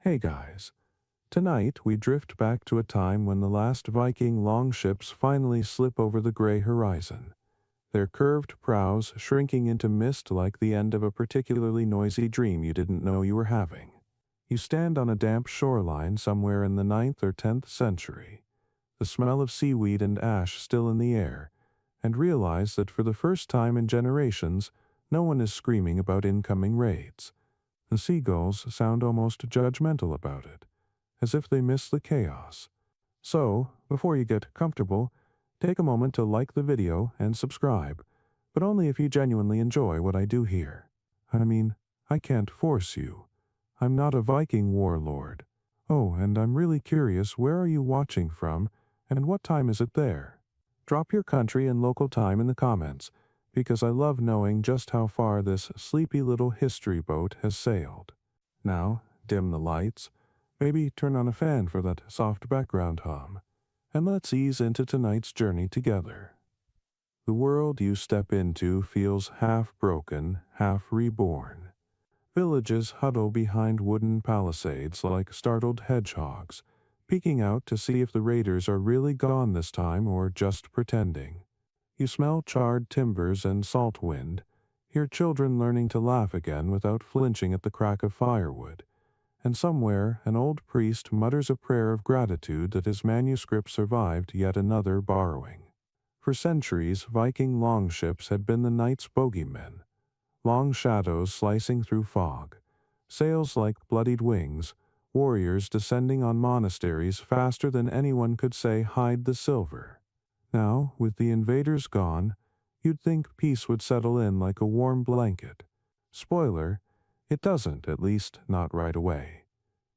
Hey guys, tonight we drift back to a time when the last Viking longships finally slip over the gray horizon, their curved prows shrinking into mist like the end of a particularly noisy dream you didn't know you were having. You stand on a damp shoreline somewhere in the 9th or 10th century, the smell of seaweed and ash still in the air, and realize that for the first time in generations, no one is screaming about incoming raids. The seagulls sound almost judgmental about it, as if they miss the chaos. So, before you get comfortable, take a moment to like the video and subscribe, but only if you genuinely enjoy what I do here. I mean, I can't force you. I'm not a Viking warlord. Oh, and I'm really curious, where are you watching from, and what time is it there? Drop your country and local time in the comments, because I love knowing just how far this sleepy little history boat has sailed. Now, dim the lights, maybe turn on a fan for that soft background hum, and let's ease into tonight's journey together. The world you step into feels half broken, half reborn. Villages huddle behind wooden palisades like startled hedgehogs, peeking out to see if the raiders are really gone this time or just pretending. You smell charred timbers and salt wind, hear children learning to laugh again without flinching at the crack of firewood, and somewhere an old priest mutters a prayer of gratitude that his manuscript survived yet another borrowing. For centuries, Viking longships had been the night's bogeymen, long shadows slicing through fog, sails like bloodied wings, warriors descending on monasteries faster than anyone could say hide the silver. Now, with the invaders gone, you'd think peace would settle in like a warm blanket. Spoiler, it doesn't, at least not right away.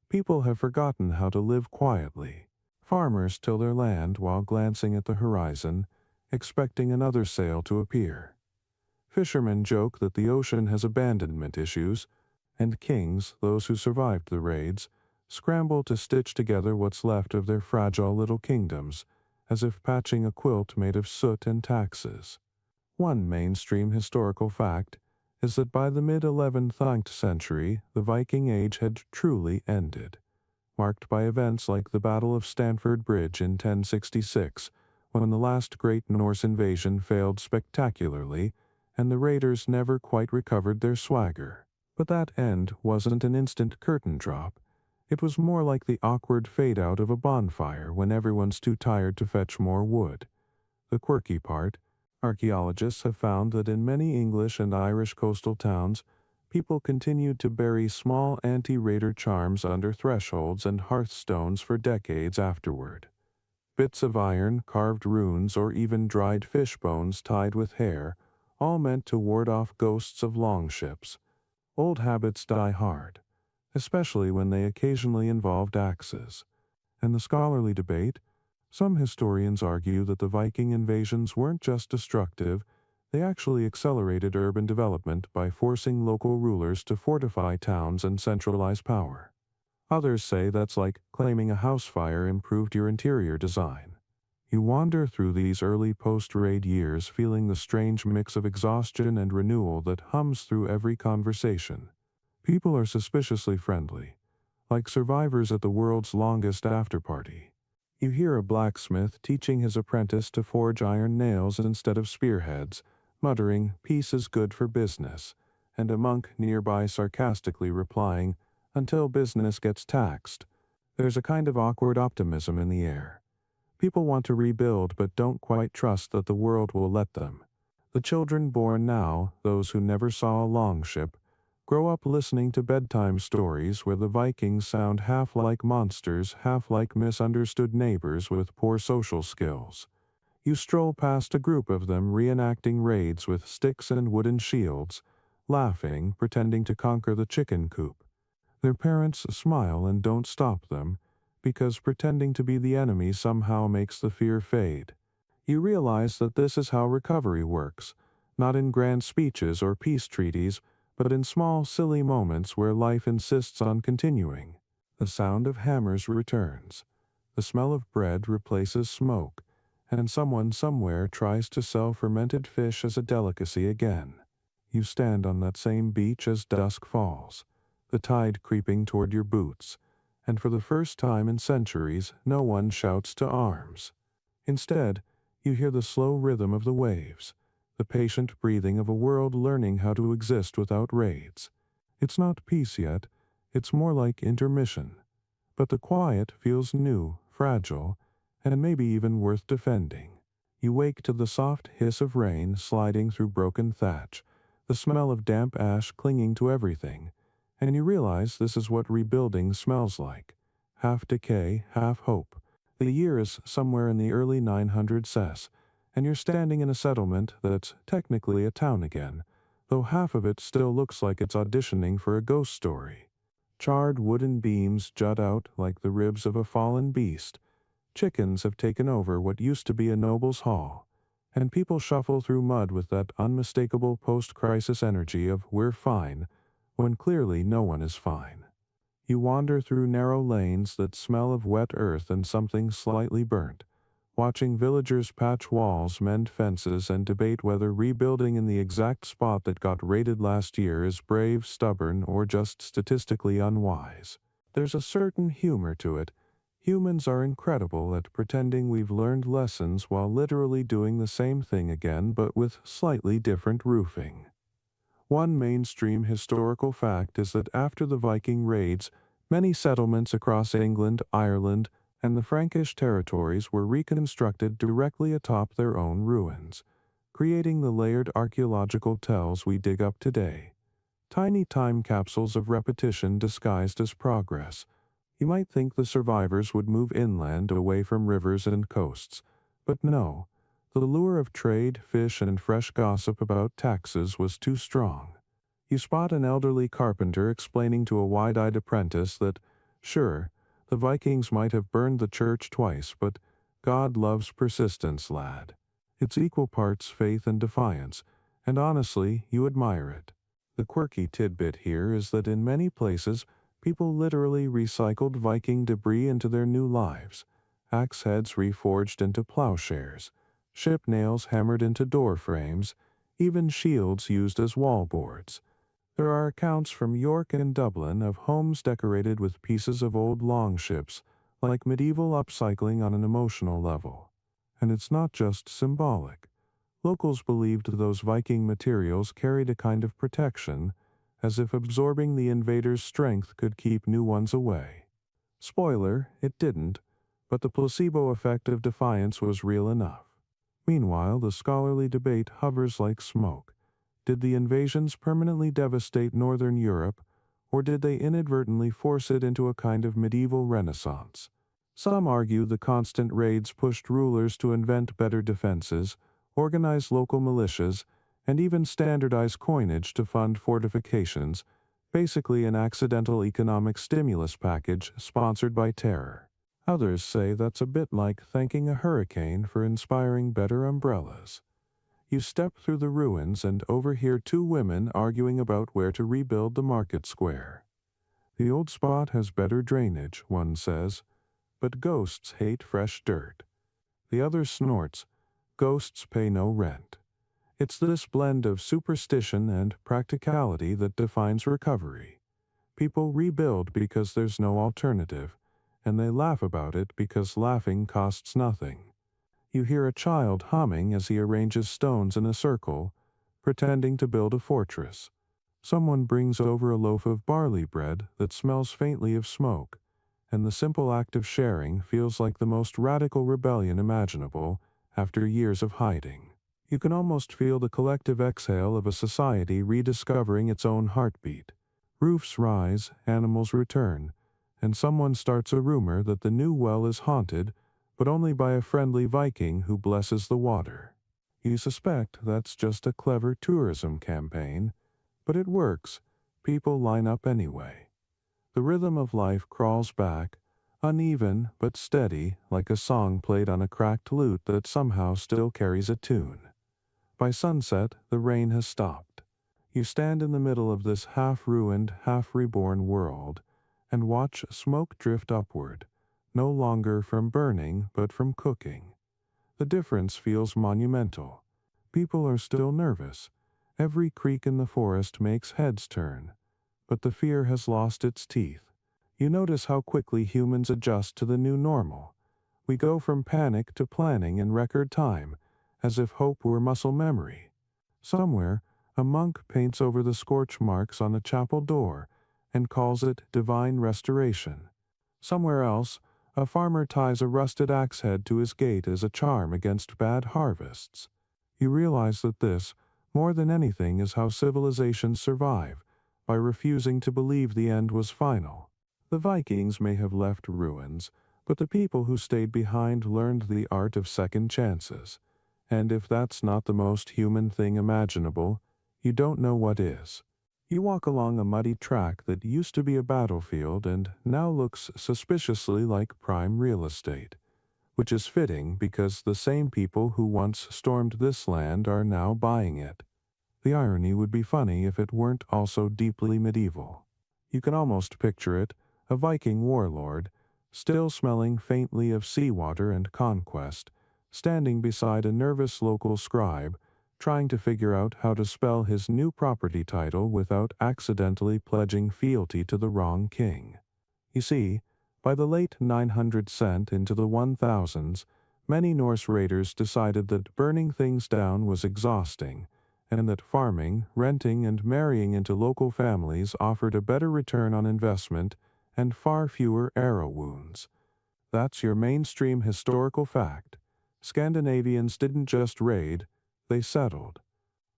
People have forgotten how to live quietly. Farmers till their land while glancing at the horizon, expecting another sail to appear. Fishermen joke that the ocean has abandonment issues, and kings, those who survived the raids, scramble to stitch together what's left of their fragile little kingdoms, as if patching a quilt made of soot and taxes. One mainstream historical fact is that by the mid-11th century, the Viking Age had truly ended, marked by events like the Battle of Stamford Bridge in 1066, when the last great Norse invasion failed spectacularly, and the raiders never quite recovered their swagger. But that end wasn't an instant curtain drop. It was more like the awkward fade-out of a bonfire when everyone's too tired to fetch more wood. The quirky part, archaeologists have found that in many English and Irish coastal towns, people continued to bury small anti-raider charms under thresholds and hearthstones for decades afterward. Bits of iron, carved runes, or even dried fish bones tied with hair, all meant to ward off ghosts of longships. Old habits die hard, especially when they occasionally involved axes. And the scholarly debate, some historians argue that the Viking invasions weren't just destructive, they actually accelerated urban development by forcing local rulers to fortify towns and centralize power. Others say that's like claiming a house fire improved your interior design. You wander through these early post-raid years feeling the strange mix of exhaustion and renewal that hums through every conversation. People are suspiciously friendly, like survivors at the world's longest after-party. You hear a blacksmith teaching his apprentice to forge iron nails instead of spearheads, muttering, "Peace is good for business," and a monk nearby sarcastically replying, "Until business gets taxed." There's a kind of awkward optimism in the air. People want to rebuild but don't quite trust that the world will let them. The children born now, those who never saw a longship, grow up listening to bedtime stories where the Vikings sound half like monsters, half like misunderstood neighbors with poor social skills. You stroll past a group of them reenacting raids with sticks and wooden shields, laughing, pretending to conquer the chicken coop. Their parents smile and don't stop them, because pretending to be the enemy somehow makes the fear fade. You realize that this is how recovery works, not in grand speeches or peace treaties, but in small, silly moments where life insists on continuing. The sound of hammers returns. The smell of bread replaces smoke, and someone somewhere tries to sell fermented fish as a delicacy again. You stand on that same beach as dusk falls, the tide creeping toward your boots, and for the first time in centuries, no one shouts to arms. Instead, you hear the slow rhythm of the waves, the patient breathing of a world learning how to exist without raids. It's not peace yet, it's more like intermission. But the quiet feels new, fragile, and maybe even worth defending. You wake to the soft hiss of rain sliding through broken thatch, the smell of damp ash clinging to everything, and you realize this is what rebuilding smells like. Half decay, half hope. The year is somewhere in the early 900s s, and you're standing in a settlement that's technically a town again, though half of it still looks like it's auditioning for a ghost story. Charred wooden beams jut out like the ribs of a fallen beast. Chickens have taken over what used to be a noble's hall, and people shuffle through mud with that unmistakable post-crisis energy of "we're fine," when clearly no one is fine. You wander through narrow lanes that smell of wet earth and something slightly burnt, watching villagers patch walls, mend fences, and debate whether rebuilding in the exact spot that got raided last year is brave, stubborn, or just statistically unwise. There's a certain humor to it. Humans are incredible at pretending we've learned lessons while literally doing the same thing again but with slightly different roofing. One mainstream historical fact is that after the Viking raids, many settlements across England, Ireland, and the Frankish territories were reconstructed directly atop their own ruins, creating the layered archaeological tells we dig up today. Tiny time capsules of repetition disguised as progress. You might think the survivors would move inland away from rivers and coasts, but no. The lure of trade, fish, and fresh gossip about taxes was too strong. You spot an elderly carpenter explaining to a wide-eyed apprentice that, sure, the Vikings might have burned the church twice, but God loves persistence, lad. It's equal parts faith and defiance, and honestly, you admire it. The quirky tidbit here is that in many places, people literally recycled Viking debris into their new lives. Axe heads reforged into plowshares, ship nails hammered into door frames, even shields used as wallboards. There are accounts from York and Dublin of homes decorated with pieces of old longships, like medieval upcycling on an emotional level. And it's not just symbolic. Locals believed those Viking materials carried a kind of protection, as if absorbing the invaders' strength could keep new ones away. Spoiler, it didn't, but the placebo effect of defiance was real enough. Meanwhile, the scholarly debate hovers like smoke. Did the invasions permanently devastate Northern Europe, or did they inadvertently force it into a kind of medieval renaissance? Some argue the constant raids pushed rulers to invent better defenses, organize local militias, and even standardize coinage to fund fortifications, basically an accidental economic stimulus package sponsored by terror. Others say that's a bit like thanking a hurricane for inspiring better umbrellas. You step through the ruins and overhear two women arguing about where to rebuild the market square. The old spot has better drainage, one says, but ghosts hate fresh dirt. The other snorts, ghosts pay no rent. It's this blend of superstition and practicality that defines recovery. People rebuild because there's no alternative, and they laugh about it because laughing costs nothing. You hear a child humming as he arranges stones in a circle, pretending to build a fortress. Someone brings over a loaf of barley bread that smells faintly of smoke, and the simple act of sharing feels like the most radical rebellion imaginable after years of hiding. You can almost feel the collective exhale of a society rediscovering its own heartbeat. Roofs rise, animals return, and someone starts a rumor that the new well is haunted, but only by a friendly Viking who blesses the water. You suspect that's just a clever tourism campaign, but it works. People line up anyway. The rhythm of life crawls back, uneven but steady, like a song played on a cracked lute that somehow still carries a tune. By sunset, the rain has stopped. You stand in the middle of this half-ruined, half-reborn world and watch smoke drift upward, no longer from burning but from cooking. The difference feels monumental. People are still nervous. Every creak in the forest makes heads turn, but the fear has lost its teeth. You notice how quickly humans adjust to the new normal. We go from panic to planning in record time, as if hope were muscle memory. Somewhere, a monk paints over the scorch marks on a chapel door and calls it divine restoration. Somewhere else, a farmer ties a rusted axe head to his gate as a charm against bad harvests. You realize that this, more than anything, is how civilizations survive, by refusing to believe the end was final. The Vikings may have left ruins, but the people who stayed behind learned the art of second chances. And if that's not the most human thing imaginable, you don't know what is. You walk along a muddy track that used to be a battlefield and now looks suspiciously like prime real estate, which is fitting because the same people who once stormed this land are now buying it. The irony would be funny if it weren't also deeply medieval. You can almost picture it, a Viking warlord, still smelling faintly of seawater and conquest, standing beside a nervous local scribe, trying to figure out how to spell his new property title without accidentally pledging fealty to the wrong king. You see, by the late 900s and into the 1000s, many Norse raiders decided that burning things down was exhausting, and that farming, renting, and marrying into local families offered a better return on investment and far fewer arrow wounds. That's your mainstream historical fact. Scandinavians didn't just raid, they settled.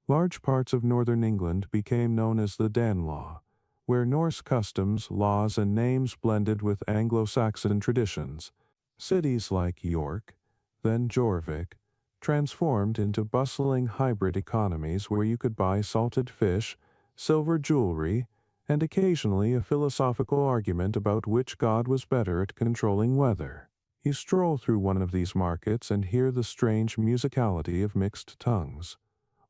Large parts of northern England became known as the Danelaw, where Norse customs, laws, and names blended with Anglo-Saxon traditions. Cities like York, then Jorvik, transformed into bustling hybrid economies where you could buy salted fish, silver jewelry, and occasionally a philosophical argument about which god was better at controlling weather. You stroll through one of these markets and hear the strange musicality of mixed tongues.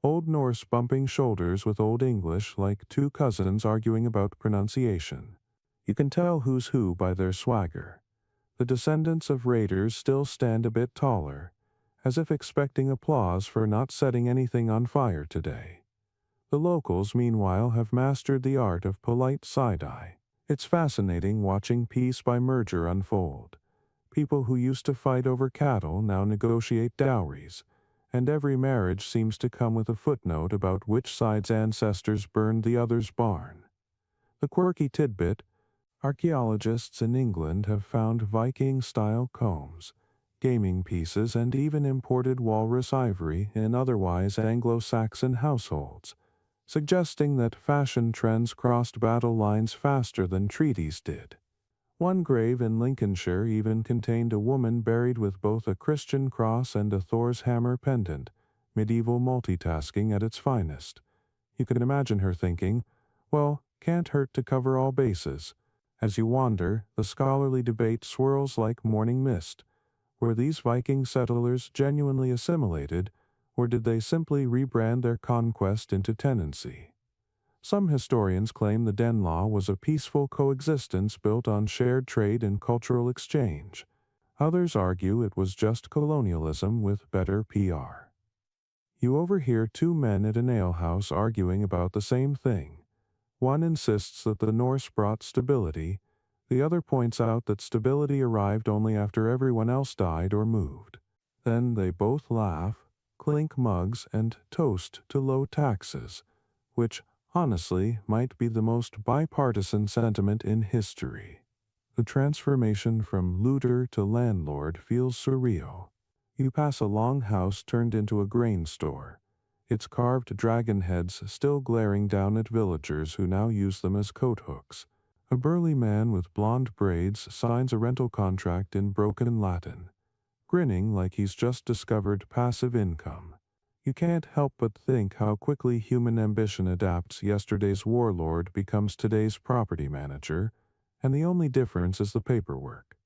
Old Norse bumping shoulders with Old English like two cousins arguing about pronunciation. You can tell who's who by their swagger. The descendants of raiders still stand a bit taller, as if expecting applause for not setting anything on fire today. The locals, meanwhile, have mastered the art of polite side-eye. It's fascinating watching peace by merger unfold. People who used to fight over cattle now negotiate dowries, and every marriage seems to come with a footnote about which side's ancestors burned the other's barn. The quirky tidbit: archaeologists in England have found Viking-style combs, gaming pieces, and even imported walrus ivory in otherwise Anglo-Saxon households, suggesting that fashion trends crossed battle lines faster than treaties did. One grave in Lincolnshire even contained a woman buried with both a Christian cross and a Thor's hammer pendant, medieval multitasking at its finest. You can imagine her thinking, well, can't hurt to cover all bases. As you wander, the scholarly debate swirls like morning mist. Were these Viking settlers genuinely assimilated, or did they simply rebrand their conquest into tenancy? Some historians claim the Danelaw was a peaceful coexistence built on shared trade and cultural exchange. Others argue it was just colonialism with better PR. You overhear two men at an alehouse arguing about the same thing. One insists that the Norse brought stability, the other points out that stability arrived only after everyone else died or moved. Then they both laugh, clink mugs, and toast to low taxes, which, honestly, might be the most bipartisan sentiment in history. The transformation from looter to landlord feels surreal. You pass a long house turned into a grain store, its carved dragon heads still glaring down at villagers who now use them as coat hooks. A burly man with blonde braids signs a rental contract in broken Latin, grinning like he's just discovered passive income. You can't help but think how quickly human ambition adapts. Yesterday's warlord becomes today's property manager, and the only difference is the paperwork.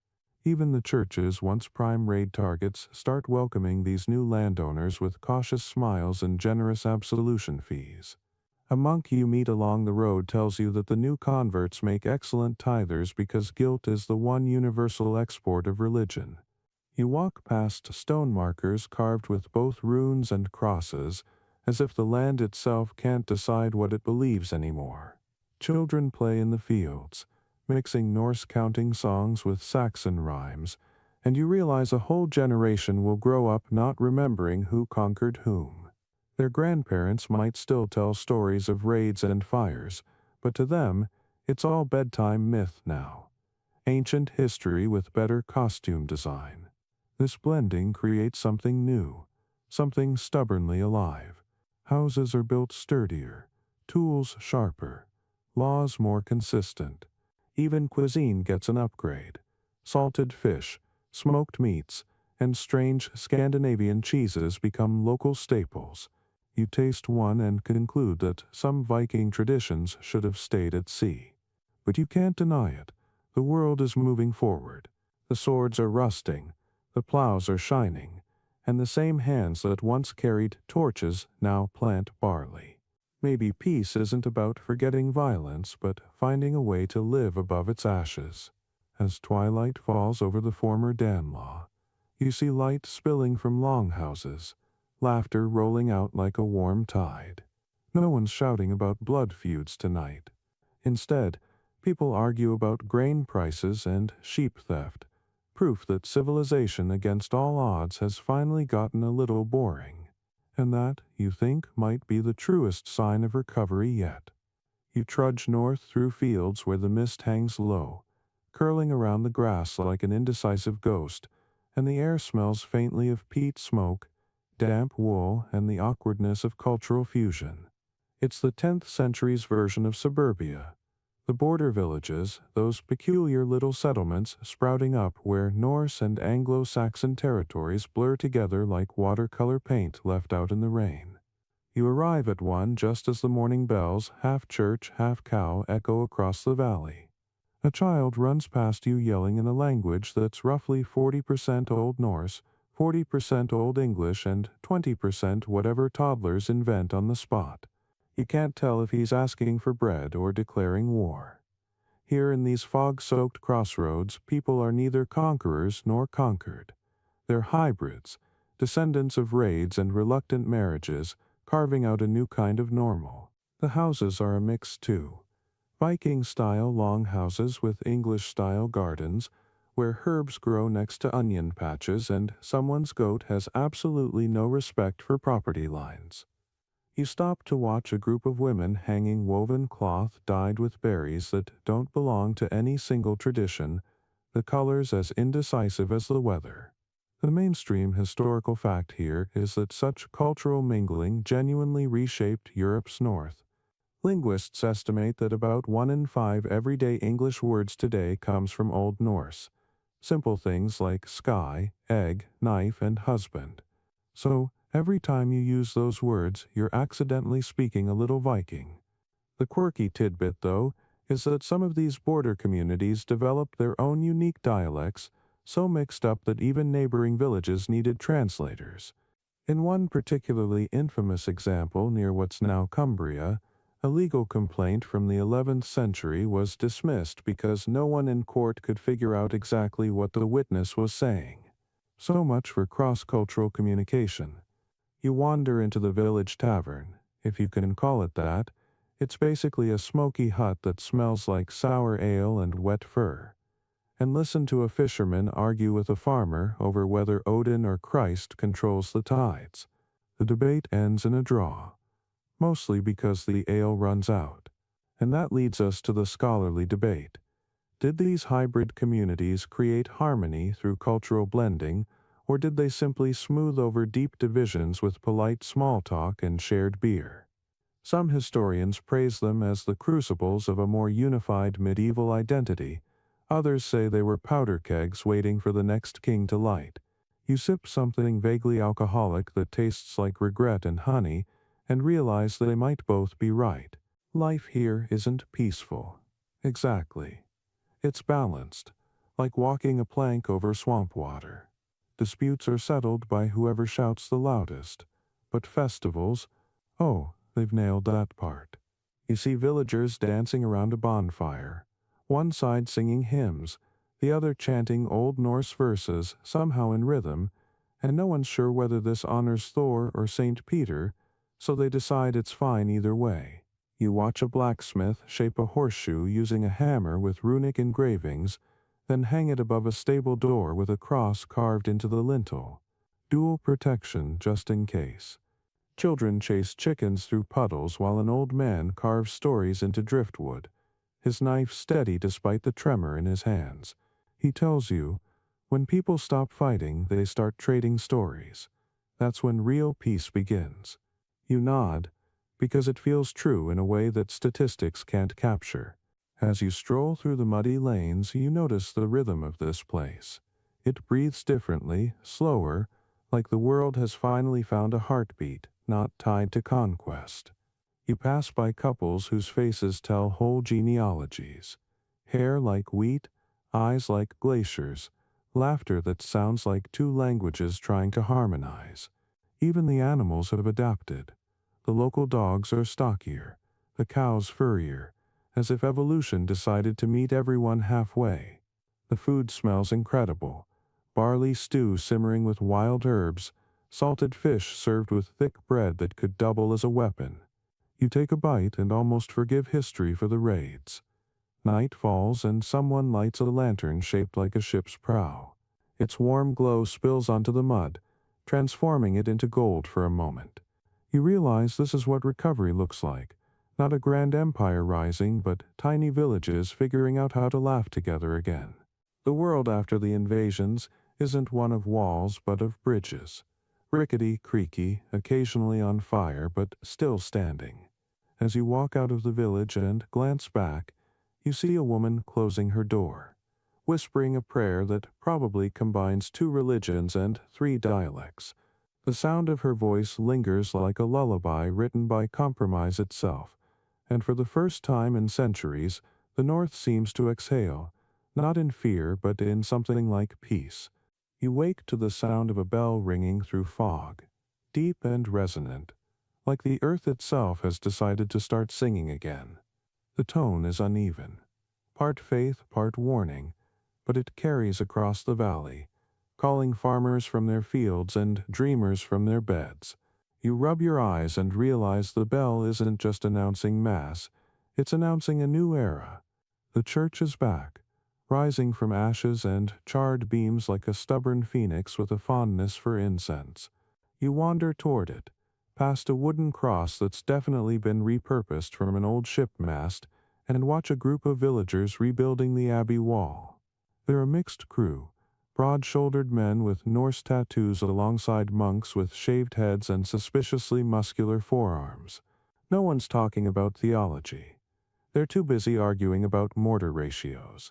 Even the churches, once prime raid targets, start welcoming these new landowners with cautious smiles and generous absolution fees. A monk you meet along the road tells you that the new converts make excellent tithers because guilt is the one universal export of religion. You walk past stone markers carved with both runes and crosses, as if the land itself can't decide what it believes anymore. Children play in the fields, mixing Norse counting songs with Saxon rhymes, and you realize a whole generation will grow up not remembering who conquered whom. Their grandparents might still tell stories of raids and fires, but to them, it's all bedtime myth now. Ancient history with better costume design. This blending creates something new, something stubbornly alive. Houses are built sturdier, tools sharper, laws more consistent. Even cuisine gets an upgrade. Salted fish, smoked meats, and strange Scandinavian cheeses become local staples. You taste one and conclude that some Viking traditions should have stayed at sea. But you can't deny it. The world is moving forward. The swords are rusting, the plows are shining, and the same hands that once carried torches now plant barley. Maybe peace isn't about forgetting violence, but finding a way to live above its ashes. As twilight falls over the former Danelaw, you see light spilling from longhouses, laughter rolling out like a warm tide. No one's shouting about blood feuds tonight. Instead, people argue about grain prices and sheep theft, proof that civilization against all odds has finally gotten a little boring. And that, you think, might be the truest sign of recovery yet. You trudge north through fields where the mist hangs low, curling around the grass like an indecisive ghost, and the air smells faintly of peat smoke, damp wool, and the awkwardness of cultural fusion. It's the 10th century's version of suburbia. The border villages, those peculiar little settlements sprouting up where Norse and Anglo-Saxon territories blur together like watercolor paint left out in the rain. You arrive at one just as the morning bells, half church, half cow, echo across the valley. A child runs past you yelling in a language that's roughly 40% Old Norse, 40% Old English, and 20% whatever toddlers invent on the spot. You can't tell if he's asking for bread or declaring war. Here in these fog-soaked crossroads, people are neither conquerors nor conquered. They're hybrids, descendants of raids and reluctant marriages, carving out a new kind of normal. The houses are a mix too. Viking-style longhouses with English-style gardens, where herbs grow next to onion patches and someone's goat has absolutely no respect for property lines. You stop to watch a group of women hanging woven cloth dyed with berries that don't belong to any single tradition, the colors as indecisive as the weather. The mainstream historical fact here is that such cultural mingling genuinely reshaped Europe's north. Linguists estimate that about 1 in 5 everyday English words today comes from Old Norse. Simple things like sky, egg, knife, and husband. So, every time you use those words, you're accidentally speaking a little Viking. The quirky tidbit, though, is that some of these border communities developed their own unique dialects, so mixed up that even neighboring villages needed translators. In one particularly infamous example near what's now Cumbria, a legal complaint from the 11th century was dismissed because no one in court could figure out exactly what the witness was saying. So much for cross-cultural communication. You wander into the village tavern, if you can call it that. It's basically a smoky hut that smells like sour ale and wet fur. And listen to a fisherman argue with a farmer over whether Odin or Christ controls the tides. The debate ends in a draw, mostly because the ale runs out. And that leads us to the scholarly debate. Did these hybrid communities create harmony through cultural blending, or did they simply smooth over deep divisions with polite small talk and shared beer? Some historians praise them as the crucibles of a more unified medieval identity. Others say they were powder kegs waiting for the next king to light. You sip something vaguely alcoholic that tastes like regret and honey, and realize they might both be right. Life here isn't peaceful. Exactly. It's balanced, like walking a plank over swamp water. Disputes are settled by whoever shouts the loudest. But festivals, oh, they've nailed that part. You see villagers dancing around a bonfire, one side singing hymns, the other chanting Old Norse verses, somehow in rhythm, and no one's sure whether this honors Thor or St. Peter, so they decide it's fine either way. You watch a blacksmith shape a horseshoe using a hammer with runic engravings, then hang it above a stable door with a cross carved into the lintel. Dual protection just in case. Children chase chickens through puddles while an old man carves stories into driftwood, his knife steady despite the tremor in his hands. He tells you, when people stop fighting, they start trading stories. That's when real peace begins. You nod, because it feels true in a way that statistics can't capture. As you stroll through the muddy lanes, you notice the rhythm of this place. It breathes differently, slower, like the world has finally found a heartbeat, not tied to conquest. You pass by couples whose faces tell whole genealogies. Hair like wheat, eyes like glaciers, laughter that sounds like two languages trying to harmonize. Even the animals have adapted. The local dogs are stockier, the cows furrier, as if evolution decided to meet everyone halfway. The food smells incredible. Barley stew simmering with wild herbs, salted fish served with thick bread that could double as a weapon. You take a bite and almost forgive history for the raids. Night falls and someone lights a lantern shaped like a ship's prow. Its warm glow spills onto the mud, transforming it into gold for a moment. You realize this is what recovery looks like. Not a grand empire rising, but tiny villages figuring out how to laugh together again. The world after the invasions isn't one of walls but of bridges. Rickety, creaky, occasionally on fire, but still standing. As you walk out of the village and glance back, you see a woman closing her door, whispering a prayer that probably combines 2 religions and 3 dialects. The sound of her voice lingers like a lullaby written by compromise itself, and for the first time in centuries, the North seems to exhale, not in fear but in something like peace. You wake to the sound of a bell ringing through fog, deep and resonant, like the earth itself has decided to start singing again. The tone is uneven, part faith, part warning, but it carries across the valley, calling farmers from their fields and dreamers from their beds. You rub your eyes and realize the bell isn't just announcing Mass, it's announcing a new era. The church is back, rising from ashes and charred beams like a stubborn phoenix with a fondness for incense. You wander toward it, past a wooden cross that's definitely been repurposed from an old ship mast, and watch a group of villagers rebuilding the abbey wall. They're a mixed crew, broad-shouldered men with Norse tattoos alongside monks with shaved heads and suspiciously muscular forearms. No one's talking about theology. They're too busy arguing about mortar ratios.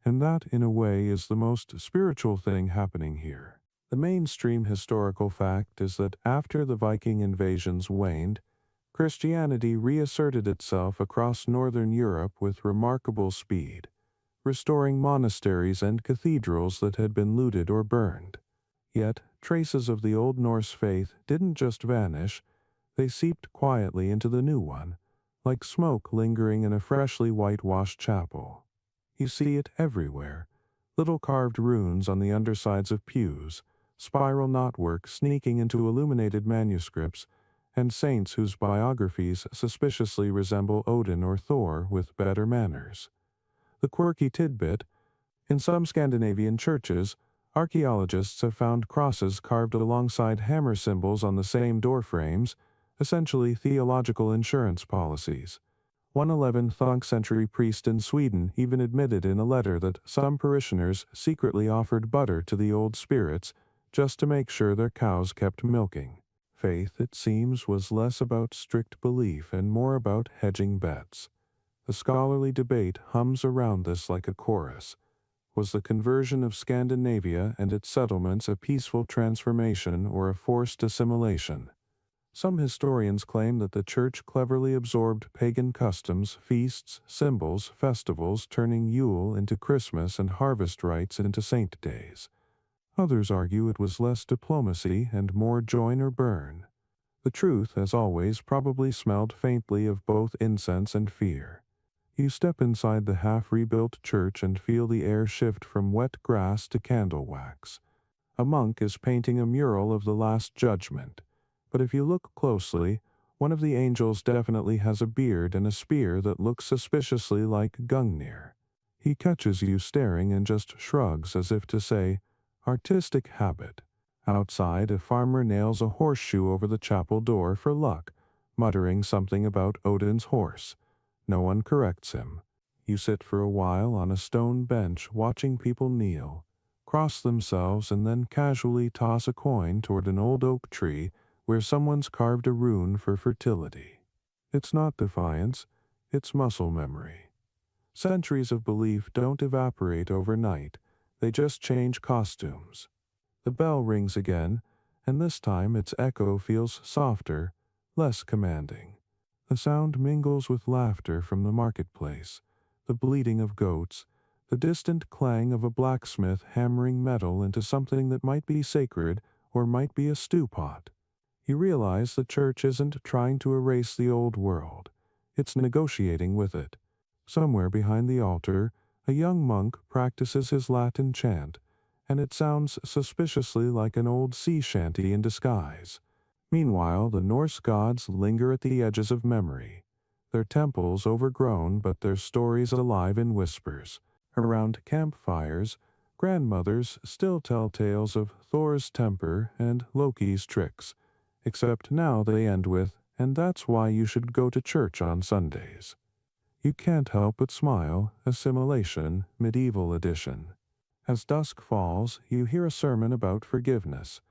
And that, in a way, is the most spiritual thing happening here. The mainstream historical fact is that after the Viking invasions waned, Christianity reasserted itself across northern Europe with remarkable speed, restoring monasteries and cathedrals that had been looted or burned. Yet, traces of the Old Norse faith didn't just vanish, they seeped quietly into the new one, like smoke lingering in a freshly whitewashed chapel. You see it everywhere, little carved runes on the undersides of pews, spiral knotwork sneaking into illuminated manuscripts, and saints whose biographies suspiciously resemble Odin or Thor with better manners. The quirky tidbit: in some Scandinavian churches, archaeologists have found crosses carved alongside hammer symbols on the same doorframes, essentially theological insurance policies. One 11th century priest in Sweden even admitted in a letter that some parishioners secretly offered butter to the old spirits just to make sure their cows kept milking. Faith, it seems, was less about strict belief and more about hedging bets. The scholarly debate hums around this like a chorus. Was the conversion of Scandinavia and its settlements a peaceful transformation or a forced assimilation? Some historians claim that the Church cleverly absorbed pagan customs, feasts, symbols, festivals, turning Yule into Christmas and harvest rites into saint days. Others argue it was less diplomacy and more join or burn. The truth, as always, probably smelled faintly of both incense and fear. You step inside the half-rebuilt church and feel the air shift from wet grass to candle wax. A monk is painting a mural of the Last Judgment, but if you look closely, One of the angels definitely has a beard and a spear that looks suspiciously like Gungnir. He catches you staring and just shrugs as if to say, artistic habit. Outside, a farmer nails a horseshoe over the chapel door for luck, muttering something about Odin's horse. No one corrects him. You sit for a while on a stone bench watching people kneel, cross themselves, and then casually toss a coin toward an old oak tree where someone's carved a rune for fertility. It's not defiance, it's muscle memory. Centuries of belief don't evaporate overnight, they just change costumes. The bell rings again, and this time its echo feels softer, less commanding. The sound mingles with laughter from the marketplace, the bleating of goats, the distant clang of a blacksmith hammering metal into something that might be sacred or might be a stew pot. You realize the church isn't trying to erase the old world. It's negotiating with it. Somewhere behind the altar, a young monk practices his Latin chant, and it sounds suspiciously like an old sea shanty in disguise. Meanwhile, the Norse gods linger at the edges of memory, their temples overgrown but their stories alive in whispers. Around campfires, grandmothers still tell tales of Thor's temper and Loki's tricks, except now they end with, and that's why you should go to church on Sundays. You can't help but smile, assimilation, medieval edition. As dusk falls, you hear a sermon about forgiveness.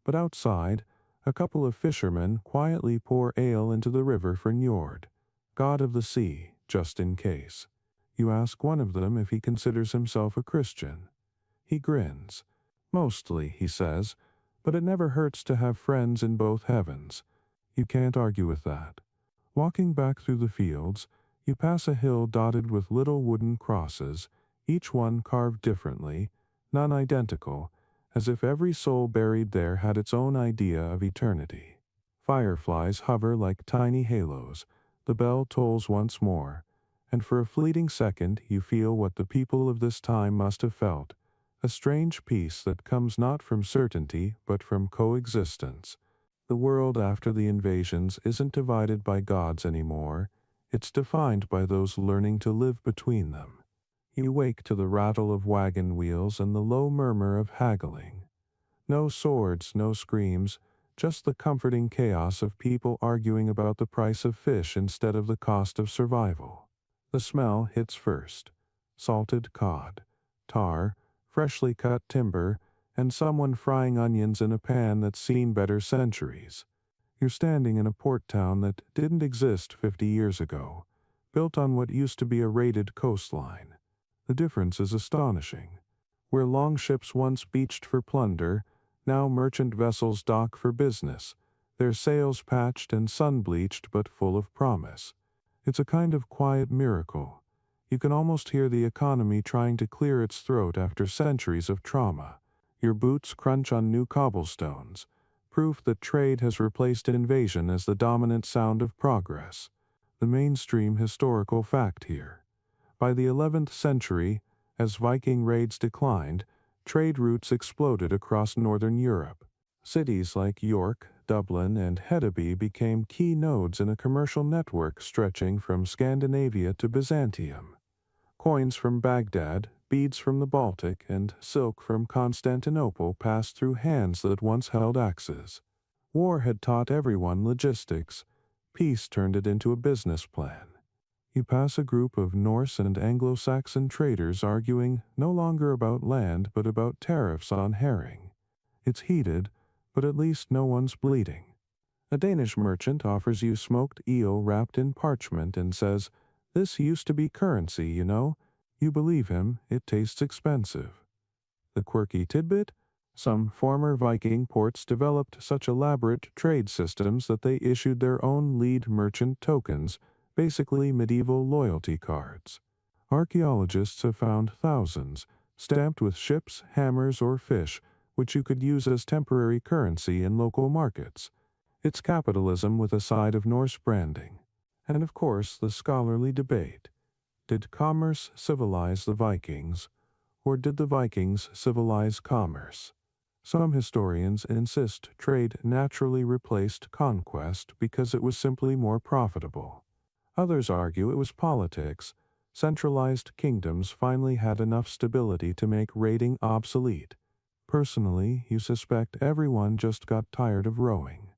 But outside, a couple of fishermen quietly pour ale into the river for Njord, god of the sea, just in case. You ask one of them if he considers himself a Christian. He grins. Mostly, he says, but it never hurts to have friends in both heavens. You can't argue with that. Walking back through the fields, you pass a hill dotted with little wooden crosses, each one carved differently, none identical, as if every soul buried there had its own idea of eternity. Fireflies hover like tiny halos, the bell tolls once more, and for a fleeting second you feel what the people of this time must have felt, a strange peace that comes not from certainty but from coexistence. The world after the invasions isn't divided by gods anymore, it's defined by those learning to live between them. You wake to the rattle of wagon wheels and the low murmur of haggling. No swords, no screams, just the comforting chaos of people arguing about the price of fish instead of the cost of survival. The smell hits first. Salted cod, tar, freshly cut timber, and someone frying onions in a pan that's seen better centuries. You're standing in a port town that didn't exist 50 years ago, built on what used to be a raided coastline. The difference is astonishing. Where longships once beached for plunder, now merchant vessels dock for business, their sails patched and sun-bleached but full of promise. It's a kind of quiet miracle. You can almost hear the economy trying to clear its throat after centuries of trauma. Your boots crunch on new cobblestones, proof that trade has replaced invasion as the dominant sound of progress. The mainstream historical fact here. By the 11th century, as Viking raids declined, trade routes exploded across northern Europe. Cities like York, Dublin, and Hedeby became key nodes in a commercial network stretching from Scandinavia to Byzantium. Coins from Baghdad, beads from the Baltic, and silk from Constantinople passed through hands that once held axes. War had taught everyone logistics. Peace turned it into a business plan. You pass a group of Norse and Anglo-Saxon traders arguing no longer about land but about tariffs on herring. It's heated, but at least no one's bleeding. A Danish merchant offers you smoked eel wrapped in parchment and says, "This used to be currency, you know." You believe him, it tastes expensive. The quirky tidbit? Some former Viking ports developed such elaborate trade systems that they issued their own lead merchant tokens, basically medieval loyalty cards. Archaeologists have found thousands, stamped with ships, hammers, or fish, which you could use as temporary currency in local markets. It's capitalism with a side of Norse branding. And of course, the scholarly debate. Did commerce civilize the Vikings, or did the Vikings civilize commerce? Some historians insist trade naturally replaced conquest because it was simply more profitable. Others argue it was politics. Centralized kingdoms finally had enough stability to make raiding obsolete. Personally, you suspect everyone just got tired of rowing.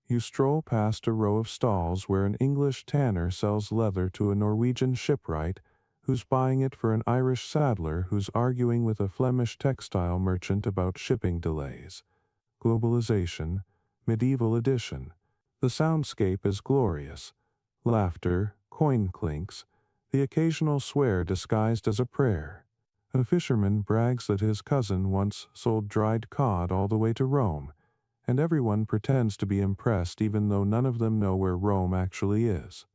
You stroll past a row of stalls where an English tanner sells leather to a Norwegian shipwright who's buying it for an Irish saddler who's arguing with a Flemish textile merchant about shipping delays. Globalization, medieval edition. The soundscape is glorious. Laughter, coin clinks, the occasional swear disguised as a prayer. A fisherman brags that his cousin once sold dried cod all the way to Rome, and everyone pretends to be impressed even though none of them know where Rome actually is.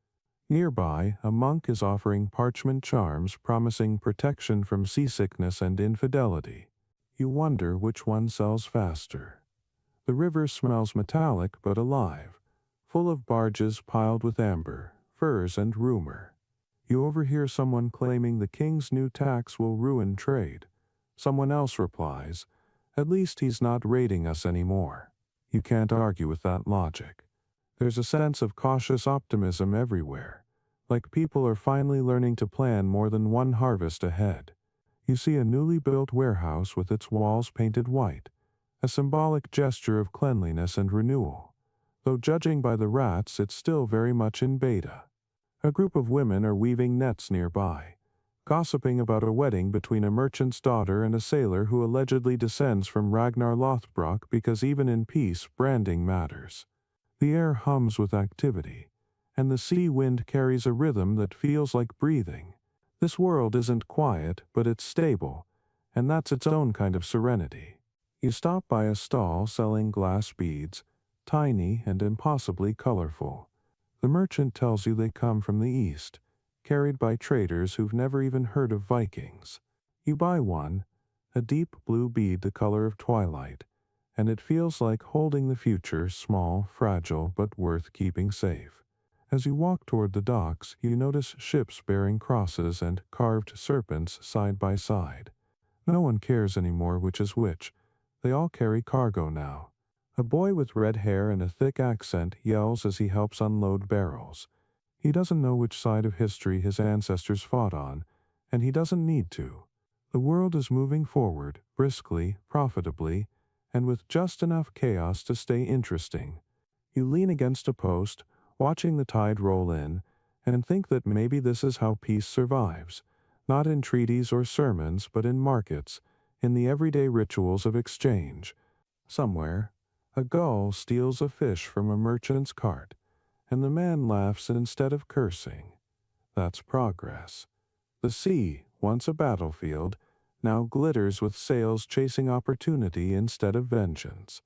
Nearby, a monk is offering parchment charms promising protection from seasickness and infidelity. You wonder which one sells faster. The river smells metallic but alive, full of barges piled with amber, furs, and rumor. You overhear someone claiming the king's new tax will ruin trade. Someone else replies, "At least he's not raiding us anymore." You can't argue with that logic. There's a sense of cautious optimism everywhere, like people are finally learning to plan more than one harvest ahead. You see a newly built warehouse with its walls painted white, a symbolic gesture of cleanliness and renewal. Though judging by the rats, it's still very much in beta. A group of women are weaving nets nearby, gossiping about a wedding between a merchant's daughter and a sailor who allegedly descends from Ragnar Lothbrok because even in peace, branding matters. The air hums with activity, and the sea wind carries a rhythm that feels like breathing. This world isn't quiet, but it's stable, and that's its own kind of serenity. You stop by a stall selling glass beads, tiny and impossibly colorful. The merchant tells you they come from the east, carried by traders who've never even heard of Vikings. You buy one, a deep blue bead the color of twilight, and it feels like holding the future, small, fragile, but worth keeping safe. As you walk toward the docks, you notice ships bearing crosses and carved serpents side by side. No one cares anymore which is which. They all carry cargo now. A boy with red hair and a thick accent yells as he helps unload barrels. He doesn't know which side of history his ancestors fought on, and he doesn't need to. The world is moving forward, briskly, profitably, and with just enough chaos to stay interesting. You lean against a post, watching the tide roll in, and think that maybe this is how peace survives, not in treaties or sermons, but in markets, in the everyday rituals of exchange. Somewhere, a gull steals a fish from a merchant's cart, and the man laughs instead of cursing. That's progress. The sea, once a battlefield, now glitters with sails chasing opportunity instead of vengeance.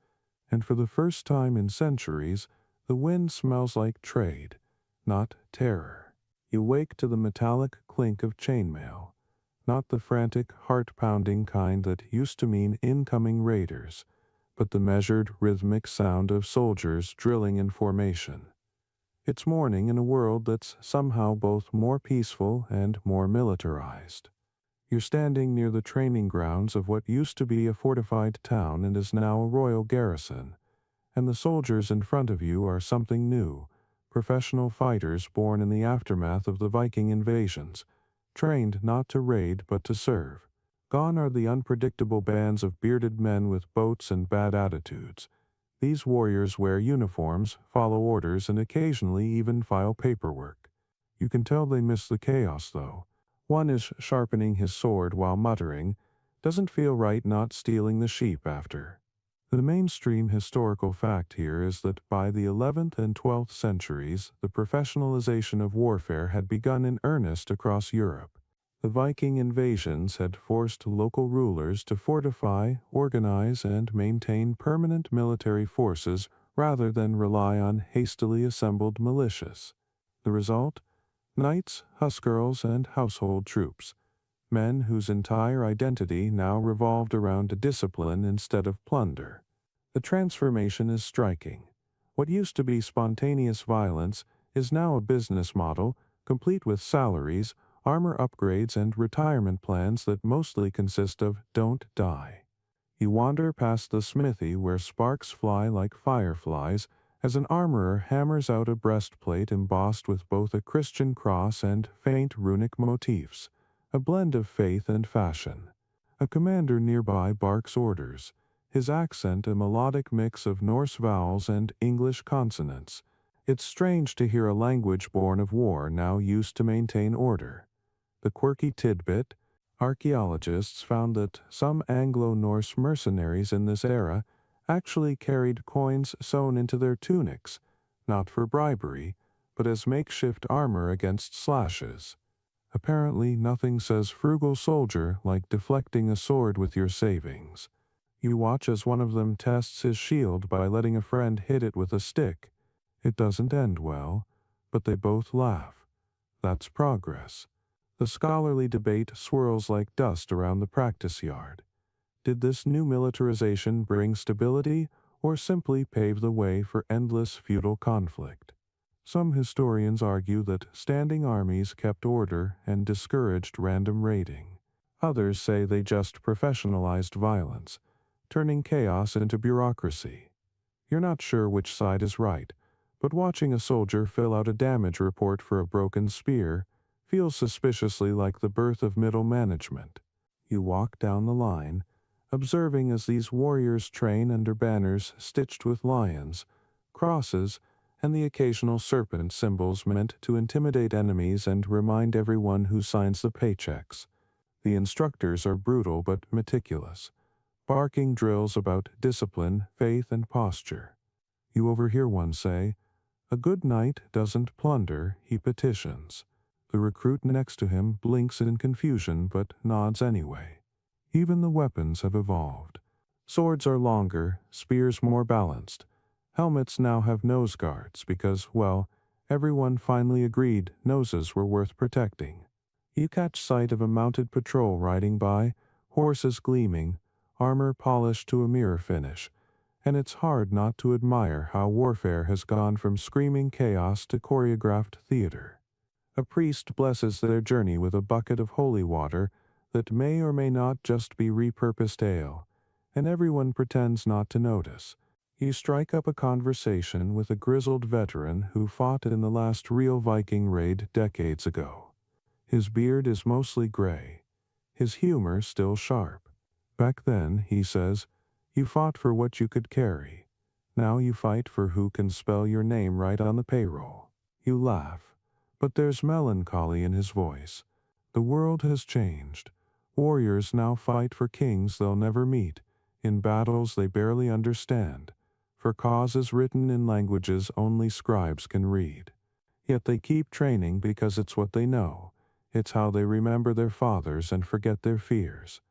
And for the first time in centuries, the wind smells like trade, not terror. You wake to the metallic clink of chainmail, not the frantic, heart-pounding kind that used to mean incoming raiders, but the measured, rhythmic sound of soldiers drilling in formation. It's morning in a world that's somehow both more peaceful and more militarized. You're standing near the training grounds of what used to be a fortified town and is now a royal garrison, and the soldiers in front of you are something new, professional fighters born in the aftermath of the Viking invasions, trained not to raid but to serve. Gone are the unpredictable bands of bearded men with boats and bad attitudes. These warriors wear uniforms, follow orders, and occasionally even file paperwork. You can tell they miss the chaos, though. One is sharpening his sword while muttering, "Doesn't feel right not stealing the sheep after." The mainstream historical fact here is that by the 11th and 12th centuries, the professionalization of warfare had begun in earnest across Europe. The Viking invasions had forced local rulers to fortify, organize, and maintain permanent military forces rather than rely on hastily assembled militias. The result? Knights, huscarls, and household troops, men whose entire identity now revolved around discipline instead of plunder. The transformation is striking. What used to be spontaneous violence is now a business model, complete with salaries, armor upgrades, and retirement plans that mostly consist of "don't die." You wander past the smithy where sparks fly like fireflies as an armorer hammers out a breastplate embossed with both a Christian cross and faint runic motifs, a blend of faith and fashion. A commander nearby barks orders, his accent a melodic mix of Norse vowels and English consonants. It's strange to hear a language born of war now used to maintain order. The quirky tidbit: archaeologists found that some Anglo-Norse mercenaries in this era actually carried coins sewn into their tunics, not for bribery, but as makeshift armor against slashes. Apparently, nothing says frugal soldier like deflecting a sword with your savings. You watch as one of them tests his shield by letting a friend hit it with a stick. It doesn't end well, but they both laugh. That's progress. The scholarly debate swirls like dust around the practice yard. Did this new militarization bring stability or simply pave the way for endless feudal conflict? Some historians argue that standing armies kept order and discouraged random raiding. Others say they just professionalized violence, turning chaos into bureaucracy. You're not sure which side is right, but watching a soldier fill out a damage report for a broken spear feels suspiciously like the birth of middle management. You walk down the line, observing as these warriors train under banners stitched with lions, crosses, and the occasional serpent symbols meant to intimidate enemies and remind everyone who signs the paychecks. The instructors are brutal but meticulous, barking drills about discipline, faith, and posture. You overhear one say, "A good knight doesn't plunder, he petitions." The recruit next to him blinks in confusion but nods anyway. Even the weapons have evolved. Swords are longer, spears more balanced. Helmets now have nose guards because, well, everyone finally agreed noses were worth protecting. You catch sight of a mounted patrol riding by, horses gleaming, armor polished to a mirror finish, and it's hard not to admire how warfare has gone from screaming chaos to choreographed theater. A priest blesses their journey with a bucket of holy water that may or may not just be repurposed ale, and everyone pretends not to notice. You strike up a conversation with a grizzled veteran who fought in the last real Viking raid decades ago. His beard is mostly gray, his humor still sharp. Back then, he says, you fought for what you could carry. Now you fight for who can spell your name right on the payroll. You laugh, but there's melancholy in his voice. The world has changed. Warriors now fight for kings they'll never meet, in battles they barely understand, for causes written in languages only scribes can read. Yet they keep training because it's what they know. It's how they remember their fathers and forget their fears.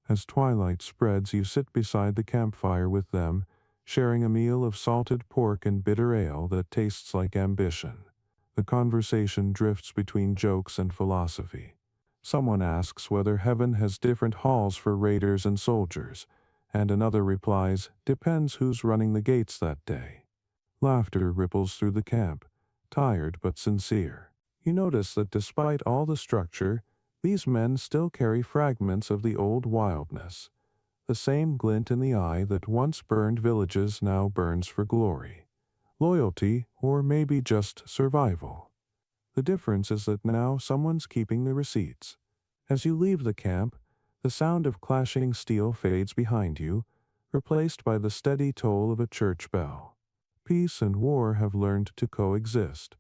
As twilight spreads, you sit beside the campfire with them, sharing a meal of salted pork and bitter ale that tastes like ambition. The conversation drifts between jokes and philosophy. Someone asks whether heaven has different halls for raiders and soldiers, and another replies, depends who's running the gates that day. Laughter ripples through the camp, tired but sincere. You notice that despite all the structure, these men still carry fragments of the old wildness. The same glint in the eye that once burned villages now burns for glory. Loyalty, or maybe just survival. The difference is that now someone's keeping the receipts. As you leave the camp, the sound of clashing steel fades behind you, replaced by the steady toll of a church bell. Peace and war have learned to coexist,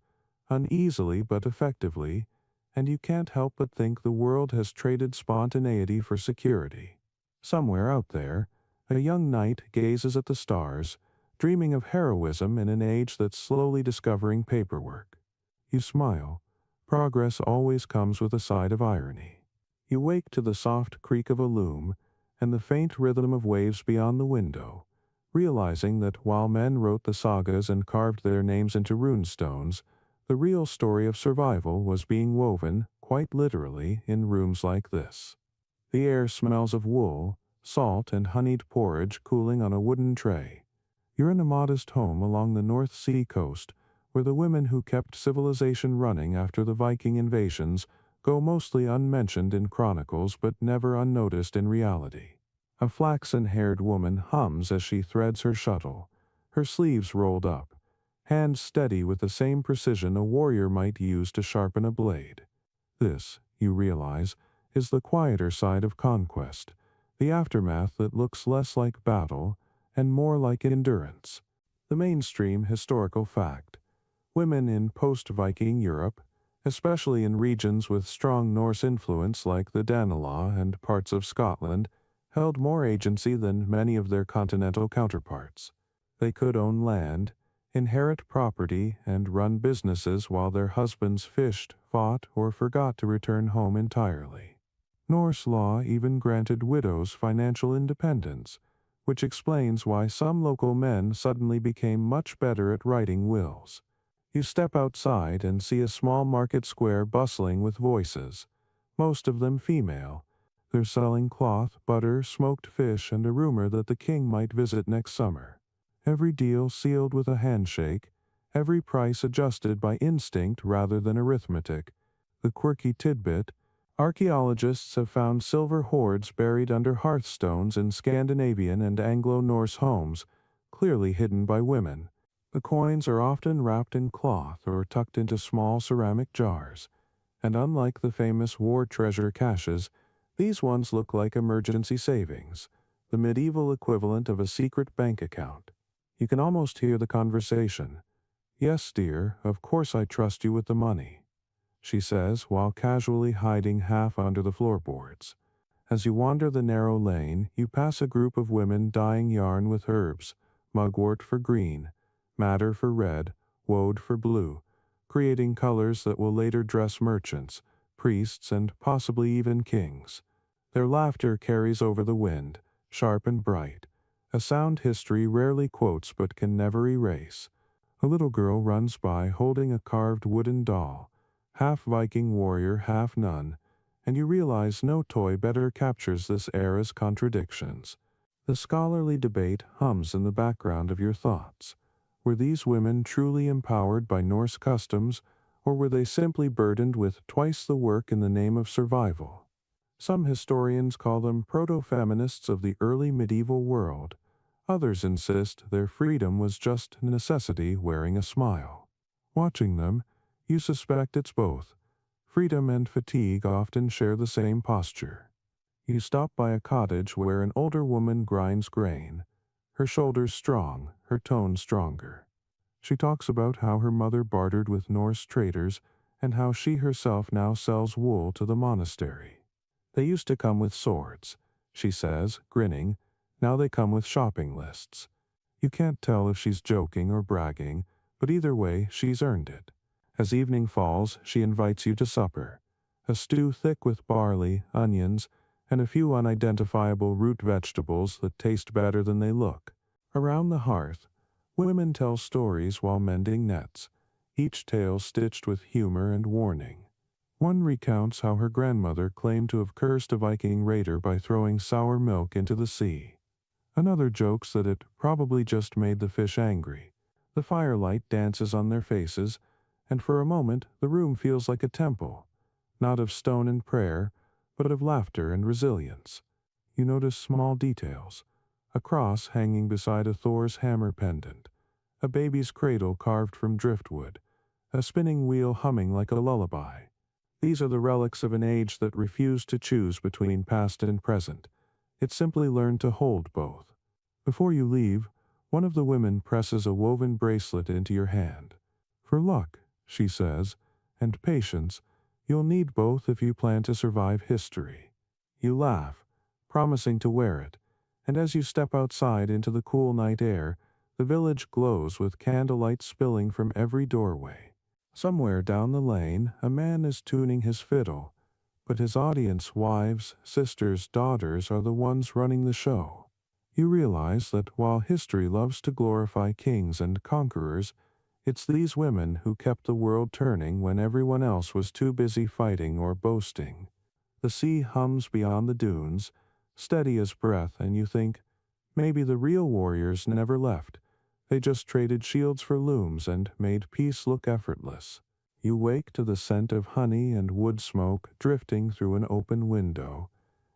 uneasily but effectively, and you can't help but think the world has traded spontaneity for security. Somewhere out there, a young knight gazes at the stars, dreaming of heroism in an age that's slowly discovering paperwork. You smile. Progress always comes with a side of irony. You wake to the soft creak of a loom and the faint rhythm of waves beyond the window, realizing that while men wrote the sagas and carved their names into runestones, the real story of survival was being woven, quite literally, in rooms like this. The air smells of wool, salt, and honeyed porridge cooling on a wooden tray. You're in a modest home along the North Sea coast, where the women who kept civilization running after the Viking invasions go mostly unmentioned in chronicles but never unnoticed in reality. A flaxen-haired woman hums as she threads her shuttle, her sleeves rolled up, hands steady with the same precision a warrior might use to sharpen a blade. This, you realize, is the quieter side of conquest, the aftermath that looks less like battle and more like endurance. The mainstream historical fact: women in post-Viking Europe, especially in regions with strong Norse influence like the Danelaw and parts of Scotland, held more agency than many of their continental counterparts. They could own land, inherit property, and run businesses while their husbands fished, fought, or forgot to return home entirely. Norse law even granted widows financial independence, which explains why some local men suddenly became much better at writing wills. You step outside and see a small market square bustling with voices, most of them female. They're selling cloth, butter, smoked fish, and a rumor that the king might visit next summer. Every deal sealed with a handshake, every price adjusted by instinct rather than arithmetic. The quirky tidbit: archaeologists have found silver hoards buried under hearthstones in Scandinavian and Anglo-Norse homes, clearly hidden by women. The coins are often wrapped in cloth or tucked into small ceramic jars, and unlike the famous war treasure caches, these ones look like emergency savings, the medieval equivalent of a secret bank account. You can almost hear the conversation. "Yes, dear, of course I trust you with the money," she says while casually hiding half under the floorboards. As you wander the narrow lane, you pass a group of women dyeing yarn with herbs, mugwort for green, madder for red, woad for blue, creating colors that will later dress merchants, priests, and possibly even kings. Their laughter carries over the wind, sharp and bright, a sound history rarely quotes but can never erase. A little girl runs by holding a carved wooden doll, half Viking warrior, half nun, and you realize no toy better captures this era's contradictions. The scholarly debate hums in the background of your thoughts. Were these women truly empowered by Norse customs, or were they simply burdened with twice the work in the name of survival? Some historians call them proto-feminists of the early medieval world. Others insist their freedom was just necessity wearing a smile. Watching them, you suspect it's both. Freedom and fatigue often share the same posture. You stop by a cottage where an older woman grinds grain, her shoulders strong, her tone stronger. She talks about how her mother bartered with Norse traders and how she herself now sells wool to the monastery. "They used to come with swords," she says, grinning. "Now they come with shopping lists." You can't tell if she's joking or bragging, but either way, she's earned it. As evening falls, she invites you to supper. A stew thick with barley, onions, and a few unidentifiable root vegetables that taste better than they look. Around the hearth, women tell stories while mending nets, each tale stitched with humor and warning. One recounts how her grandmother claimed to have cursed a Viking raider by throwing sour milk into the sea. Another jokes that it probably just made the fish angry. The firelight dances on their faces, and for a moment the room feels like a temple, not of stone and prayer, but of laughter and resilience. You notice small details: a cross hanging beside a Thor's hammer pendant, a baby's cradle carved from driftwood, a spinning wheel humming like a lullaby. These are the relics of an age that refused to choose between past and present. It simply learned to hold both. Before you leave, one of the women presses a woven bracelet into your hand. "For luck," she says, "and patience. You'll need both if you plan to survive history." You laugh, promising to wear it, and as you step outside into the cool night air, the village glows with candlelight spilling from every doorway. Somewhere down the lane, a man is tuning his fiddle, but his audience, wives, sisters, daughters, are the ones running the show. You realize that while history loves to glorify kings and conquerors, it's these women who kept the world turning when everyone else was too busy fighting or boasting. The sea hums beyond the dunes, steady as breath, and you think, maybe the real warriors never left. They just traded shields for looms and made peace look effortless. You wake to the scent of honey and wood smoke drifting through an open window,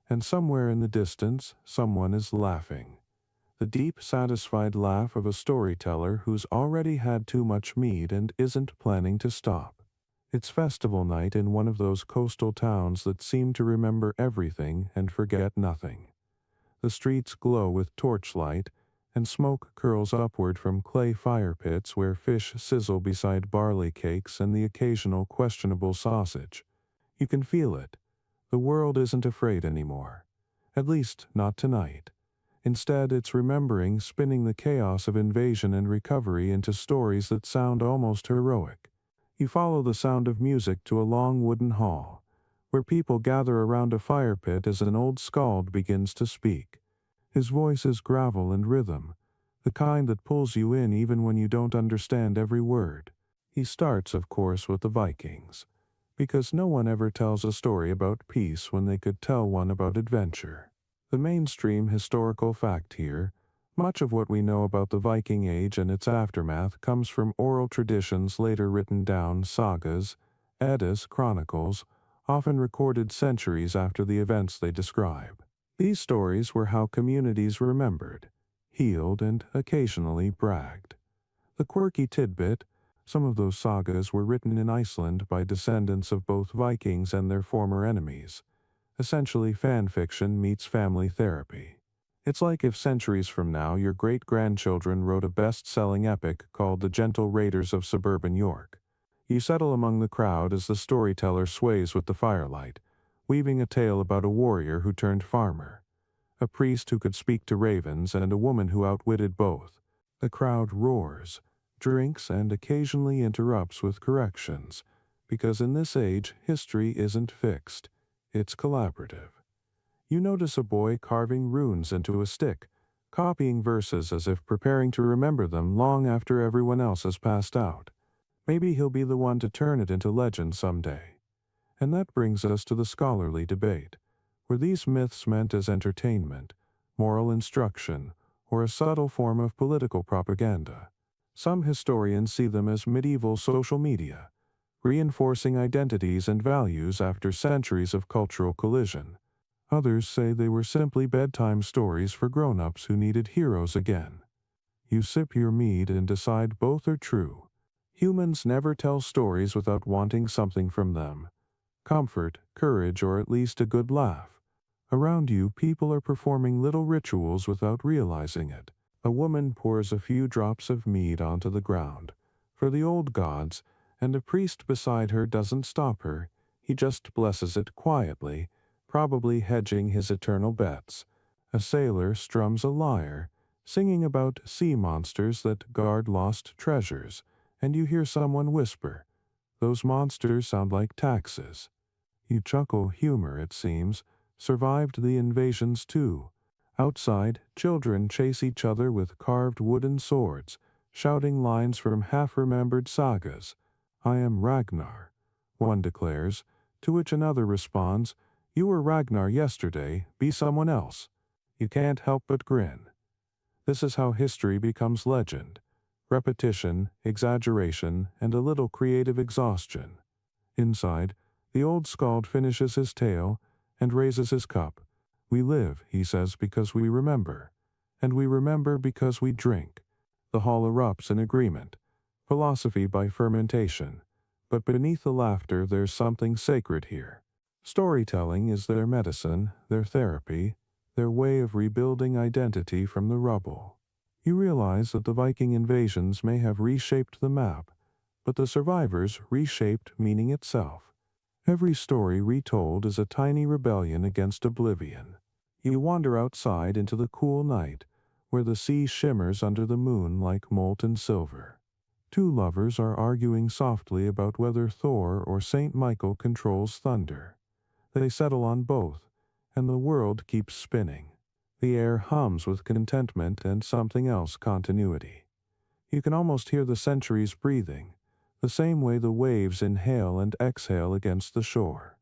And somewhere in the distance, someone is laughing. The deep, satisfied laugh of a storyteller who's already had too much mead and isn't planning to stop. It's festival night in one of those coastal towns that seem to remember everything and forget nothing. The streets glow with torchlight, and smoke curls upward from clay fire pits where fish sizzle beside barley cakes and the occasional questionable sausage. You can feel it. The world isn't afraid anymore. At least, not tonight. Instead, it's remembering, spinning the chaos of invasion and recovery into stories that sound almost heroic. You follow the sound of music to a long wooden hall, where people gather around a fire pit as an old skald begins to speak. His voice is gravel and rhythm, the kind that pulls you in even when you don't understand every word. He starts, of course, with the Vikings, because no one ever tells a story about peace when they could tell one about adventure. The mainstream historical fact here, much of what we know about the Viking Age and its aftermath comes from oral traditions later written down, sagas, Eddas, chronicles, often recorded centuries after the events they describe. These stories were how communities remembered, healed, and occasionally bragged. The quirky tidbit: some of those sagas were written in Iceland by descendants of both Vikings and their former enemies. Essentially, fan fiction meets family therapy. It's like if centuries from now your great-grandchildren wrote a best-selling epic called The Gentle Raiders of Suburban York. You settle among the crowd as the storyteller sways with the firelight, weaving a tale about a warrior who turned farmer, a priest who could speak to ravens, and a woman who outwitted both. The crowd roars, drinks, and occasionally interrupts with corrections, because in this age, history isn't fixed, it's collaborative. You notice a boy carving runes into a stick, copying verses as if preparing to remember them long after everyone else has passed out. Maybe he'll be the one to turn it into legend someday. And that brings us to the scholarly debate. Were these myths meant as entertainment, moral instruction, or a subtle form of political propaganda? Some historians see them as medieval social media, reinforcing identities and values after centuries of cultural collision. Others say they were simply bedtime stories for grown-ups who needed heroes again. You sip your mead and decide both are true. Humans never tell stories without wanting something from them: comfort, courage, or at least a good laugh. Around you, people are performing little rituals without realizing it. A woman pours a few drops of mead onto the ground for the old gods, and a priest beside her doesn't stop her. He just blesses it quietly, probably hedging his eternal bets. A sailor strums a lyre, singing about sea monsters that guard lost treasures, and you hear someone whisper, "Those monsters sound like taxes." You chuckle. Humor, it seems, survived the invasions too. Outside, children chase each other with carved wooden swords, shouting lines from half-remembered sagas. "I am Ragnar," one declares, to which another responds, "You were Ragnar yesterday, be someone else." You can't help but grin. This is how history becomes legend: repetition, exaggeration, and a little creative exhaustion. Inside, the old skald finishes his tale and raises his cup. "We live," he says, "because we remember. And we remember because we drink." The hall erupts in agreement. Philosophy by fermentation. But beneath the laughter, there's something sacred here. Storytelling is their medicine, their therapy, their way of rebuilding identity from the rubble. You realize that the Viking invasions may have reshaped the map, but the survivors reshaped meaning itself. Every story retold is a tiny rebellion against oblivion. You wander outside into the cool night, where the sea shimmers under the moon like molten silver. Two lovers are arguing softly about whether Thor or Saint Michael controls thunder. They settle on both, and the world keeps spinning. The air hums with contentment and something else: continuity. You can almost hear the centuries breathing, the same way the waves inhale and exhale against the shore.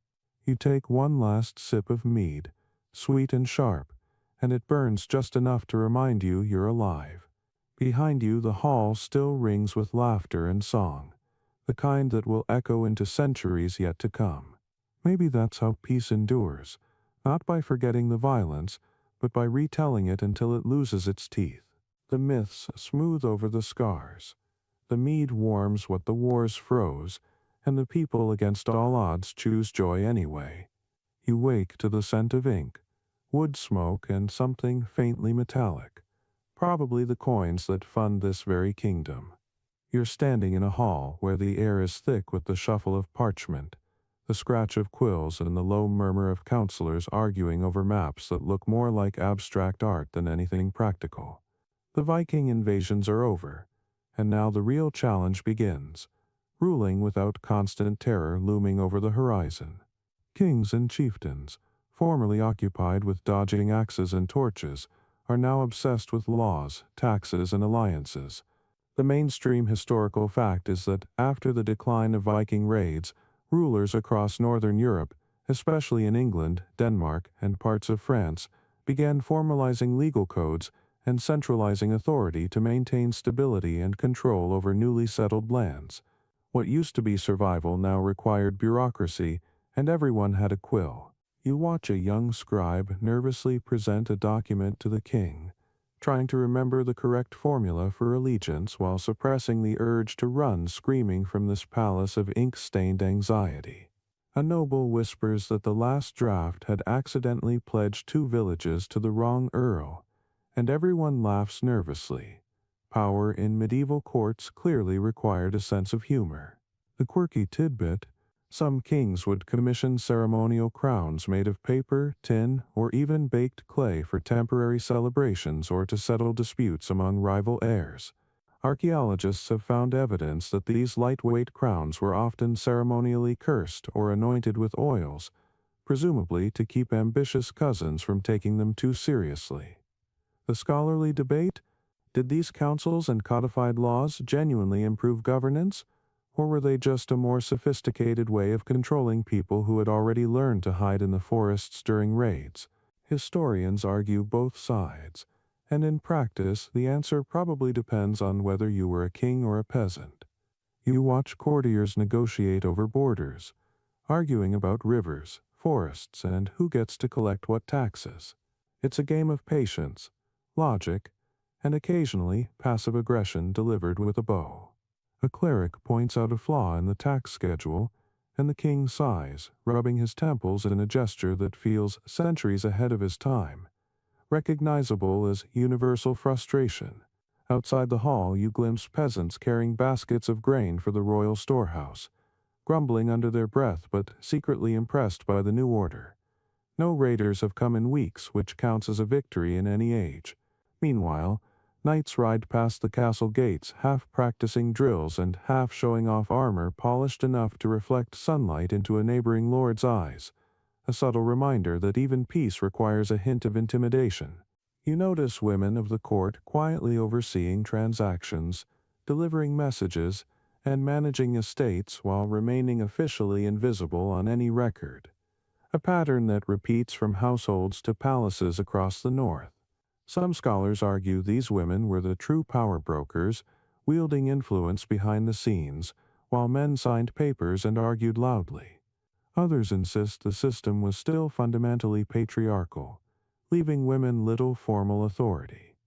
You take one last sip of mead, sweet and sharp, and it burns just enough to remind you you're alive. Behind you, the hall still rings with laughter and song, the kind that will echo into centuries yet to come. Maybe that's how peace endures, not by forgetting the violence, but by retelling it until it loses its teeth. The myths smooth over the scars. The mead warms what the wars froze, and the people against all odds choose joy anyway. You wake to the scent of ink, wood smoke, and something faintly metallic, probably the coins that fund this very kingdom. You're standing in a hall where the air is thick with the shuffle of parchment, the scratch of quills, and the low murmur of counselors arguing over maps that look more like abstract art than anything practical. The Viking invasions are over, and now the real challenge begins, ruling without constant terror looming over the horizon. Kings and chieftains, formerly occupied with dodging axes and torches, are now obsessed with laws, taxes, and alliances. The mainstream historical fact is that after the decline of Viking raids, rulers across northern Europe, especially in England, Denmark, and parts of France, began formalizing legal codes and centralizing authority to maintain stability and control over newly settled lands. What used to be survival now required bureaucracy, and everyone had a quill. You watch a young scribe nervously present a document to the king, trying to remember the correct formula for allegiance while suppressing the urge to run screaming from this palace of ink-stained anxiety. A noble whispers that the last draft had accidentally pledged 2 villages to the wrong earl, and everyone laughs nervously. Power in medieval courts clearly required a sense of humor. The quirky tidbit: some kings would commission ceremonial crowns made of paper, tin, or even baked clay for temporary celebrations or to settle disputes among rival heirs. Archaeologists have found evidence that these lightweight crowns were often ceremonially cursed or anointed with oils, presumably to keep ambitious cousins from taking them too seriously. The scholarly debate: did these councils and codified laws genuinely improve governance, or were they just a more sophisticated way of controlling people who had already learned to hide in the forests during raids? Historians argue both sides, and in practice the answer probably depends on whether you were a king or a peasant. You watch courtiers negotiate over borders, arguing about rivers, forests, and who gets to collect what taxes. It's a game of patience, logic, and occasionally passive aggression delivered with a bow. A cleric points out a flaw in the tax schedule, and the king sighs, rubbing his temples in a gesture that feels centuries ahead of his time, recognizable as universal frustration. Outside the hall you glimpse peasants carrying baskets of grain for the royal storehouse, grumbling under their breath but secretly impressed by the new order. No raiders have come in weeks, which counts as a victory in any age. Meanwhile, knights ride past the castle gates, half practicing drills and half showing off armor polished enough to reflect sunlight into a neighboring lord's eyes, a subtle reminder that even peace requires a hint of intimidation. You notice women of the court quietly overseeing transactions, delivering messages, and managing estates while remaining officially invisible on any record, a pattern that repeats from households to palaces across the north. Some scholars argue these women were the true power brokers, wielding influence behind the scenes, while men signed papers and argued loudly. Others insist the system was still fundamentally patriarchal, leaving women little formal authority.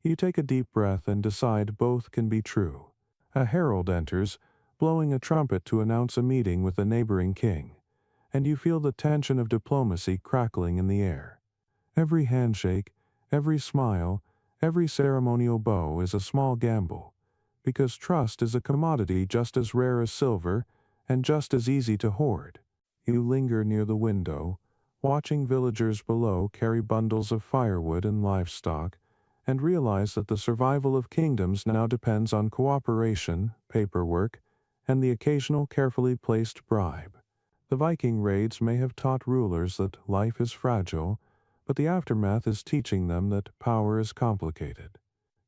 You take a deep breath and decide both can be true. A herald enters, blowing a trumpet to announce a meeting with a neighboring king, and you feel the tension of diplomacy crackling in the air. Every handshake, every smile, every ceremonial bow is a small gamble, because trust is a commodity just as rare as silver and just as easy to hoard. You linger near the window, watching villagers below carry bundles of firewood and livestock, and realize that the survival of kingdoms now depends on cooperation, paperwork, and the occasional carefully placed bribe. The Viking raids may have taught rulers that life is fragile, but the aftermath is teaching them that power is complicated.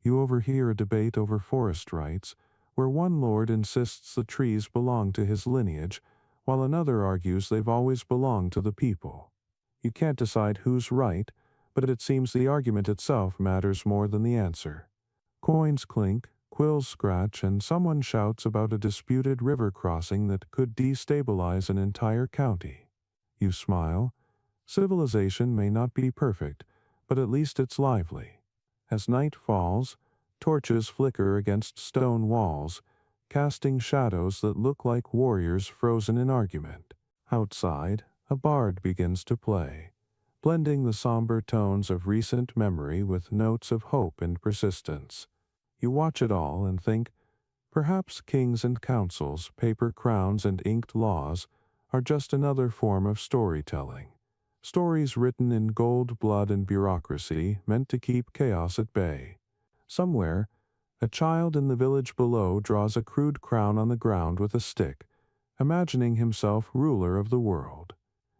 You overhear a debate over forest rights, where one lord insists the trees belong to his lineage, while another argues they've always belonged to the people. You can't decide who's right, but it seems the argument itself matters more than the answer. Coins clink, quills scratch, and someone shouts about a disputed river crossing that could destabilize an entire county. You smile, Civilization may not be perfect, but at least it's lively. As night falls, torches flicker against stone walls, casting shadows that look like warriors frozen in argument. Outside, a bard begins to play, blending the somber tones of recent memory with notes of hope and persistence. You watch it all and think, perhaps kings and councils, paper crowns and inked laws are just another form of storytelling. Stories written in gold, blood, and bureaucracy meant to keep chaos at bay. Somewhere, a child in the village below draws a crude crown on the ground with a stick, imagining himself ruler of the world.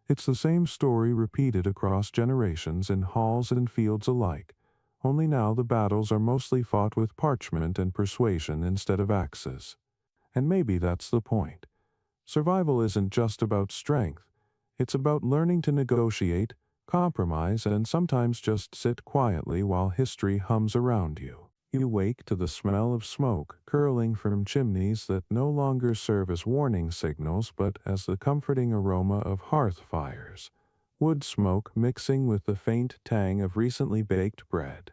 It's the same story repeated across generations in halls and fields alike, only now the battles are mostly fought with parchment and persuasion instead of axes. And maybe that's the point. Survival isn't just about strength, it's about learning to negotiate, compromise, and sometimes just sit quietly while history hums around you. You wake to the smell of smoke curling from chimneys that no longer serve as warning signals but as the comforting aroma of hearth fires, wood smoke mixing with the faint tang of recently baked bread.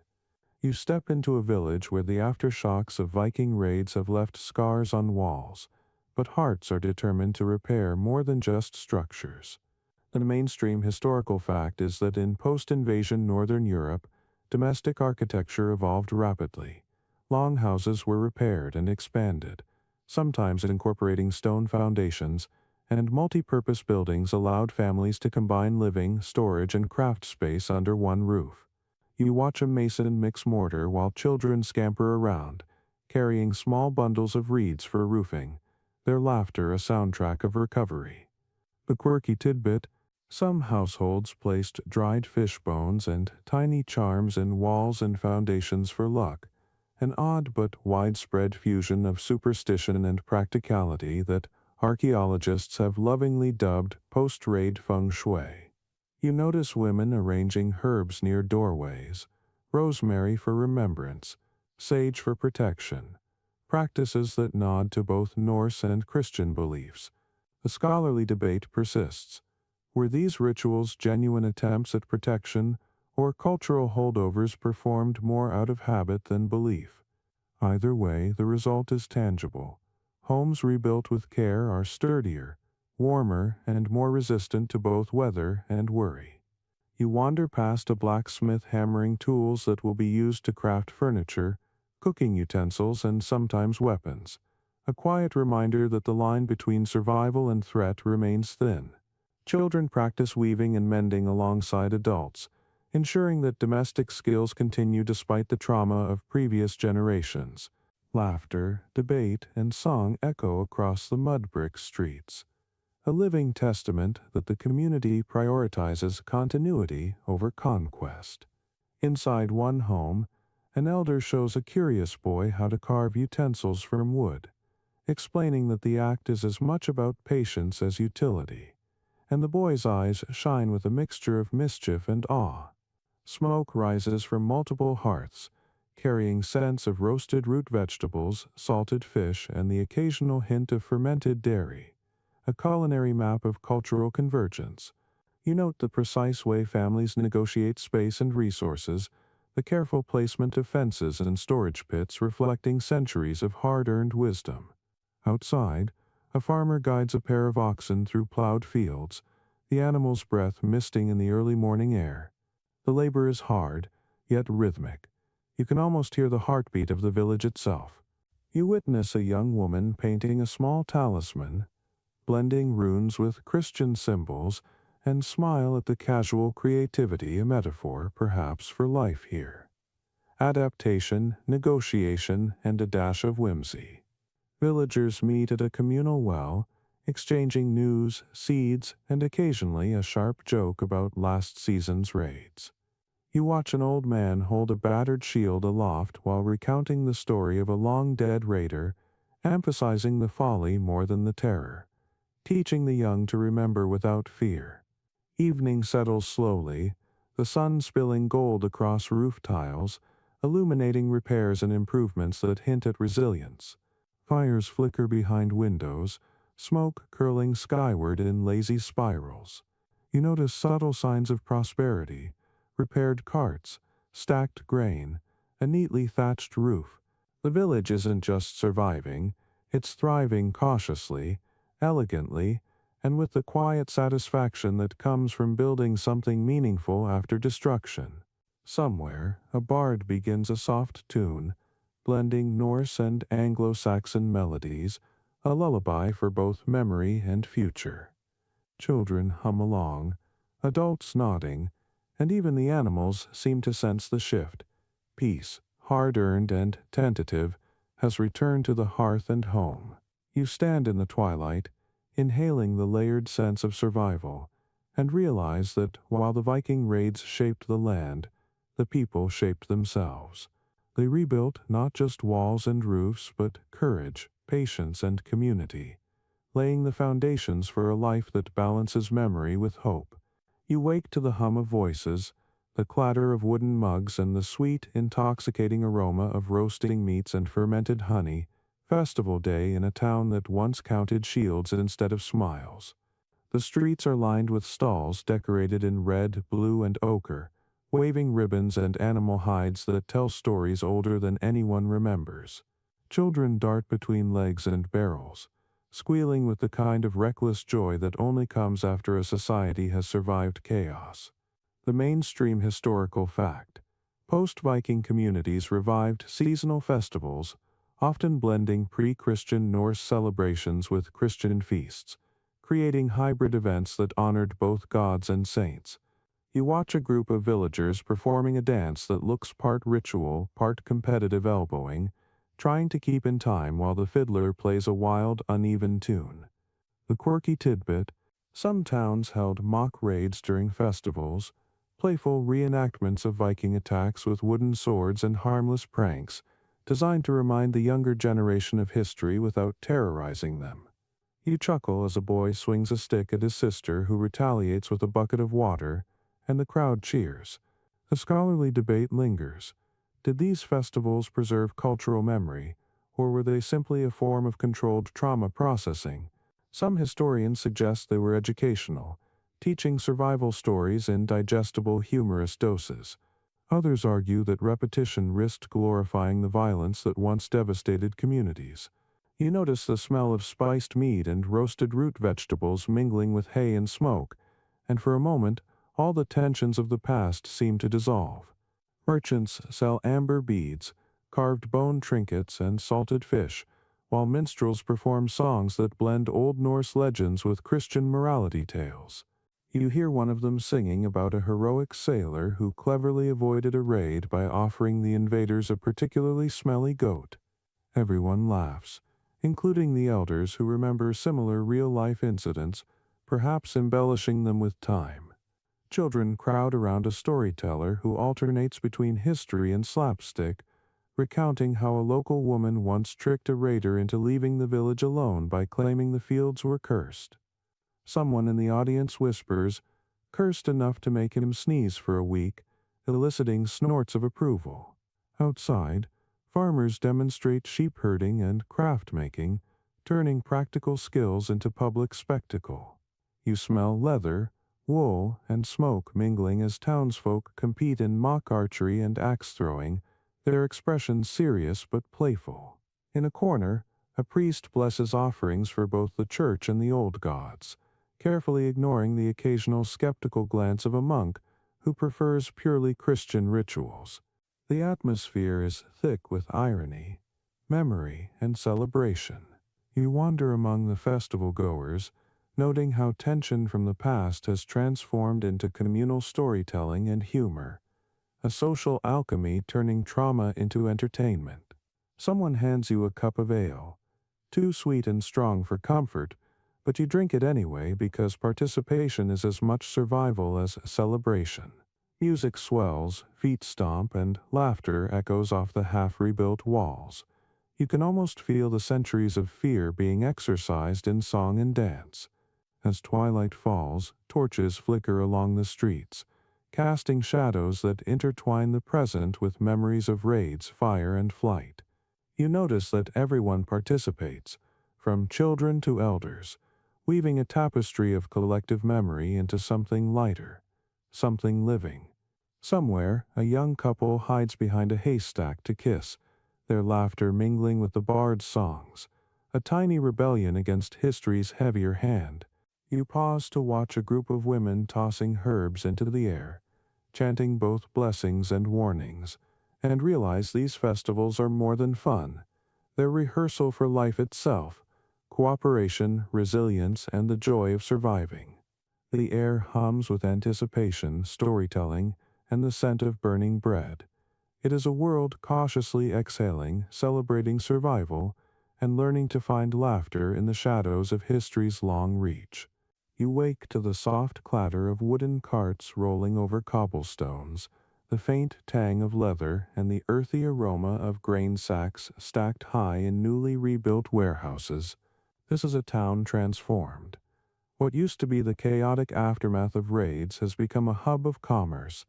You step into a village where the aftershocks of Viking raids have left scars on walls, but hearts are determined to repair more than just structures. The mainstream historical fact is that in post-invasion Northern Europe, domestic architecture evolved rapidly. Longhouses were repaired and expanded, sometimes incorporating stone foundations, and multi-purpose buildings allowed families to combine living, storage, and craft space under one roof. You watch a mason mix mortar while children scamper around, carrying small bundles of reeds for roofing, their laughter a soundtrack of recovery. The quirky tidbit: some households placed dried fish bones and tiny charms in walls and foundations for luck, an odd but widespread fusion of superstition and practicality that archaeologists have lovingly dubbed post-raid feng shui. You notice women arranging herbs near doorways, rosemary for remembrance, sage for protection, practices that nod to both Norse and Christian beliefs. The scholarly debate persists. Were these rituals genuine attempts at protection, or cultural holdovers performed more out of habit than belief? Either way, the result is tangible. Homes rebuilt with care are sturdier, warmer, and more resistant to both weather and worry. You wander past a blacksmith hammering tools that will be used to craft furniture, cooking utensils, and sometimes weapons, a quiet reminder that the line between survival and threat remains thin. Children practice weaving and mending alongside adults, ensuring that domestic skills continue despite the trauma of previous generations. Laughter, debate, and song echo across the mud-brick streets, a living testament that the community prioritizes continuity over conquest. Inside one home, an elder shows a curious boy how to carve utensils from wood, explaining that the act is as much about patience as utility. And the boy's eyes shine with a mixture of mischief and awe. Smoke rises from multiple hearths, carrying scents of roasted root vegetables, salted fish, and the occasional hint of fermented dairy, a culinary map of cultural convergence. You note the precise way families negotiate space and resources, the careful placement of fences and storage pits reflecting centuries of hard-earned wisdom. Outside, a farmer guides a pair of oxen through plowed fields, the animal's breath misting in the early morning air. The labor is hard, yet rhythmic. You can almost hear the heartbeat of the village itself. You witness a young woman painting a small talisman, blending runes with Christian symbols, and smile at the casual creativity, a metaphor, perhaps, for life here. Adaptation, negotiation, and a dash of whimsy. Villagers meet at a communal well, exchanging news, seeds, and occasionally a sharp joke about last season's raids. You watch an old man hold a battered shield aloft while recounting the story of a long-dead raider, emphasizing the folly more than the terror, teaching the young to remember without fear. Evening settles slowly, the sun spilling gold across roof tiles, illuminating repairs and improvements that hint at resilience. Fires flicker behind windows, smoke curling skyward in lazy spirals. You notice subtle signs of prosperity: repaired carts, stacked grain, a neatly thatched roof. The village isn't just surviving, it's thriving cautiously, elegantly, and with the quiet satisfaction that comes from building something meaningful after destruction. Somewhere, a bard begins a soft tune, blending Norse and Anglo-Saxon melodies, a lullaby for both memory and future. Children hum along, adults nodding, and even the animals seem to sense the shift. Peace, hard-earned and tentative, has returned to the hearth and home. You stand in the twilight, inhaling the layered sense of survival, and realize that while the Viking raids shaped the land, the people shaped themselves. They rebuilt not just walls and roofs, but courage, patience, and community, laying the foundations for a life that balances memory with hope. You wake to the hum of voices, the clatter of wooden mugs, and the sweet, intoxicating aroma of roasting meats and fermented honey. Festival day in a town that once counted shields instead of smiles. The streets are lined with stalls decorated in red, blue, and ochre, waving ribbons and animal hides that tell stories older than anyone remembers. Children dart between legs and barrels, squealing with the kind of reckless joy that only comes after a society has survived chaos. The mainstream historical fact: post-Viking communities revived seasonal festivals, often blending pre-Christian Norse celebrations with Christian feasts, creating hybrid events that honored both gods and saints. You watch a group of villagers performing a dance that looks part ritual, part competitive elbowing, trying to keep in time while the fiddler plays a wild, uneven tune. The quirky tidbit: some towns held mock raids during festivals, playful reenactments of Viking attacks with wooden swords and harmless pranks, designed to remind the younger generation of history without terrorizing them. You chuckle as a boy swings a stick at his sister, who retaliates with a bucket of water, and the crowd cheers. A scholarly debate lingers. Did these festivals preserve cultural memory, or were they simply a form of controlled trauma processing? Some historians suggest they were educational, teaching survival stories in digestible, humorous doses. Others argue that repetition risked glorifying the violence that once devastated communities. You notice the smell of spiced meat and roasted root vegetables mingling with hay and smoke, and for a moment, all the tensions of the past seem to dissolve. Merchants sell amber beads, carved bone trinkets, and salted fish, while minstrels perform songs that blend Old Norse legends with Christian morality tales. You hear one of them singing about a heroic sailor who cleverly avoided a raid by offering the invaders a particularly smelly goat. Everyone laughs, including the elders who remember similar real-life incidents, perhaps embellishing them with time. Children crowd around a storyteller who alternates between history and slapstick, recounting how a local woman once tricked a raider into leaving the village alone by claiming the fields were cursed. Someone in the audience whispers, "Cursed enough to make him sneeze for a week," eliciting snorts of approval. Outside, farmers demonstrate sheep herding and craft making, turning practical skills into public spectacle. You smell leather, wool, and smoke mingling as townsfolk compete in mock archery and axe throwing, their expressions serious but playful. In a corner, a priest blesses offerings for both the church and the old gods, carefully ignoring the occasional skeptical glance of a monk who prefers purely Christian rituals. The atmosphere is thick with irony, memory, and celebration. You wander among the festival goers, noting how tension from the past has transformed into communal storytelling and humor, a social alchemy turning trauma into entertainment. Someone hands you a cup of ale, too sweet and strong for comfort, but you drink it anyway because participation is as much survival as celebration. Music swells, feet stomp, and laughter echoes off the half-rebuilt walls. You can almost feel the centuries of fear being exorcised in song and dance. As twilight falls, torches flicker along the streets, casting shadows that intertwine the present with memories of raids, fire, and flight. You notice that everyone participates, from children to elders, weaving a tapestry of collective memory into something lighter, something living. Somewhere, a young couple hides behind a haystack to kiss, their laughter mingling with the bard's songs, a tiny rebellion against history's heavier hand. You pause to watch a group of women tossing herbs into the air, chanting both blessings and warnings, and realize these festivals are more than fun. They're rehearsal for life itself, cooperation, resilience, and the joy of surviving. The air hums with anticipation, storytelling, and the scent of burning bread. It is a world cautiously exhaling, celebrating survival, and learning to find laughter in the shadows of history's long reach. You wake to the soft clatter of wooden carts rolling over cobblestones, the faint tang of leather, and the earthy aroma of grain sacks stacked high in newly rebuilt warehouses. This is a town transformed. What used to be the chaotic aftermath of raids has become a hub of commerce,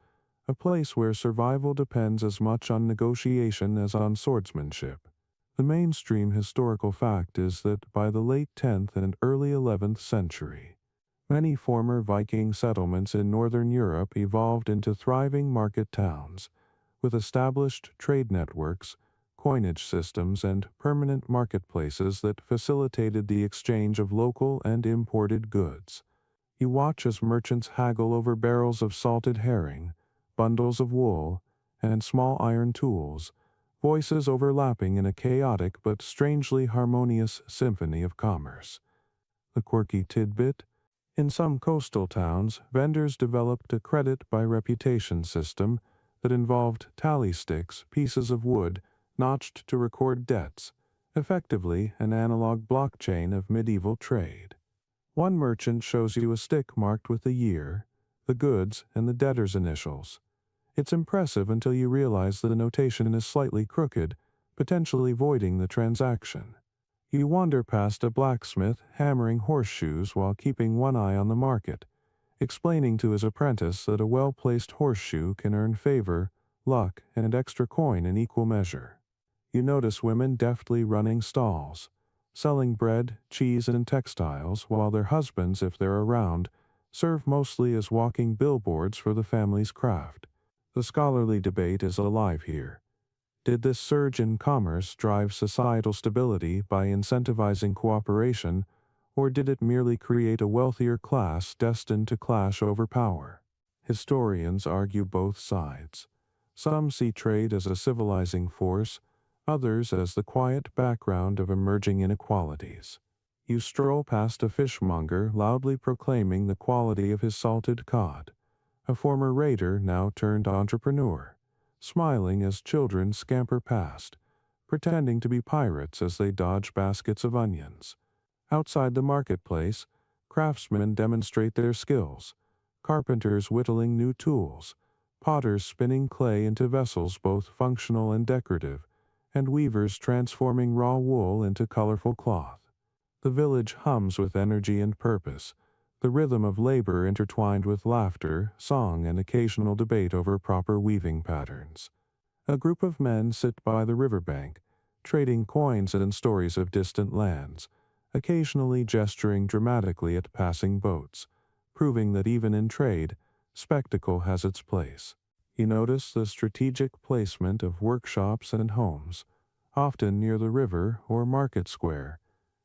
a place where survival depends as much on negotiation as on swordsmanship. The mainstream historical fact is that by the late 10th and early 11th century, many former Viking settlements in northern Europe evolved into thriving market towns, with established trade networks, coinage systems, and permanent marketplaces that facilitated the exchange of local and imported goods. You watch as merchants haggle over barrels of salted herring, bundles of wool, and small iron tools, voices overlapping in a chaotic but strangely harmonious symphony of commerce. The quirky tidbit: in some coastal towns, vendors developed a credit by reputation system that involved tally sticks, pieces of wood, notched to record debts, effectively an analog blockchain of medieval trade. One merchant shows you a stick marked with the year, the goods, and the debtor's initials. It's impressive until you realize that the notation is slightly crooked, potentially voiding the transaction. You wander past a blacksmith hammering horseshoes while keeping one eye on the market, explaining to his apprentice that a well-placed horseshoe can earn favor, luck, and extra coin in equal measure. You notice women deftly running stalls, selling bread, cheese, and textiles, while their husbands, if they're around, serve mostly as walking billboards for the family's craft. The scholarly debate is alive here. Did this surge in commerce drive societal stability by incentivizing cooperation, or did it merely create a wealthier class destined to clash over power? Historians argue both sides. Some see trade as a civilizing force, others as the quiet background of emerging inequalities. You stroll past a fishmonger loudly proclaiming the quality of his salted cod, a former raider now turned entrepreneur, smiling as children scamper past, pretending to be pirates as they dodge baskets of onions. Outside the marketplace, craftsmen demonstrate their skills, carpenters whittling new tools, potters spinning clay into vessels both functional and decorative, and weavers transforming raw wool into colorful cloth. The village hums with energy and purpose, the rhythm of labor intertwined with laughter, song, and occasional debate over proper weaving patterns. A group of men sit by the riverbank, trading coins and stories of distant lands, occasionally gesturing dramatically at passing boats, proving that even in trade, spectacle has its place. You notice the strategic placement of workshops and homes, often near the river or market square,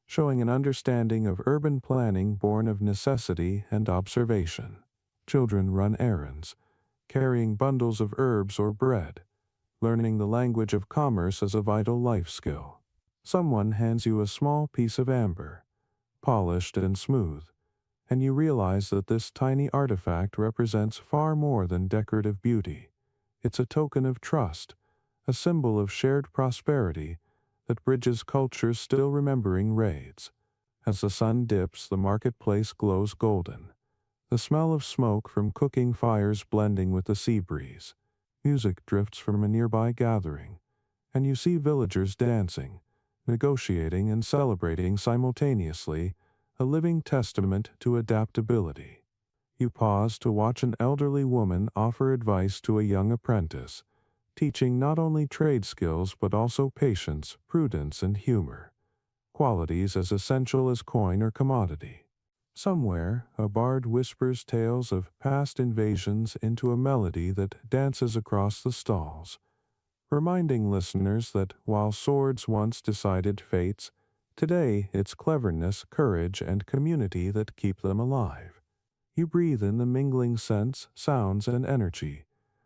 showing an understanding of urban planning born of necessity and observation. Children run errands, carrying bundles of herbs or bread, learning the language of commerce as a vital life skill. Someone hands you a small piece of amber, polished and smooth, and you realize that this tiny artifact represents far more than decorative beauty. It's a token of trust, a symbol of shared prosperity that bridges cultures still remembering raids. As the sun dips, the marketplace glows golden, the smell of smoke from cooking fires blending with the sea breeze. Music drifts from a nearby gathering, and you see villagers dancing, negotiating, and celebrating simultaneously, a living testament to adaptability. You pause to watch an elderly woman offer advice to a young apprentice, teaching not only trade skills but also patience, prudence, and humor, qualities as essential as coin or commodity. Somewhere, a bard whispers tales of past invasions into a melody that dances across the stalls, reminding listeners that while swords once decided fates, today it's cleverness, courage, and community that keep them alive. You breathe in the mingling scents, sounds, and energy,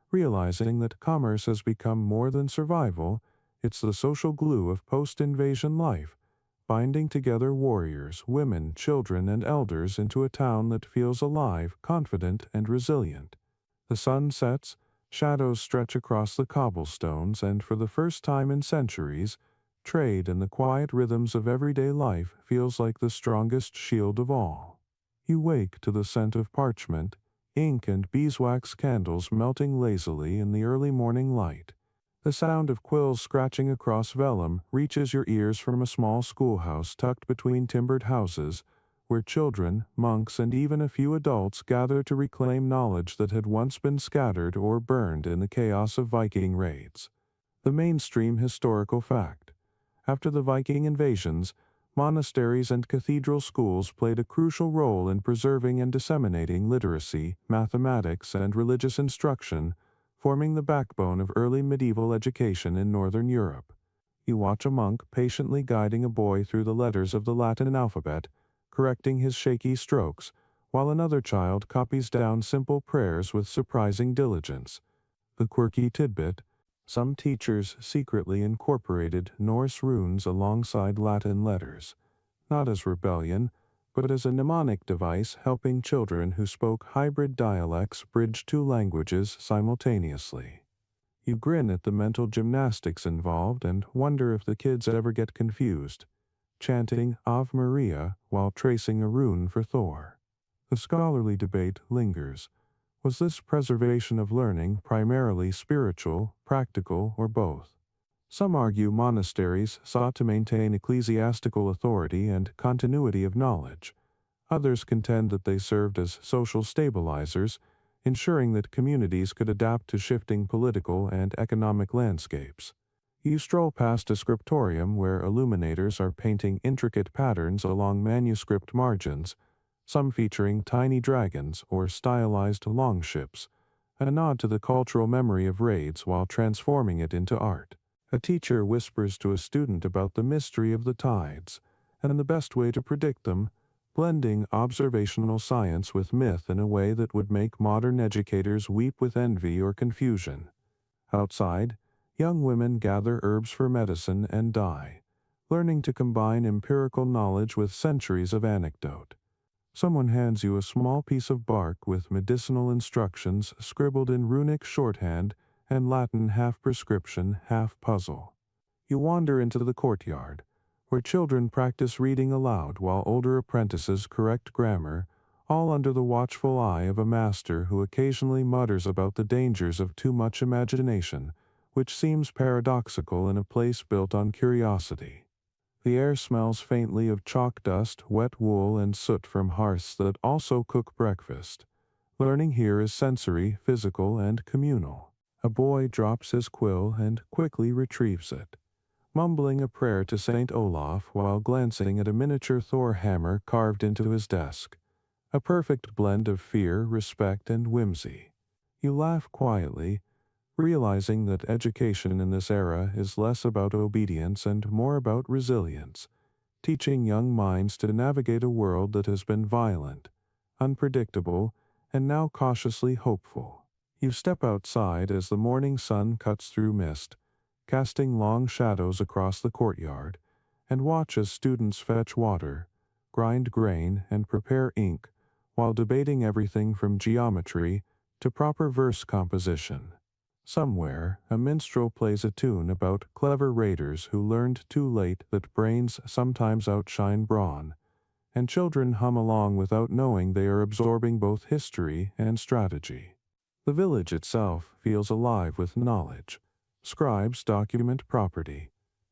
realizing that commerce has become more than survival, it's the social glue of post-invasion life, binding together warriors, women, children, and elders into a town that feels alive, confident, and resilient. The sun sets, shadows stretch across the cobblestones, and for the first time in centuries, trade and the quiet rhythms of everyday life feels like the strongest shield of all. You wake to the scent of parchment, ink, and beeswax candles melting lazily in the early morning light. The sound of quills scratching across vellum reaches your ears from a small schoolhouse tucked between timbered houses, where children, monks, and even a few adults gather to reclaim knowledge that had once been scattered or burned in the chaos of Viking raids. The mainstream historical fact. After the Viking invasions, monasteries and cathedral schools played a crucial role in preserving and disseminating literacy, mathematics, and religious instruction, forming the backbone of early medieval education in Northern Europe. You watch a monk patiently guiding a boy through the letters of the Latin alphabet, correcting his shaky strokes, while another child copies down simple prayers with surprising diligence. The quirky tidbit: some teachers secretly incorporated Norse runes alongside Latin letters, not as rebellion, but as a mnemonic device helping children who spoke hybrid dialects bridge two languages simultaneously. You grin at the mental gymnastics involved and wonder if the kids ever get confused, chanting Ave Maria while tracing a rune for Thor. The scholarly debate lingers. Was this preservation of learning primarily spiritual, practical, or both? Some argue monasteries sought to maintain ecclesiastical authority and continuity of knowledge. Others contend that they served as social stabilizers, ensuring that communities could adapt to shifting political and economic landscapes. You stroll past a scriptorium where illuminators are painting intricate patterns along manuscript margins, some featuring tiny dragons or stylized longships, a nod to the cultural memory of raids while transforming it into art. A teacher whispers to a student about the mystery of the tides, and the best way to predict them, blending observational science with myth in a way that would make modern educators weep with envy or confusion. Outside, young women gather herbs for medicine and dye, learning to combine empirical knowledge with centuries of anecdote. Someone hands you a small piece of bark with medicinal instructions scribbled in runic shorthand and Latin half prescription, half puzzle. You wander into the courtyard, where children practice reading aloud while older apprentices correct grammar, all under the watchful eye of a master who occasionally mutters about the dangers of too much imagination, which seems paradoxical in a place built on curiosity. The air smells faintly of chalk dust, wet wool, and soot from hearths that also cook breakfast. Learning here is sensory, physical, and communal. A boy drops his quill and quickly retrieves it, mumbling a prayer to Saint Olaf while glancing at a miniature Thor hammer carved into his desk. A perfect blend of fear, respect, and whimsy. You laugh quietly, realizing that education in this era is less about obedience and more about resilience, teaching young minds to navigate a world that has been violent, unpredictable, and now cautiously hopeful. You step outside as the morning sun cuts through mist, casting long shadows across the courtyard, and watch as students fetch water, grind grain, and prepare ink, while debating everything from geometry to proper verse composition. Somewhere, a minstrel plays a tune about clever raiders who learned too late that brains sometimes outshine brawn, and children hum along without knowing they are absorbing both history and strategy. The village itself feels alive with knowledge. Scribes document property,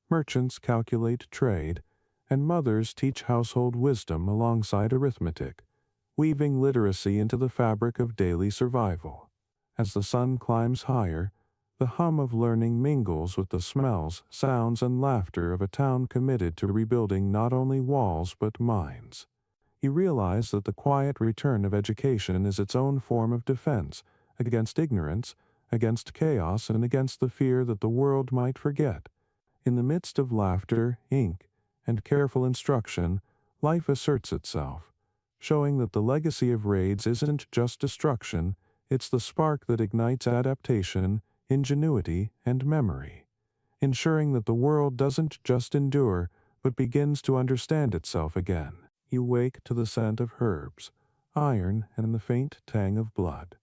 merchants calculate trade, and mothers teach household wisdom alongside arithmetic, weaving literacy into the fabric of daily survival. As the sun climbs higher, the hum of learning mingles with the smells, sounds, and laughter of a town committed to rebuilding not only walls but minds. You realize that the quiet return of education is its own form of defense against ignorance, against chaos, and against the fear that the world might forget. In the midst of laughter, ink, and careful instruction, life asserts itself, showing that the legacy of raids isn't just destruction, it's the spark that ignites adaptation, ingenuity, and memory, ensuring that the world doesn't just endure, but begins to understand itself again. You wake to the scent of herbs, iron, and the faint tang of blood.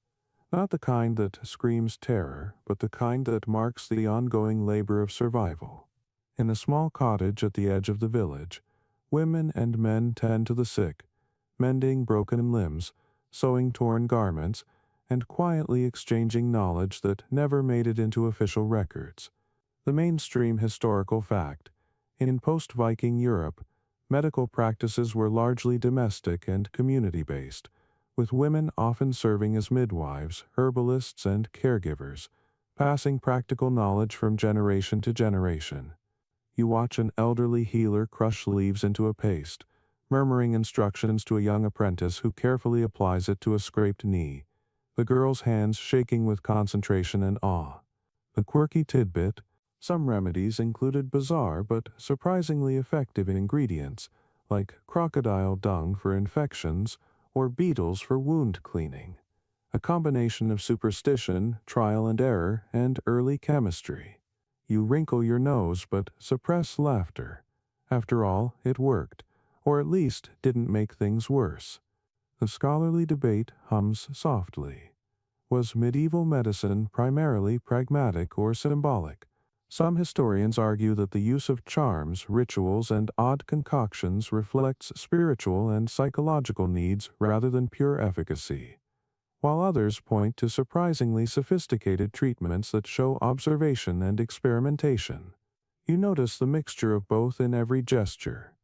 Not the kind that screams terror, but the kind that marks the ongoing labor of survival. In a small cottage at the edge of the village, women and men tend to the sick, mending broken limbs, sewing torn garments, and quietly exchanging knowledge that never made it into official records. The mainstream historical fact: in post-Viking Europe, medical practices were largely domestic and community-based, with women often serving as midwives, herbalists, and caregivers, passing practical knowledge from generation to generation. You watch an elderly healer crush leaves into a paste, murmuring instructions to a young apprentice who carefully applies it to a scraped knee, the girl's hands shaking with concentration and awe. The quirky tidbit: some remedies included bizarre but surprisingly effective ingredients, like crocodile dung for infections or beetles for wound cleaning. A combination of superstition, trial and error, and early chemistry. You wrinkle your nose but suppress laughter. After all, it worked, or at least didn't make things worse. The scholarly debate hums softly. Was medieval medicine primarily pragmatic or symbolic? Some historians argue that the use of charms, rituals, and odd concoctions reflects spiritual and psychological needs rather than pure efficacy, while others point to surprisingly sophisticated treatments that show observation and experimentation. You notice the mixture of both in every gesture.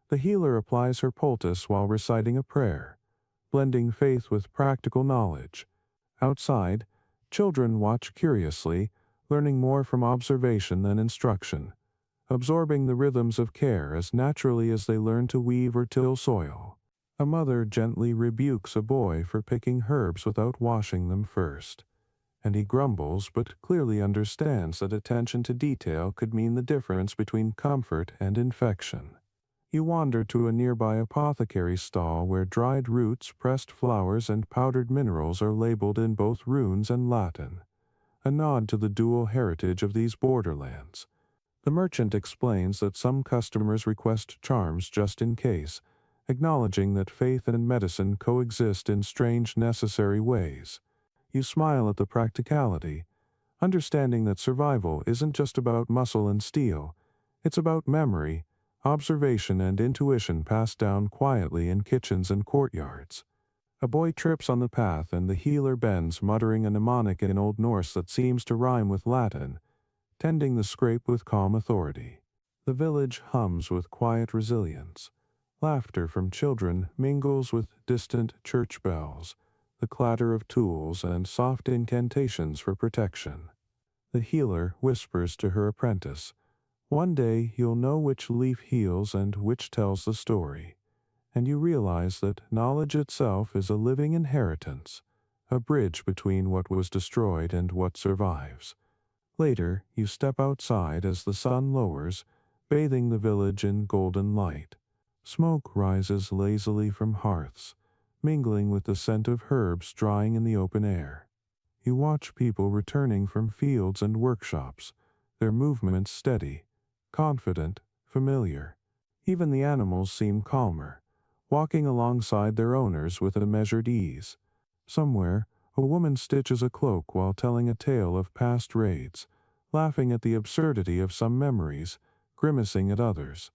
The healer applies her poultice while reciting a prayer, blending faith with practical knowledge. Outside, children watch curiously, learning more from observation than instruction, absorbing the rhythms of care as naturally as they learn to weave or till soil. A mother gently rebukes a boy for picking herbs without washing them first, and he grumbles but clearly understands that attention to detail could mean the difference between comfort and infection. You wander to a nearby apothecary's stall where dried roots, pressed flowers, and powdered minerals are labeled in both runes and Latin, a nod to the dual heritage of these borderlands. The merchant explains that some customers request charms just in case, acknowledging that faith and medicine coexist in strange, necessary ways. You smile at the practicality, understanding that survival isn't just about muscle and steel, it's about memory, observation, and intuition passed down quietly in kitchens and courtyards. A boy trips on the path and the healer bends, muttering a mnemonic in Old Norse that seems to rhyme with Latin, tending the scrape with calm authority. The village hums with quiet resilience. Laughter from children mingles with distant church bells, the clatter of tools, and soft incantations for protection. The healer whispers to her apprentice, "One day you'll know which leaf heals and which tells the story." And you realize that knowledge itself is a living inheritance, a bridge between what was destroyed and what survives. Later, you step outside as the sun lowers, bathing the village in golden light. Smoke rises lazily from hearths, mingling with the scent of herbs drying in the open air. You watch people returning from fields and workshops, their movements steady, confident, familiar. Even the animals seem calmer, walking alongside their owners with a measured ease. Somewhere, a woman stitches a cloak while telling a tale of past raids, laughing at the absurdity of some memories, grimacing at others.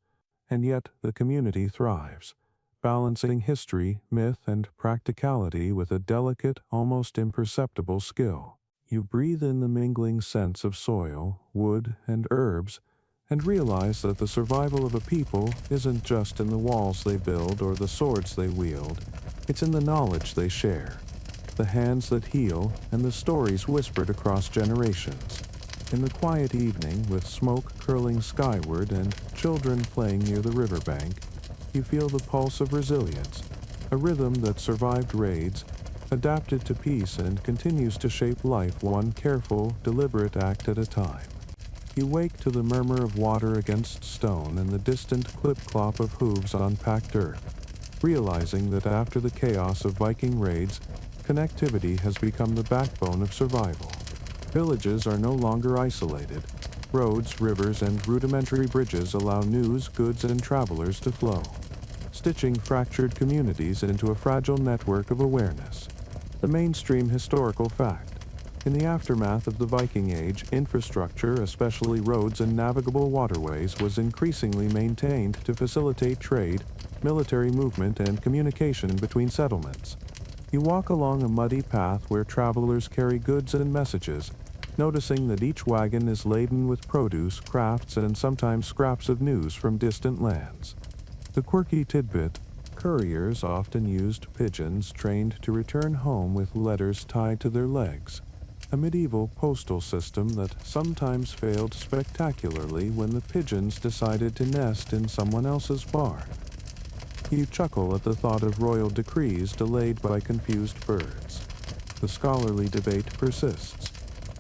And yet the community thrives, balancing history, myth, and practicality with a delicate, almost imperceptible skill. You breathe in the mingling scents of soil, wood, and herbs, and realize that the survival of a people isn't just in the walls they build or the swords they wield, it's in the knowledge they share, the hands that heal, and the stories whispered across generations. In the quiet evening, with smoke curling skyward and children playing near the riverbank, You feel the pulse of resilience, a rhythm that survived raids, adapted to peace, and continues to shape life one careful, deliberate act at a time. You wake to the murmur of water against stone and the distant clip-clop of hooves on packed earth, realizing that after the chaos of Viking raids, connectivity has become the backbone of survival. Villages are no longer isolated. Roads, rivers, and rudimentary bridges allow news, goods, and travelers to flow, stitching fractured communities into a fragile network of awareness. The mainstream historical fact. In the aftermath of the Viking Age, infrastructure, especially roads and navigable waterways, was increasingly maintained to facilitate trade, military movement, and communication between settlements. You walk along a muddy path where travelers carry goods and messages, noticing that each wagon is laden with produce, crafts, and sometimes scraps of news from distant lands. The quirky tidbit: couriers often used pigeons trained to return home with letters tied to their legs, a medieval postal system that sometimes failed spectacularly when the pigeons decided to nest in someone else's barn. You chuckle at the thought of royal decrees delayed by confused birds. The scholarly debate persists.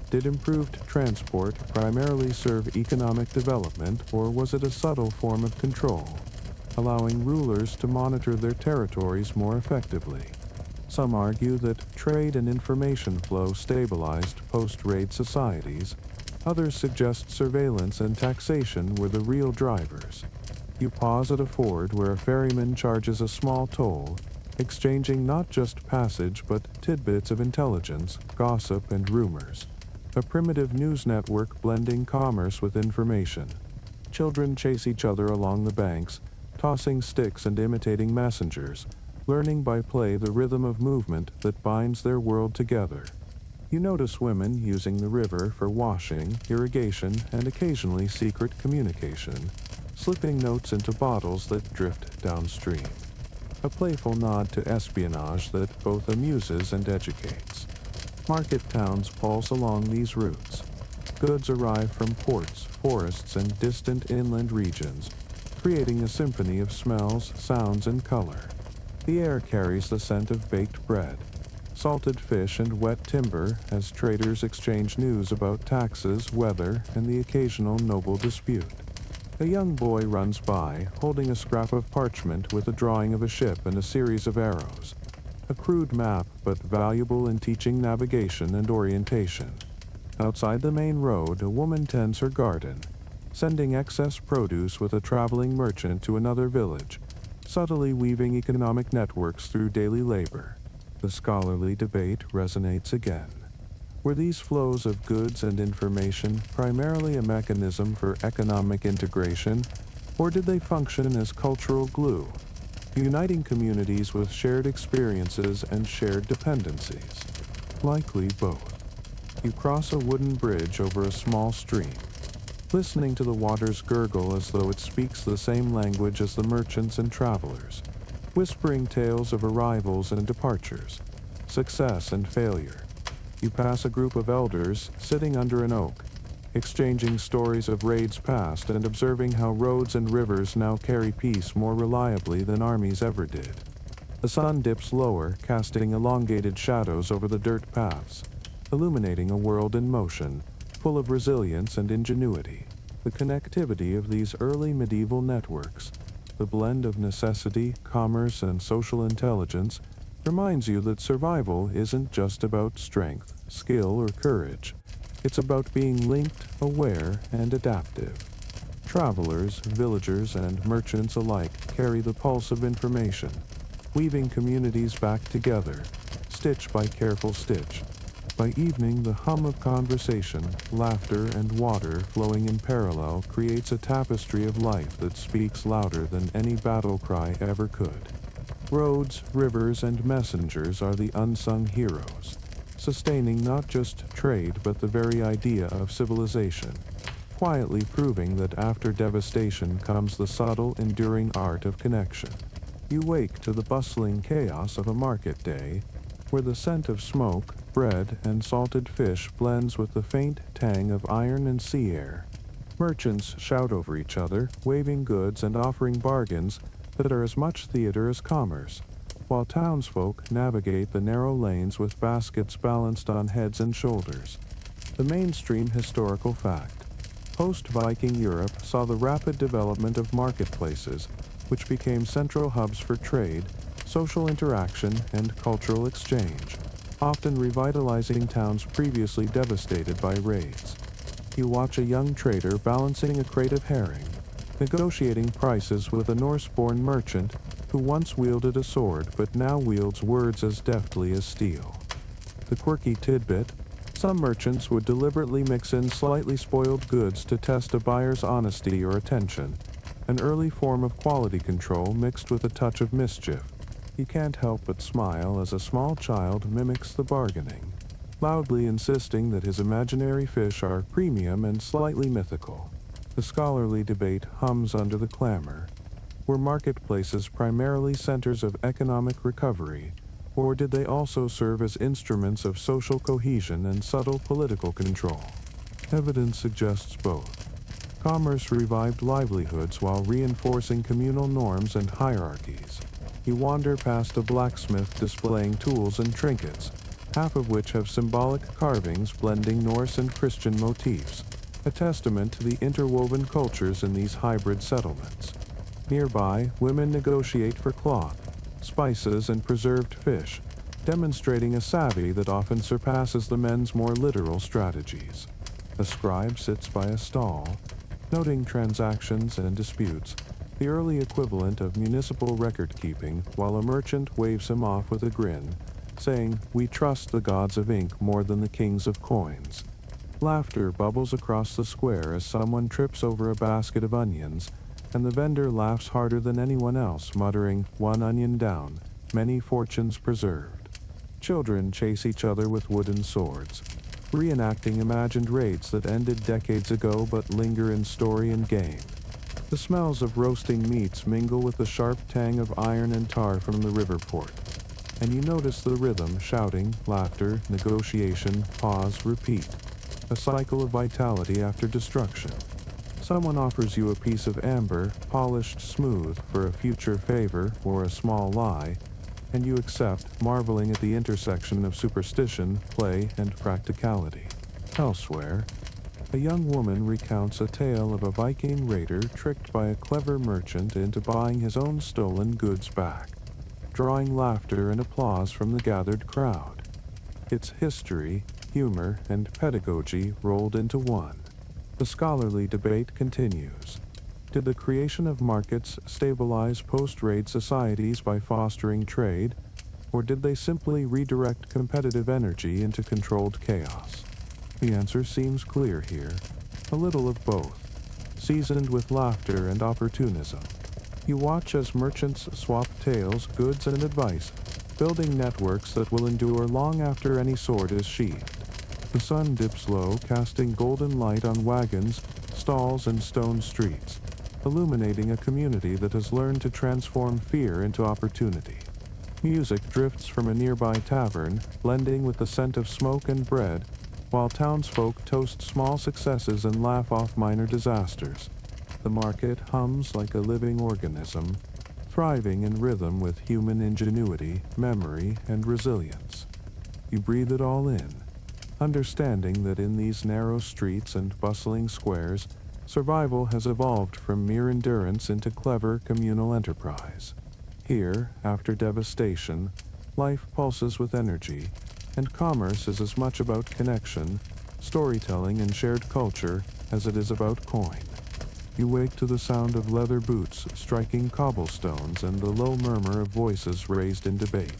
Did improved transport primarily serve economic development, or was it a subtle form of control, allowing rulers to monitor their territories more effectively? Some argue that trade and information flow stabilized post-raid societies. Others suggest surveillance and taxation were the real drivers. You pause at a ford where a ferryman charges a small toll, exchanging not just passage but tidbits of intelligence, gossip, and rumors. A primitive news network blending commerce with information. Children chase each other along the banks, tossing sticks and imitating messengers, learning by play the rhythm of movement that binds their world together. You notice women using the river for washing, irrigation, and occasionally secret communication, slipping notes into bottles that drift downstream. A playful nod to espionage that both amuses and educates. Market towns pulse along these routes. Goods arrive from ports, forests, and distant inland regions, creating a symphony of smells, sounds, and color. The air carries the scent of baked bread, salted fish, and wet timber as traders exchange news about taxes, weather, and the occasional noble dispute. A young boy runs by, holding a scrap of parchment with a drawing of a ship and a series of arrows. A crude map, but valuable in teaching navigation and orientation. Outside the main road, a woman tends her garden, sending excess produce with a traveling merchant to another village, subtly weaving economic networks through daily labor. The scholarly debate resonates again. Were these flows of goods and information primarily a mechanism for economic integration, or did they function as cultural glue, uniting communities with shared experiences and shared dependencies? Likely both. You cross a wooden bridge over a small stream, listening to the water's gurgle as though it speaks the same language as the merchants and travelers, whispering tales of arrivals and departures, success and failure. You pass a group of elders sitting under an oak, exchanging stories of raids past and observing how roads and rivers now carry peace more reliably than armies ever did. The sun dips lower, casting elongated shadows over the dirt paths, illuminating a world in motion, full of resilience and ingenuity. The connectivity of these early medieval networks, the blend of necessity, commerce, and social intelligence, reminds you that survival isn't just about strength, skill, or courage. It's about being linked, aware, and adaptive. Travelers, villagers, and merchants alike carry the pulse of information, weaving communities back together, stitch by careful stitch. By evening, the hum of conversation, laughter, and water flowing in parallel creates a tapestry of life that speaks louder than any battle cry ever could. Roads, rivers, and messengers are the unsung heroes, sustaining not just trade but the very idea of civilization, quietly proving that after devastation comes the subtle, enduring art of connection. You wake to the bustling chaos of a market day, where the scent of smoke, bread, and salted fish blends with the faint tang of iron and sea air. Merchants shout over each other, waving goods and offering bargains that are as much theater as commerce, while townsfolk navigate the narrow lanes with baskets balanced on heads and shoulders. The mainstream historical fact. Post-Viking Europe saw the rapid development of marketplaces, which became central hubs for trade, social interaction, and cultural exchange, often revitalizing towns previously devastated by raids. You watch a young trader balancing a crate of herring, negotiating prices with a Norse-born merchant who once wielded a sword but now wields words as deftly as steel. The quirky tidbit: some merchants would deliberately mix in slightly spoiled goods to test a buyer's honesty or attention, an early form of quality control mixed with a touch of mischief. You can't help but smile as a small child mimics the bargaining, loudly insisting that his imaginary fish are premium and slightly mythical. The scholarly debate hums under the clamor. Were marketplaces primarily centers of economic recovery, or did they also serve as instruments of social cohesion and subtle political control? Evidence suggests both. Commerce revived livelihoods while reinforcing communal norms and hierarchies. You wander past a blacksmith displaying tools and trinkets, half of which have symbolic carvings blending Norse and Christian motifs, a testament to the interwoven cultures in these hybrid settlements. Nearby, women negotiate for cloth, spices, and preserved fish, demonstrating a savvy that often surpasses the men's more literal strategies. A scribe sits by a stall, noting transactions and disputes, the early equivalent of municipal record-keeping, while a merchant waves him off with a grin, saying, "We trust the gods of ink more than the kings of coins." Laughter bubbles across the square as someone trips over a basket of onions, and the vendor laughs harder than anyone else, muttering, "One onion down, many fortunes preserved." Children chase each other with wooden swords, reenacting imagined raids that ended decades ago but linger in story and game. The smells of roasting meats mingle with the sharp tang of iron and tar from the river port, and you notice the rhythm: shouting, laughter, negotiation, pause, repeat. A cycle of vitality after destruction. Someone offers you a piece of amber, polished smooth, for a future favor or a small lie, and you accept, marveling at the intersection of superstition, play, and practicality. Elsewhere, a young woman recounts a tale of a Viking raider tricked by a clever merchant into buying his own stolen goods back, drawing laughter and applause from the gathered crowd. It's history, humor, and pedagogy rolled into one. The scholarly debate continues. Did the creation of markets stabilize post-raid societies by fostering trade, or did they simply redirect competitive energy into controlled chaos? The answer seems clear here. A little of both, seasoned with laughter and opportunism. You watch as merchants swap tales, goods, and advice, building networks that will endure long after any sword is sheathed. The sun dips low, casting golden light on wagons, stalls, and stone streets, illuminating a community that has learned to transform fear into opportunity. Music drifts from a nearby tavern, blending with the scent of smoke and bread, while townsfolk toast small successes and laugh off minor disasters. The market hums like a living organism, thriving in rhythm with human ingenuity, memory, and resilience. You breathe it all in, understanding that in these narrow streets and bustling squares, survival has evolved from mere endurance into clever communal enterprise. Here, after devastation, life pulses with energy, and commerce is as much about connection, storytelling, and shared culture as it is about coin. You wake to the sound of leather boots striking cobblestones and the low murmur of voices raised in debate.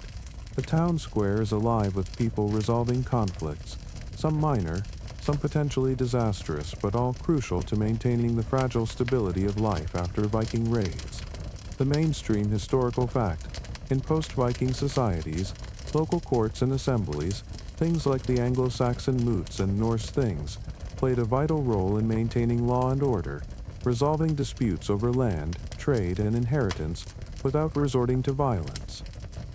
The town square is alive with people resolving conflicts, some minor, some potentially disastrous, but all crucial to maintaining the fragile stability of life after Viking raids. The mainstream historical fact: in post-Viking societies, local courts and assemblies, things like the Anglo-Saxon moots and Norse things, played a vital role in maintaining law and order, resolving disputes over land, trade, and inheritance without resorting to violence.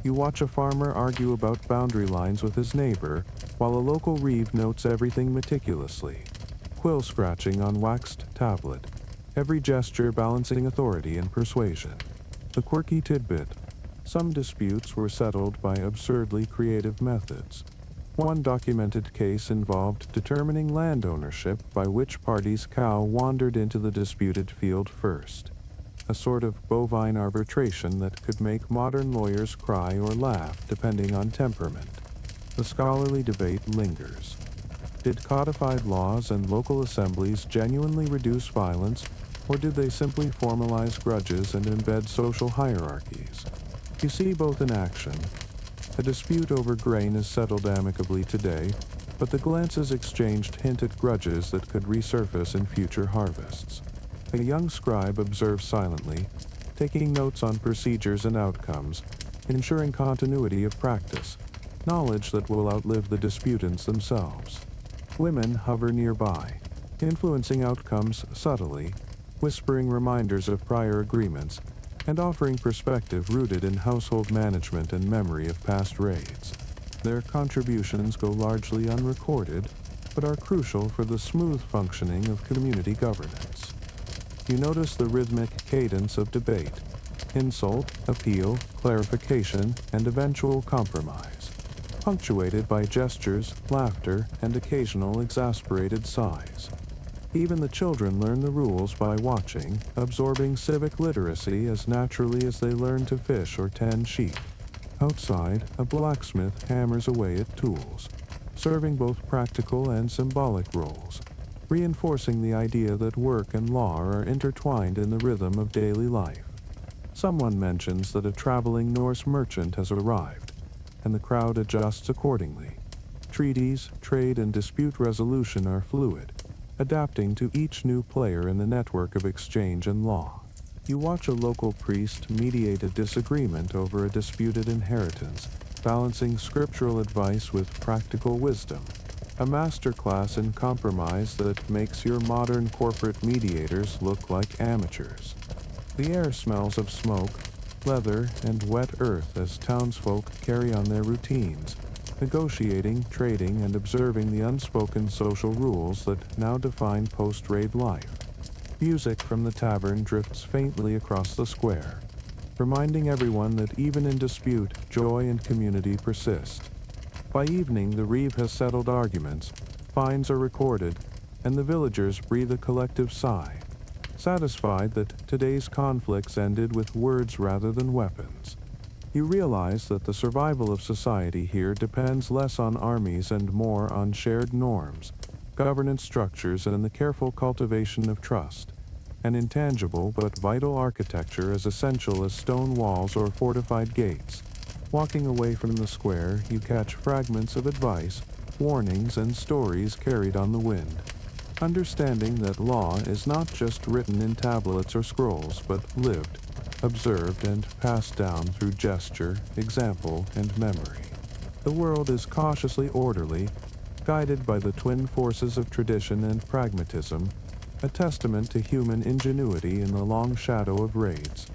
You watch a farmer argue about boundary lines with his neighbor, while a local reeve notes everything meticulously, quill scratching on waxed tablet, every gesture balancing authority and persuasion. The quirky tidbit. Some disputes were settled by absurdly creative methods. One documented case involved determining land ownership by which party's cow wandered into the disputed field first, a sort of bovine arbitration that could make modern lawyers cry or laugh depending on temperament. The scholarly debate lingers. Did codified laws and local assemblies genuinely reduce violence, or did they simply formalize grudges and embed social hierarchies? You see both in action. A dispute over grain is settled amicably today, but the glances exchanged hint at grudges that could resurface in future harvests. A young scribe observes silently, taking notes on procedures and outcomes, ensuring continuity of practice, knowledge that will outlive the disputants themselves. Women hover nearby, influencing outcomes subtly, whispering reminders of prior agreements, and offering perspective rooted in household management and memory of past raids. Their contributions go largely unrecorded, but are crucial for the smooth functioning of community governance. You notice the rhythmic cadence of debate: insult, appeal, clarification, and eventual compromise, punctuated by gestures, laughter, and occasional exasperated sighs. Even the children learn the rules by watching, absorbing civic literacy as naturally as they learn to fish or tend sheep. Outside, a blacksmith hammers away at tools, serving both practical and symbolic roles, reinforcing the idea that work and law are intertwined in the rhythm of daily life. Someone mentions that a traveling Norse merchant has arrived, and the crowd adjusts accordingly. Treaties, trade, and dispute resolution are fluid, adapting to each new player in the network of exchange and law. You watch a local priest mediate a disagreement over a disputed inheritance, balancing scriptural advice with practical wisdom, a masterclass in compromise that makes your modern corporate mediators look like amateurs. The air smells of smoke, leather, and wet earth as townsfolk carry on their routines, negotiating, trading, and observing the unspoken social rules that now define post-raid life. Music from the tavern drifts faintly across the square, reminding everyone that even in dispute, joy and community persist. By evening, the reeve has settled arguments, fines are recorded, and the villagers breathe a collective sigh, satisfied that today's conflicts ended with words rather than weapons. You realize that the survival of society here depends less on armies and more on shared norms, governance structures, and the careful cultivation of trust, an intangible but vital architecture as essential as stone walls or fortified gates. Walking away from the square, you catch fragments of advice, warnings, and stories carried on the wind, understanding that law is not just written in tablets or scrolls, but lived, observed, and passed down through gesture, example, and memory. The world is cautiously orderly, guided by the twin forces of tradition and pragmatism, a testament to human ingenuity in the long shadow of raids.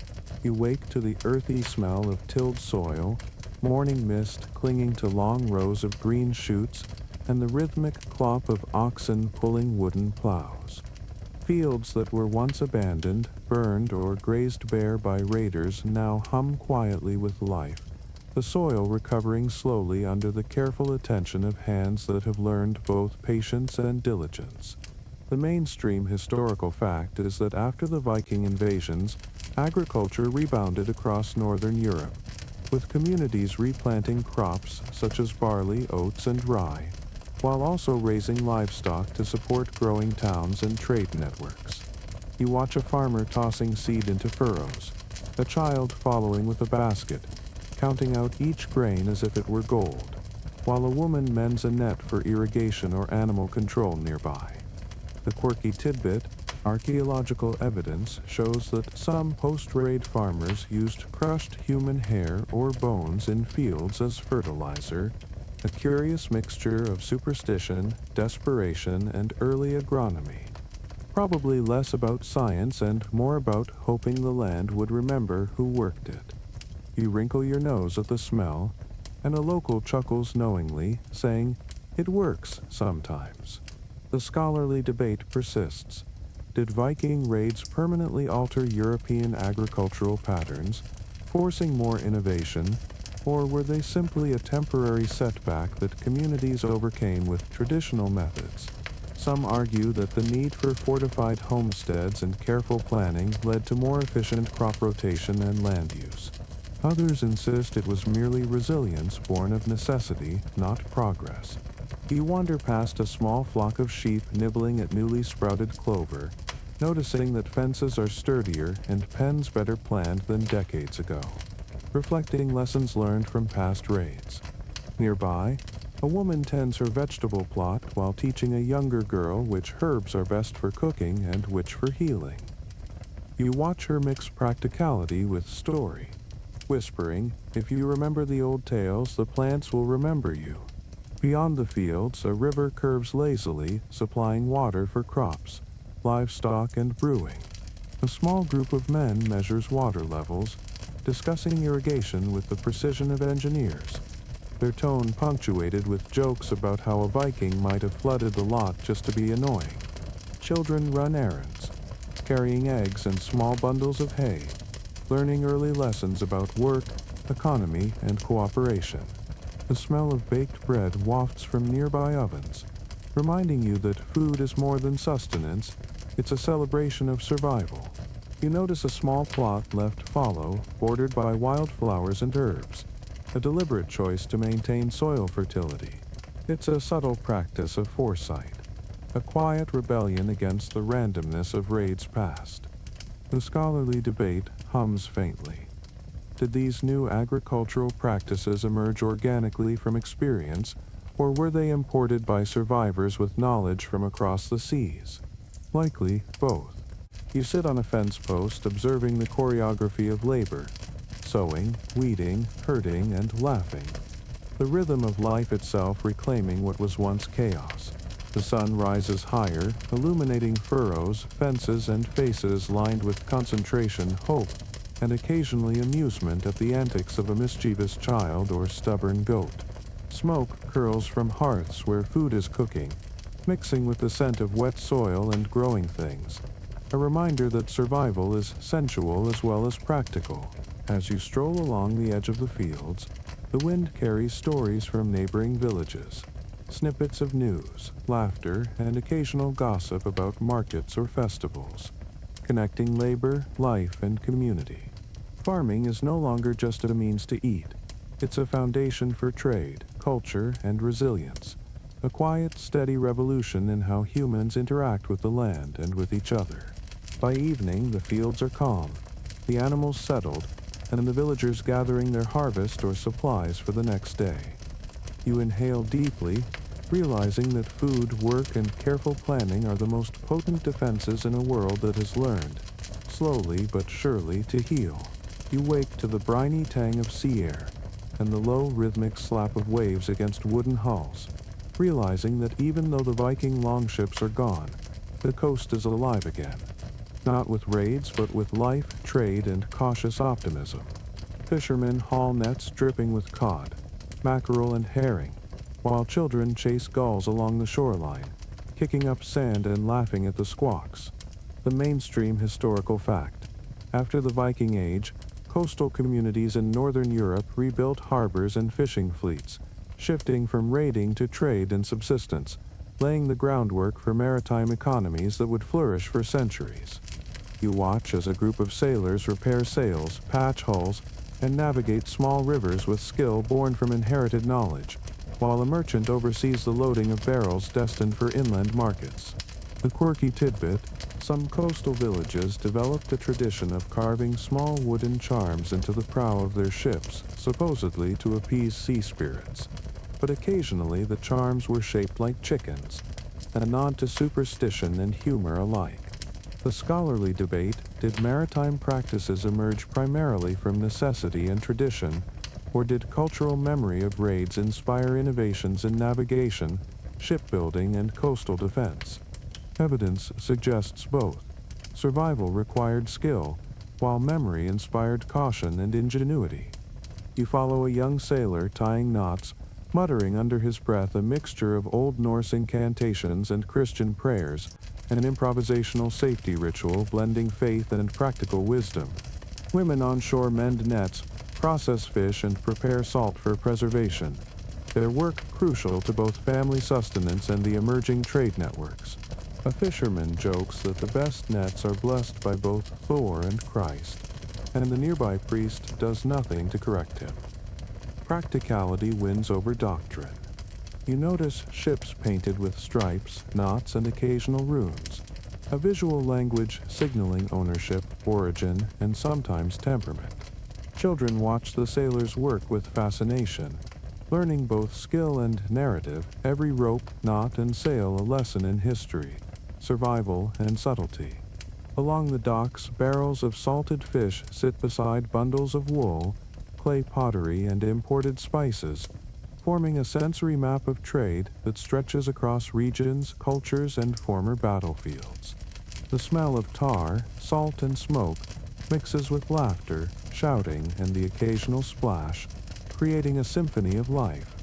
You wake to the earthy smell of tilled soil, morning mist clinging to long rows of green shoots, and the rhythmic clop of oxen pulling wooden plows. Fields that were once abandoned, burned, or grazed bare by raiders now hum quietly with life, the soil recovering slowly under the careful attention of hands that have learned both patience and diligence. The mainstream historical fact is that after the Viking invasions, agriculture rebounded across northern Europe, with communities replanting crops such as barley, oats, and rye, while also raising livestock to support growing towns and trade networks. You watch a farmer tossing seed into furrows, a child following with a basket, counting out each grain as if it were gold, while a woman mends a net for irrigation or animal control nearby. The quirky tidbit: archaeological evidence shows that some post-raid farmers used crushed human hair or bones in fields as fertilizer, a curious mixture of superstition, desperation, and early agronomy. Probably less about science and more about hoping the land would remember who worked it. You wrinkle your nose at the smell, and a local chuckles knowingly, saying, "It works sometimes." The scholarly debate persists. Did Viking raids permanently alter European agricultural patterns, forcing more innovation, or were they simply a temporary setback that communities overcame with traditional methods? Some argue that the need for fortified homesteads and careful planning led to more efficient crop rotation and land use. Others insist it was merely resilience born of necessity, not progress. You wander past a small flock of sheep nibbling at newly sprouted clover, noticing that fences are sturdier and pens better planned than decades ago, reflecting lessons learned from past raids. Nearby, a woman tends her vegetable plot while teaching a younger girl which herbs are best for cooking and which for healing. You watch her mix practicality with story, whispering, "If you remember the old tales, the plants will remember you." Beyond the fields, a river curves lazily, supplying water for crops, livestock, and brewing. A small group of men measures water levels, discussing irrigation with the precision of engineers, their tone punctuated with jokes about how a Viking might have flooded the lot just to be annoying. Children run errands, carrying eggs and small bundles of hay, learning early lessons about work, economy, and cooperation. The smell of baked bread wafts from nearby ovens, reminding you that food is more than sustenance, it's a celebration of survival. You notice a small plot left fallow, bordered by wildflowers and herbs, a deliberate choice to maintain soil fertility. It's a subtle practice of foresight, a quiet rebellion against the randomness of raids past. The scholarly debate hums faintly. Did these new agricultural practices emerge organically from experience, or were they imported by survivors with knowledge from across the seas? Likely both. You sit on a fence post observing the choreography of labor, sowing, weeding, herding, and laughing. The rhythm of life itself reclaiming what was once chaos. The sun rises higher, illuminating furrows, fences, and faces lined with concentration, hope, and occasionally amusement at the antics of a mischievous child or stubborn goat. Smoke curls from hearths where food is cooking, mixing with the scent of wet soil and growing things. A reminder that survival is sensual as well as practical. As you stroll along the edge of the fields, the wind carries stories from neighboring villages, snippets of news, laughter, and occasional gossip about markets or festivals, connecting labor, life, and community. Farming is no longer just a means to eat. It's a foundation for trade, culture, and resilience. A quiet, steady revolution in how humans interact with the land and with each other. By evening, the fields are calm, the animals settled, and the villagers gathering their harvest or supplies for the next day. You inhale deeply, realizing that food, work, and careful planning are the most potent defenses in a world that has learned, slowly but surely, to heal. You wake to the briny tang of sea air and the low rhythmic slap of waves against wooden hulls, realizing that even though the Viking longships are gone, the coast is alive again. Not with raids, but with life, trade, and cautious optimism. Fishermen haul nets dripping with cod, mackerel, and herring, while children chase gulls along the shoreline, kicking up sand and laughing at the squawks. The mainstream historical fact. After the Viking Age, coastal communities in northern Europe rebuilt harbors and fishing fleets, shifting from raiding to trade and subsistence, laying the groundwork for maritime economies that would flourish for centuries. You watch as a group of sailors repair sails, patch hulls, and navigate small rivers with skill born from inherited knowledge, while a merchant oversees the loading of barrels destined for inland markets. The quirky tidbit: some coastal villages developed a tradition of carving small wooden charms into the prow of their ships, supposedly to appease sea spirits. But occasionally the charms were shaped like chickens, a nod to superstition and humor alike. The scholarly debate: did maritime practices emerge primarily from necessity and tradition, or did cultural memory of raids inspire innovations in navigation, shipbuilding, and coastal defense? Evidence suggests both. Survival required skill, while memory inspired caution and ingenuity. You follow a young sailor tying knots, muttering under his breath a mixture of Old Norse incantations and Christian prayers, and an improvisational safety ritual blending faith and practical wisdom. Women on shore mend nets, process fish, and prepare salt for preservation. Their work crucial to both family sustenance and the emerging trade networks. A fisherman jokes that the best nets are blessed by both Thor and Christ, and the nearby priest does nothing to correct him. Practicality wins over doctrine. You notice ships painted with stripes, knots, and occasional runes, a visual language signaling ownership, origin, and sometimes temperament. Children watch the sailors work with fascination, learning both skill and narrative, every rope, knot, and sail a lesson in history, survival, and subtlety. Along the docks, barrels of salted fish sit beside bundles of wool, clay pottery, and imported spices, forming a sensory map of trade that stretches across regions, cultures, and former battlefields. The smell of tar, salt, and smoke mixes with laughter, shouting, and the occasional splash, creating a symphony of life.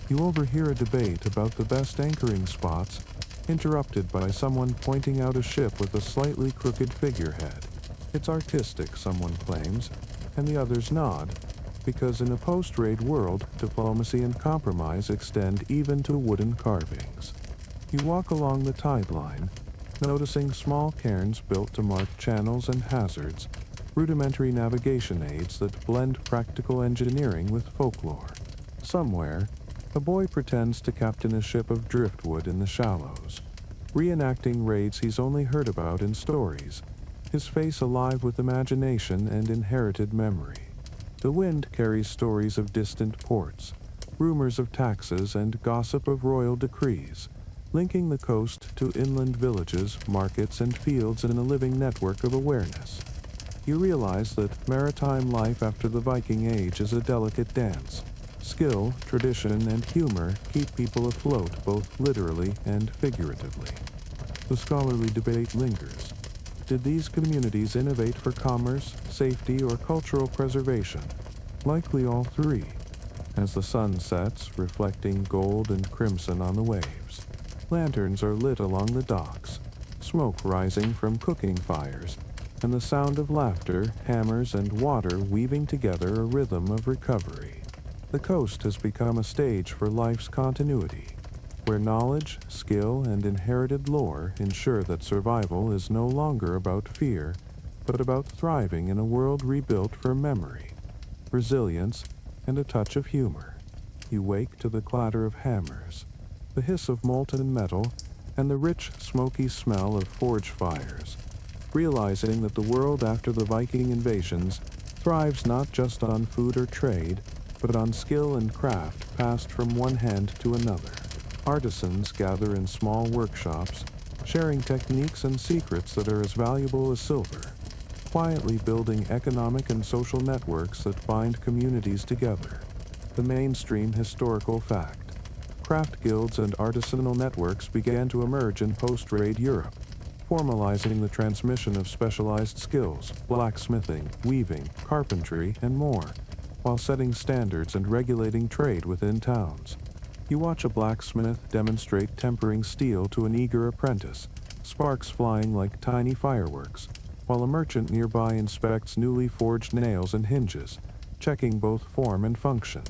You overhear a debate about the best anchoring spots, interrupted by someone pointing out a ship with a slightly crooked figurehead. It's artistic, someone claims, and the others nod, because in a post-raid world, diplomacy and compromise extend even to wooden carvings. You walk along the tide line, noticing small cairns built to mark channels and hazards, rudimentary navigation aids that blend practical engineering with folklore. Somewhere, a boy pretends to captain a ship of driftwood in the shallows, reenacting raids he's only heard about in stories, his face alive with imagination and inherited memory. The wind carries stories of distant ports, rumors of taxes, and gossip of royal decrees, linking the coast to inland villages, markets, and fields in a living network of awareness. You realize that maritime life after the Viking Age is a delicate dance. Skill, tradition, and humor keep people afloat both literally and figuratively. The scholarly debate lingers. Did these communities innovate for commerce, safety, or cultural preservation? Likely all three, as the sun sets, reflecting gold and crimson on the waves. Lanterns are lit along the docks, smoke rising from cooking fires, and the sound of laughter, hammers, and water weaving together a rhythm of recovery. The coast has become a stage for life's continuity, where knowledge, skill, and inherited lore ensure that survival is no longer about fear, but about thriving in a world rebuilt for memory, resilience, and a touch of humor. You wake to the clatter of hammers, the hiss of molten metal, and the rich, smoky smell of forge fires, realizing that the world after the Viking invasions thrives not just on food or trade, but on skill and craft passed from one hand to another. Artisans gather in small workshops, sharing techniques and secrets that are as valuable as silver, quietly building economic and social networks that bind communities together. The mainstream historical fact: craft guilds and artisanal networks began to emerge in post-raid Europe, formalizing the transmission of specialized skills, blacksmithing, weaving, carpentry, and more, while setting standards and regulating trade within towns. You watch a blacksmith demonstrate tempering steel to an eager apprentice, sparks flying like tiny fireworks, while a merchant nearby inspects newly forged nails and hinges, checking both form and function.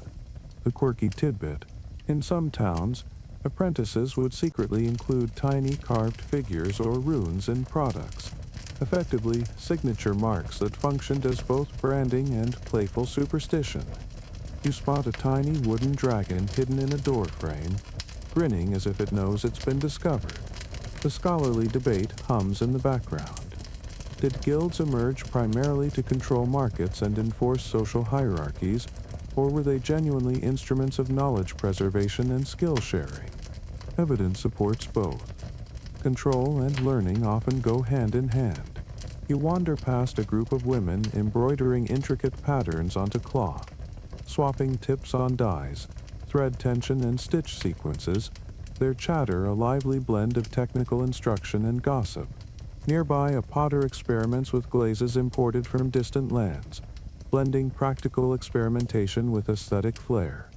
The quirky tidbit: in some towns, apprentices would secretly include tiny carved figures or runes in products, effectively signature marks that functioned as both branding and playful superstition. You spot a tiny wooden dragon hidden in a door frame, grinning as if it knows it's been discovered. The scholarly debate hums in the background. Did guilds emerge primarily to control markets and enforce social hierarchies, or were they genuinely instruments of knowledge preservation and skill sharing? Evidence supports both. Control and learning often go hand in hand. You wander past a group of women embroidering intricate patterns onto cloth, swapping tips on dyes, thread tension, and stitch sequences, their chatter a lively blend of technical instruction and gossip. Nearby, a potter experiments with glazes imported from distant lands, blending practical experimentation with aesthetic flair,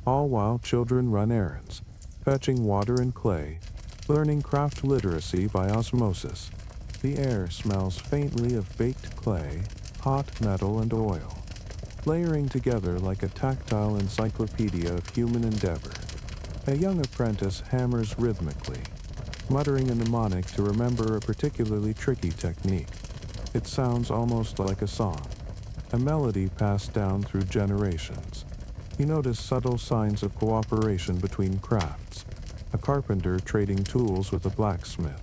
all while children run errands, fetching water and clay, Learning craft literacy by osmosis. The air smells faintly of baked clay, hot metal, and oil, layering together like a tactile encyclopedia of human endeavor. A young apprentice hammers rhythmically, muttering a mnemonic to remember a particularly tricky technique. It sounds almost like a song, a melody passed down through generations. You notice subtle signs of cooperation between crafts, a carpenter trading tools with a blacksmith,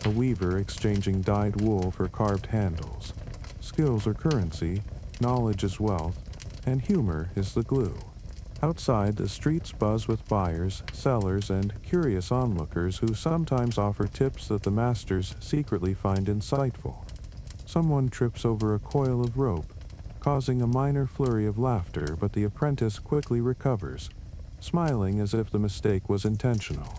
a weaver exchanging dyed wool for carved handles. Skills are currency, knowledge is wealth, and humor is the glue. Outside, the streets buzz with buyers, sellers, and curious onlookers who sometimes offer tips that the masters secretly find insightful. Someone trips over a coil of rope, causing a minor flurry of laughter, but the apprentice quickly recovers, smiling as if the mistake was intentional.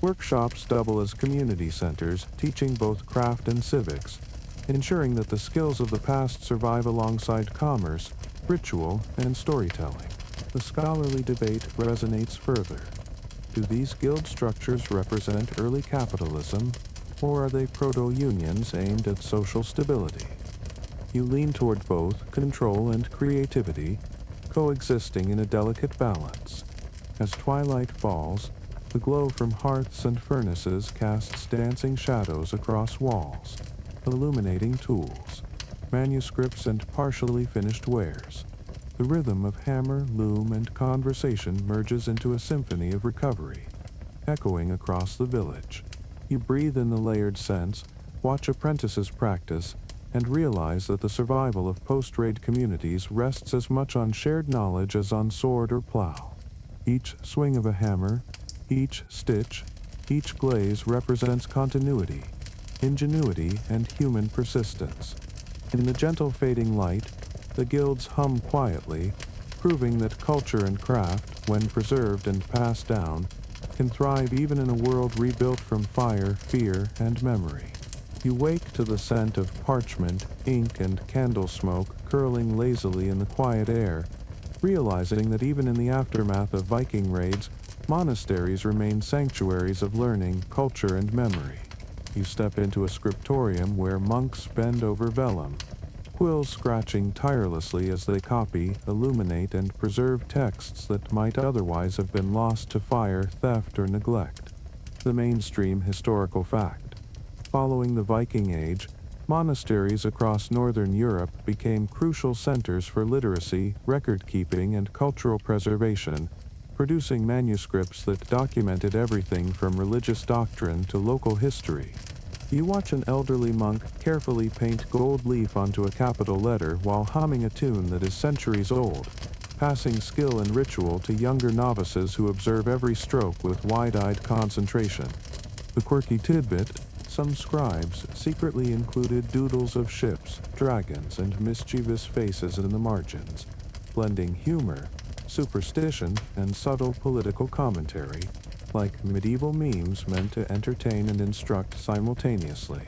Workshops double as community centers, teaching both craft and civics, ensuring that the skills of the past survive alongside commerce, ritual, and storytelling. The scholarly debate resonates further. Do these guild structures represent early capitalism, or are they proto-unions aimed at social stability? You lean toward both control and creativity, coexisting in a delicate balance. As twilight falls, the glow from hearths and furnaces casts dancing shadows across walls, illuminating tools, manuscripts, and partially finished wares. The rhythm of hammer, loom, and conversation merges into a symphony of recovery, echoing across the village. You breathe in the layered scents, watch apprentices practice, and realize that the survival of post-raid communities rests as much on shared knowledge as on sword or plow. Each swing of a hammer, each stitch, each glaze represents continuity, ingenuity, and human persistence. In the gentle fading light, the guilds hum quietly, proving that culture and craft, when preserved and passed down, can thrive even in a world rebuilt from fire, fear, and memory. You wake to the scent of parchment, ink, and candle smoke curling lazily in the quiet air, realizing that even in the aftermath of Viking raids, monasteries remain sanctuaries of learning, culture, and memory. You step into a scriptorium where monks bend over vellum, quills scratching tirelessly as they copy, illuminate, and preserve texts that might otherwise have been lost to fire, theft, or neglect. The mainstream historical fact. Following the Viking Age, monasteries across Northern Europe became crucial centers for literacy, record-keeping, and cultural preservation, producing manuscripts that documented everything from religious doctrine to local history. You watch an elderly monk carefully paint gold leaf onto a capital letter while humming a tune that is centuries old, passing skill and ritual to younger novices who observe every stroke with wide-eyed concentration. The quirky tidbit: some scribes secretly included doodles of ships, dragons, and mischievous faces in the margins, blending humor, superstition, and subtle political commentary, like medieval memes meant to entertain and instruct simultaneously.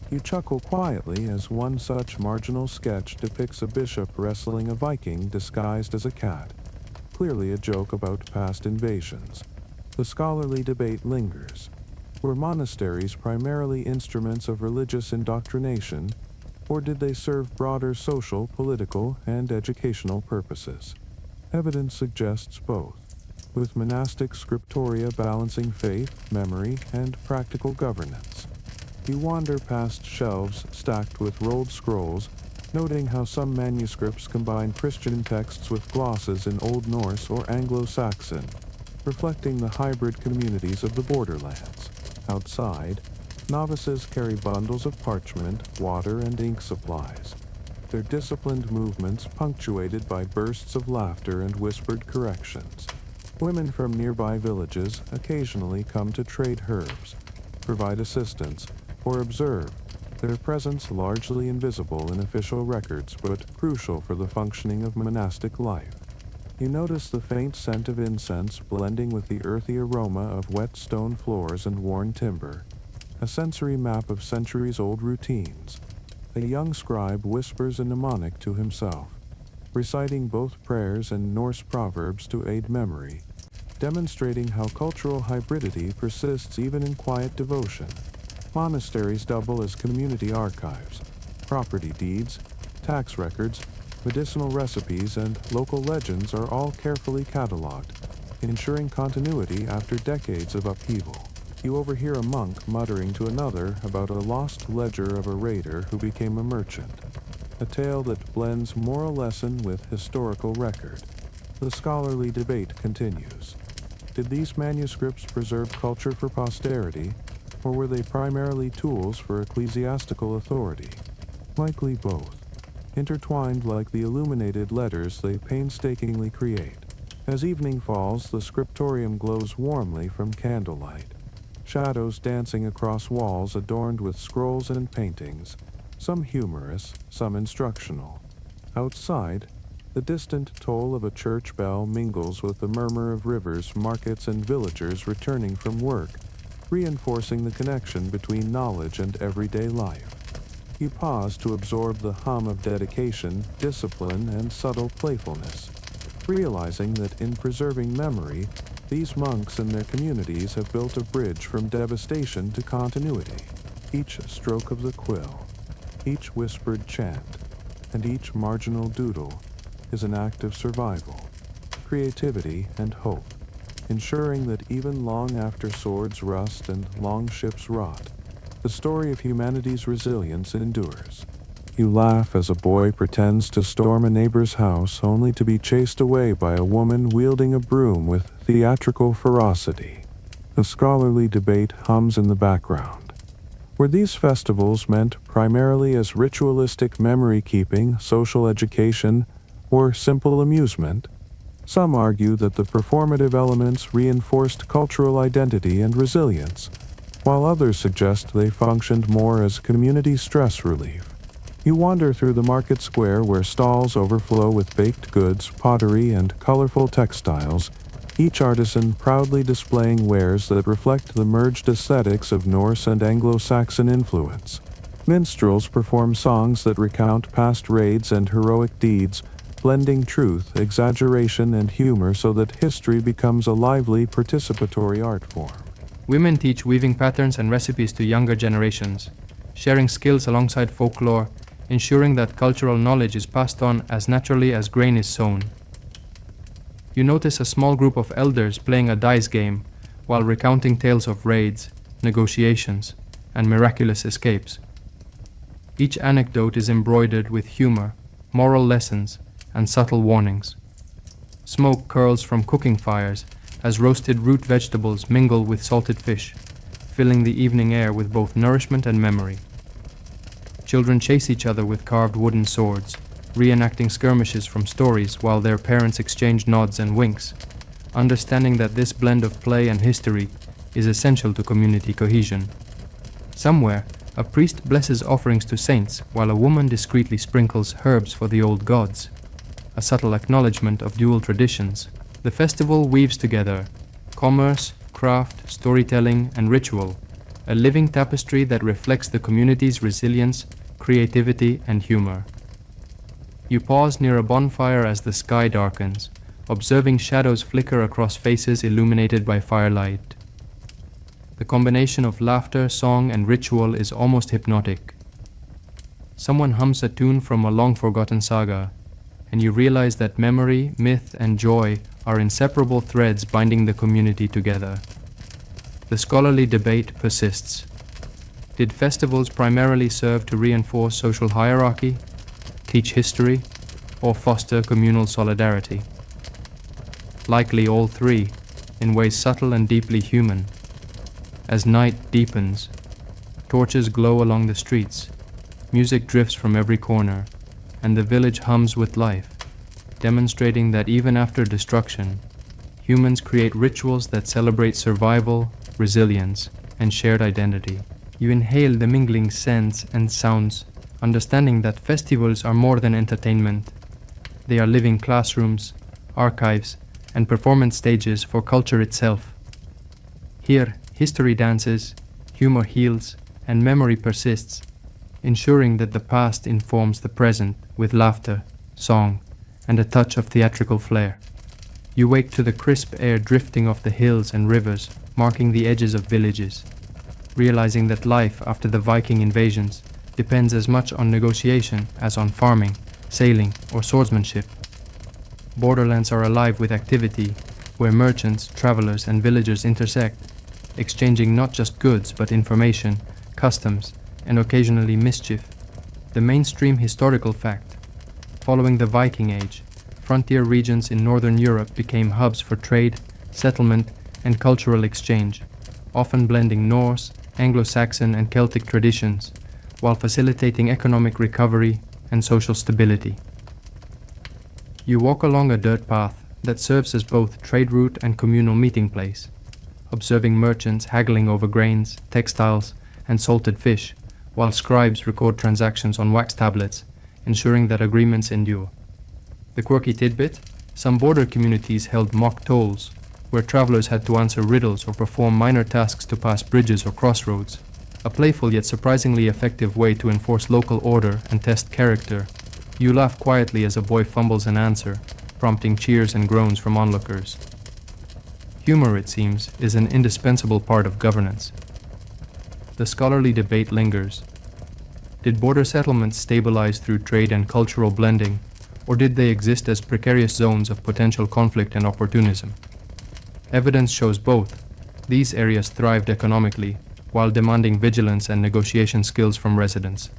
You chuckle quietly as one such marginal sketch depicts a bishop wrestling a Viking disguised as a cat, clearly a joke about past invasions. The scholarly debate lingers. Were monasteries primarily instruments of religious indoctrination, or did they serve broader social, political, and educational purposes? Evidence suggests both, with monastic scriptoria balancing faith, memory, and practical governance. You wander past shelves stacked with rolled scrolls, noting how some manuscripts combine Christian texts with glosses in Old Norse or Anglo-Saxon, reflecting the hybrid communities of the borderlands. Outside, novices carry bundles of parchment, water, and ink supplies, their disciplined movements punctuated by bursts of laughter and whispered corrections. Women from nearby villages occasionally come to trade herbs, provide assistance, or observe, their presence largely invisible in official records but crucial for the functioning of monastic life. You notice the faint scent of incense blending with the earthy aroma of wet stone floors and worn timber, a sensory map of centuries-old routines. A young scribe whispers a mnemonic to himself, reciting both prayers and Norse proverbs to aid memory, demonstrating how cultural hybridity persists even in quiet devotion. Monasteries double as community archives. Property deeds, tax records, medicinal recipes, and local legends are all carefully cataloged, ensuring continuity after decades of upheaval. You overhear a monk muttering to another about a lost ledger of a raider who became a merchant, a tale that blends moral lesson with historical record. The scholarly debate continues. Did these manuscripts preserve culture for posterity, or were they primarily tools for ecclesiastical authority? Likely both, intertwined like the illuminated letters they painstakingly create. As evening falls, the scriptorium glows warmly from candlelight, shadows dancing across walls adorned with scrolls and paintings, some humorous, some instructional. Outside, the distant toll of a church bell mingles with the murmur of rivers, markets, and villagers returning from work, reinforcing the connection between knowledge and everyday life. You pause to absorb the hum of dedication, discipline, and subtle playfulness, realizing that in preserving memory, these monks and their communities have built a bridge from devastation to continuity. Each stroke of the quill, each whispered chant, and each marginal doodle is an act of survival, creativity, and hope, ensuring that even long after swords rust and long ships rot, the story of humanity's resilience endures. You laugh as a boy pretends to storm a neighbor's house only to be chased away by a woman wielding a broom with theatrical ferocity. The scholarly debate hums in the background. Were these festivals meant primarily as ritualistic memory-keeping, social education, or simple amusement? Some argue that the performative elements reinforced cultural identity and resilience, while others suggest they functioned more as community stress relief. You wander through the market square where stalls overflow with baked goods, pottery, and colorful textiles, each artisan proudly displaying wares that reflect the merged aesthetics of Norse and Anglo-Saxon influence. Minstrels perform songs that recount past raids and heroic deeds, blending truth, exaggeration, and humor so that history becomes a lively, participatory art form. Women teach weaving patterns and recipes to younger generations, sharing skills alongside folklore, ensuring that cultural knowledge is passed on as naturally as grain is sown. You notice a small group of elders playing a dice game while recounting tales of raids, negotiations, and miraculous escapes. Each anecdote is embroidered with humor, moral lessons, and subtle warnings. Smoke curls from cooking fires as roasted root vegetables mingle with salted fish, filling the evening air with both nourishment and memory. Children chase each other with carved wooden swords, reenacting skirmishes from stories while their parents exchange nods and winks, understanding that this blend of play and history is essential to community cohesion. Somewhere, a priest blesses offerings to saints while a woman discreetly sprinkles herbs for the old gods, a subtle acknowledgement of dual traditions. The festival weaves together commerce, craft, storytelling, and ritual, a living tapestry that reflects the community's resilience, creativity, and humor. You pause near a bonfire as the sky darkens, observing shadows flicker across faces illuminated by firelight. The combination of laughter, song, and ritual is almost hypnotic. Someone hums a tune from a long-forgotten saga, and you realize that memory, myth, and joy are inseparable threads binding the community together. The scholarly debate persists. Did festivals primarily serve to reinforce social hierarchy, teach history, or foster communal solidarity? Likely all three, in ways subtle and deeply human. As night deepens, torches glow along the streets, music drifts from every corner, and the village hums with life, demonstrating that even after destruction, humans create rituals that celebrate survival, resilience, and shared identity. You inhale the mingling scents and sounds, understanding that festivals are more than entertainment. They are living classrooms, archives, and performance stages for culture itself. Here, history dances, humor heals, and memory persists, ensuring that the past informs the present with laughter, song, and a touch of theatrical flair. You wake to the crisp air drifting off the hills and rivers, marking the edges of villages, realizing that life after the Viking invasions depends as much on negotiation as on farming, sailing, or swordsmanship. Borderlands are alive with activity, where merchants, travelers, and villagers intersect, exchanging not just goods but information, customs, and occasionally mischief. The mainstream historical fact: following the Viking Age, frontier regions in northern Europe became hubs for trade, settlement, and cultural exchange, often blending Norse, Anglo-Saxon, and Celtic traditions, while facilitating economic recovery and social stability. You walk along a dirt path that serves as both trade route and communal meeting place, observing merchants haggling over grains, textiles, and salted fish, while scribes record transactions on wax tablets, ensuring that agreements endure. The quirky tidbit: some border communities held mock tolls, where travelers had to answer riddles or perform minor tasks to pass bridges or crossroads, a playful yet surprisingly effective way to enforce local order and test character. You laugh quietly as a boy fumbles an answer, prompting cheers and groans from onlookers. Humor, it seems, is an indispensable part of governance. The scholarly debate lingers. Did border settlements stabilize through trade and cultural blending, or did they exist as precarious zones of potential conflict and opportunism? Evidence shows both. These areas thrived economically, while demanding vigilance and negotiation skills from residents.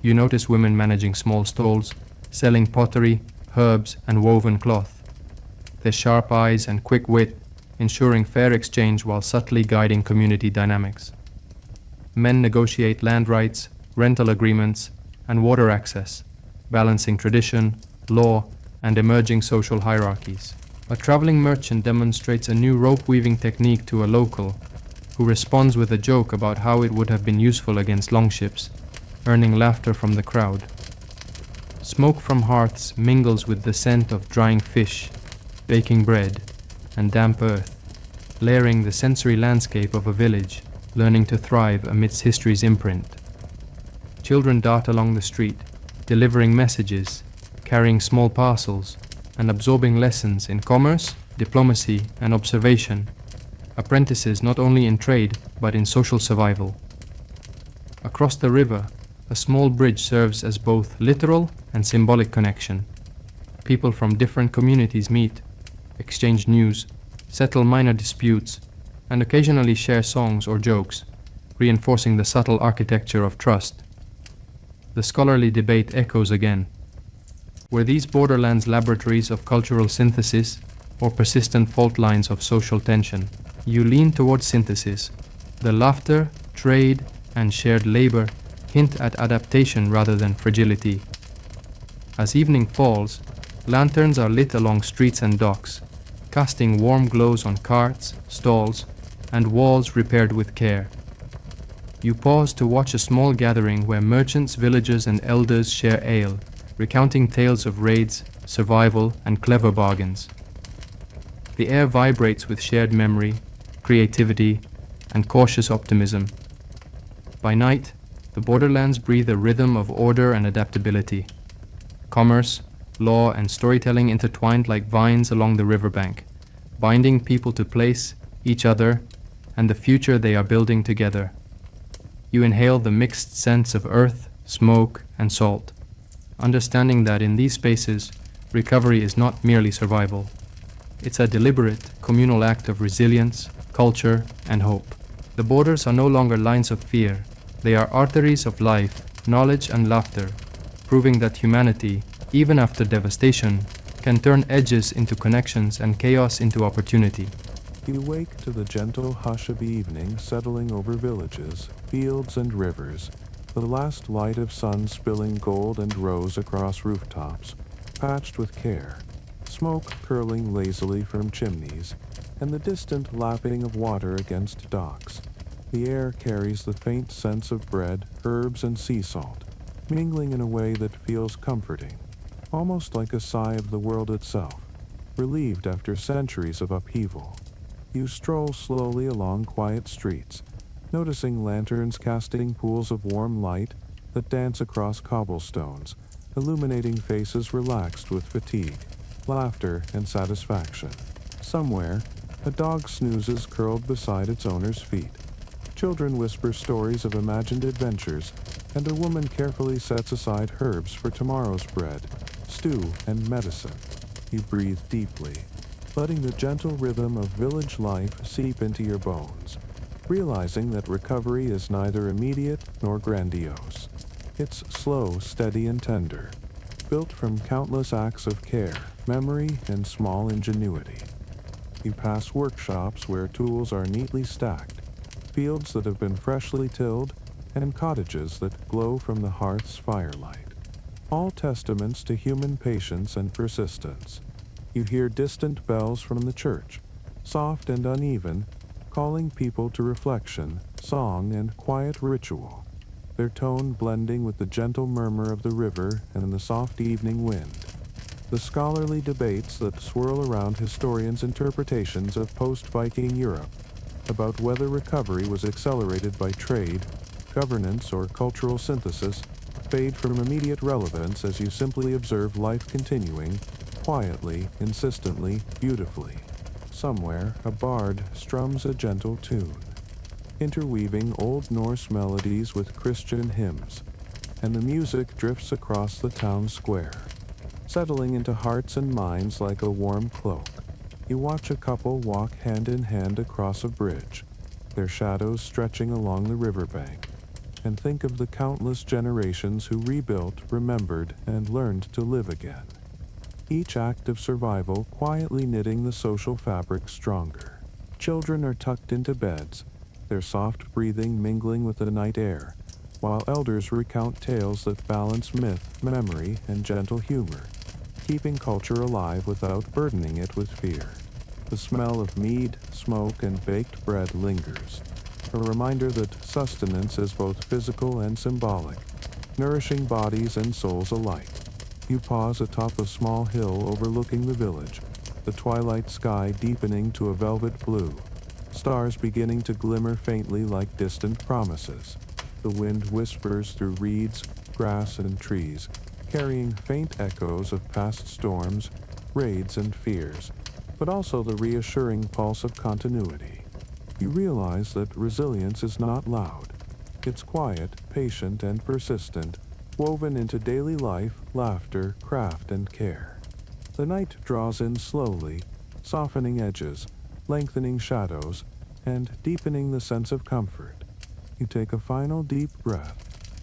You notice women managing small stalls, selling pottery, herbs, and woven cloth. Their sharp eyes and quick wit ensuring fair exchange while subtly guiding community dynamics. Men negotiate land rights, rental agreements, and water access, balancing tradition, law, and emerging social hierarchies. A traveling merchant demonstrates a new rope-weaving technique to a local, who responds with a joke about how it would have been useful against longships, earning laughter from the crowd. Smoke from hearths mingles with the scent of drying fish, baking bread, and damp earth, layering the sensory landscape of a village, learning to thrive amidst history's imprint. Children dart along the street, delivering messages, carrying small parcels, and absorbing lessons in commerce, diplomacy, and observation, apprentices not only in trade but in social survival. Across the river, a small bridge serves as both literal and symbolic connection. People from different communities meet, exchange news, settle minor disputes, and occasionally share songs or jokes, reinforcing the subtle architecture of trust. The scholarly debate echoes again. Were these borderlands laboratories of cultural synthesis or persistent fault lines of social tension? You lean towards synthesis. The laughter, trade, and shared labor hint at adaptation rather than fragility. As evening falls, lanterns are lit along streets and docks, casting warm glows on carts, stalls, and walls repaired with care. You pause to watch a small gathering where merchants, villagers, and elders share ale, recounting tales of raids, survival, and clever bargains. The air vibrates with shared memory, creativity, and cautious optimism. By night, the borderlands breathe a rhythm of order and adaptability. Commerce, law, and storytelling intertwined like vines along the riverbank, binding people to place, each other, and the future they are building together. You inhale the mixed scents of earth, smoke, and salt, understanding that in these spaces, recovery is not merely survival. It's a deliberate, communal act of resilience, culture, and hope. The borders are no longer lines of fear. They are arteries of life, knowledge, and laughter, proving that humanity, even after devastation, can turn edges into connections and chaos into opportunity. You wake to the gentle hush of evening settling over villages, fields, and rivers, the last light of sun spilling gold and rose across rooftops, patched with care, smoke curling lazily from chimneys, and the distant lapping of water against docks. The air carries the faint sense of bread, herbs, and sea salt, mingling in a way that feels comforting, almost like a sigh of the world itself, relieved after centuries of upheaval. You stroll slowly along quiet streets, noticing lanterns casting pools of warm light that dance across cobblestones, illuminating faces relaxed with fatigue. laughter, and satisfaction. Somewhere, a dog snoozes curled beside its owner's feet. Children whisper stories of imagined adventures, and a woman carefully sets aside herbs for tomorrow's bread, stew, and medicine. You breathe deeply, letting the gentle rhythm of village life seep into your bones, realizing that recovery is neither immediate nor grandiose. It's slow, steady, and tender, built from countless acts of care, memory, and small ingenuity. You pass workshops where tools are neatly stacked, fields that have been freshly tilled, and cottages that glow from the hearth's firelight, all testaments to human patience and persistence. You hear distant bells from the church, soft and uneven, calling people to reflection, song, and quiet ritual, their tone blending with the gentle murmur of the river and the soft evening wind. The scholarly debates that swirl around historians' interpretations of post-Viking Europe about whether recovery was accelerated by trade, governance, or cultural synthesis fade from immediate relevance as you simply observe life continuing, quietly, insistently, beautifully. Somewhere, a bard strums a gentle tune, interweaving Old Norse melodies with Christian hymns, and the music drifts across the town square, settling into hearts and minds like a warm cloak. You watch a couple walk hand in hand across a bridge, their shadows stretching along the riverbank, and think of the countless generations who rebuilt, remembered, and learned to live again. Each act of survival quietly knitting the social fabric stronger. Children are tucked into beds, their soft breathing mingling with the night air, while elders recount tales that balance myth, memory, and gentle humor, keeping culture alive without burdening it with fear. The smell of mead, smoke, and baked bread lingers, a reminder that sustenance is both physical and symbolic, nourishing bodies and souls alike. You pause atop a small hill overlooking the village, the twilight sky deepening to a velvet blue, stars beginning to glimmer faintly like distant promises. The wind whispers through reeds, grass, and trees, carrying faint echoes of past storms, raids, and fears, but also the reassuring pulse of continuity. You realize that resilience is not loud. It's quiet, patient, and persistent, woven into daily life, laughter, craft, and care. The night draws in slowly, softening edges, lengthening shadows, and deepening the sense of comfort. You take a final deep breath,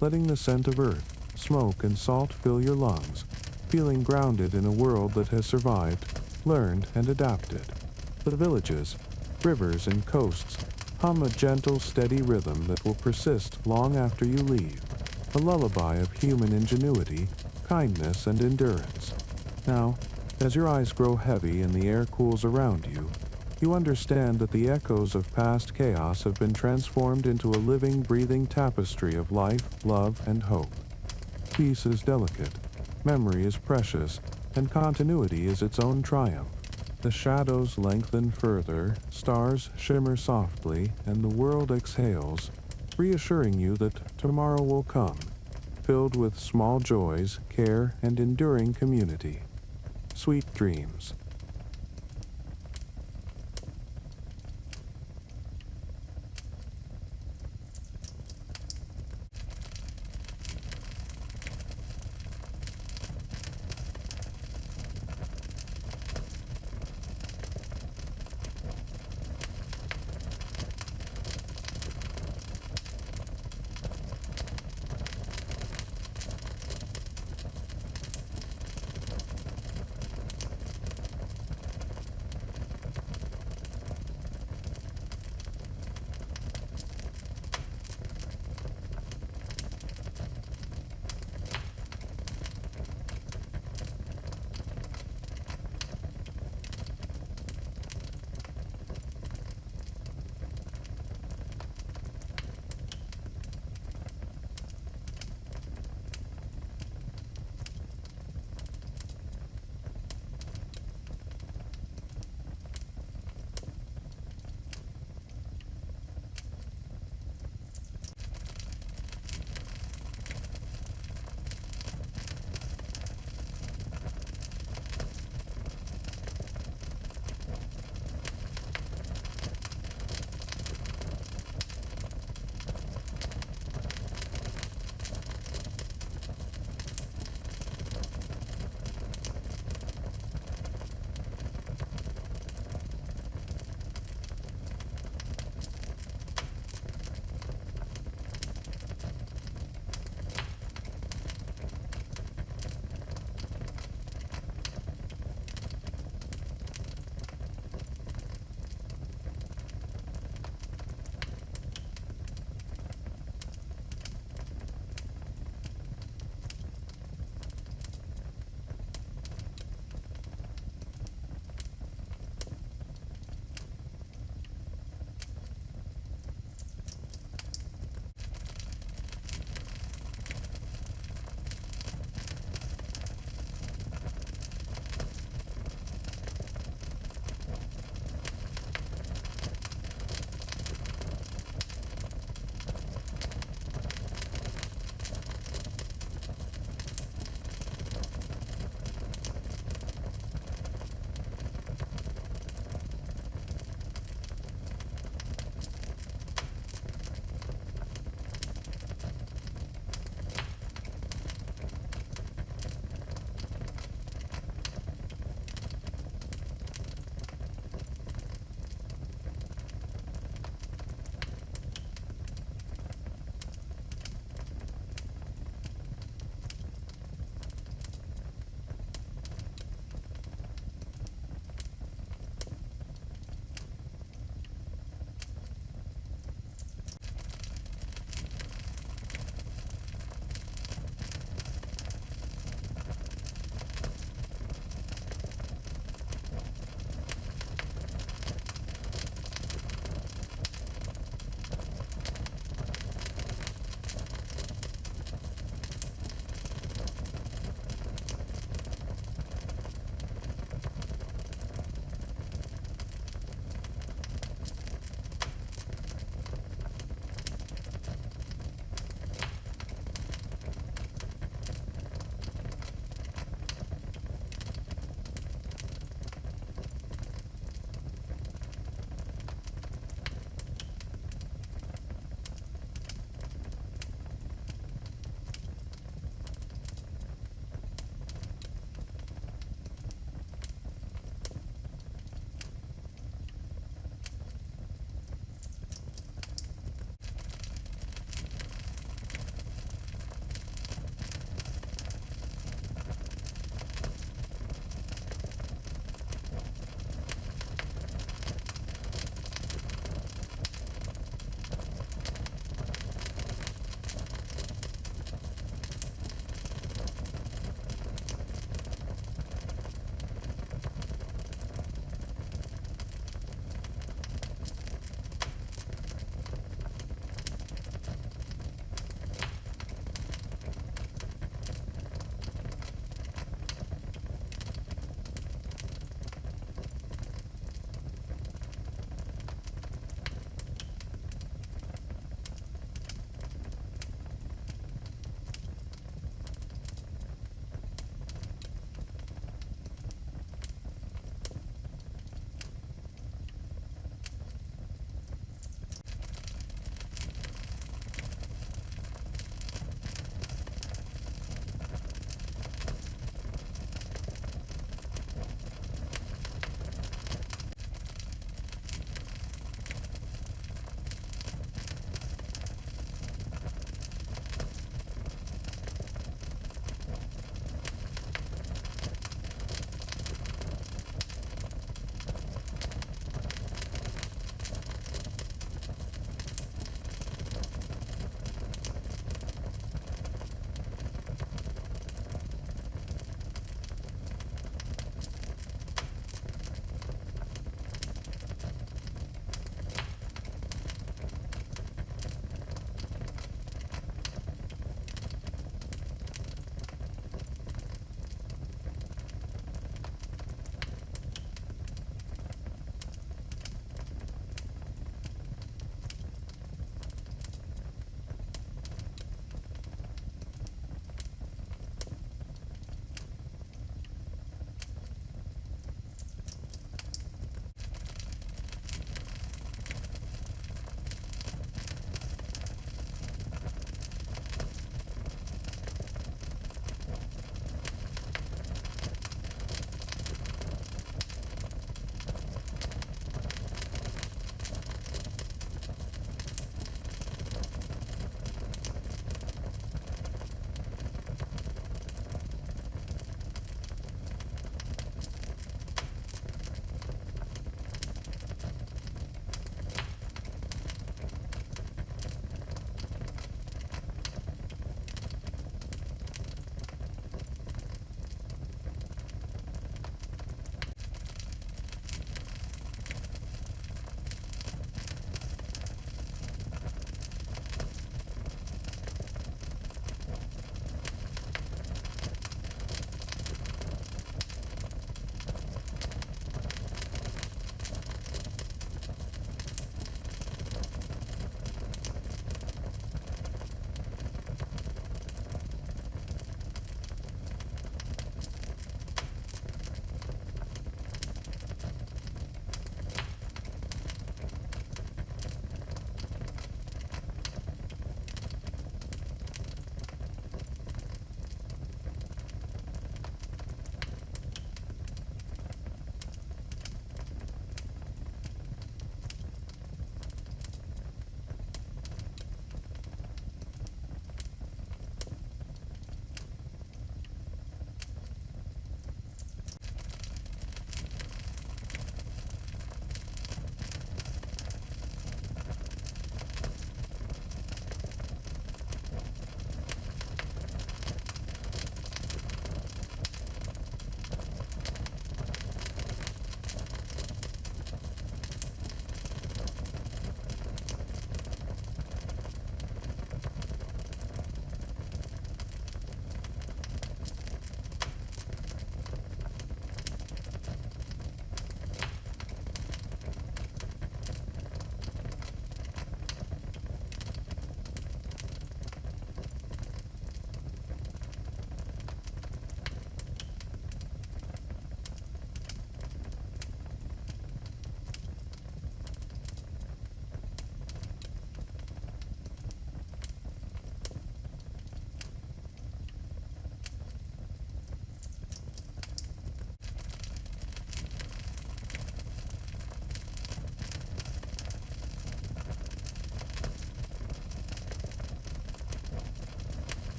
letting the scent of earth, smoke, and salt fill your lungs, feeling grounded in a world that has survived, learned, and adapted. The villages, rivers, and coasts hum a gentle, steady rhythm that will persist long after you leave, a lullaby of human ingenuity, kindness, and endurance. Now, as your eyes grow heavy and the air cools around you, you understand that the echoes of past chaos have been transformed into a living, breathing tapestry of life, love, and hope. Peace is delicate, memory is precious, and continuity is its own triumph. The shadows lengthen further, stars shimmer softly, and the world exhales, reassuring you that tomorrow will come, filled with small joys, care, and enduring community. Sweet dreams.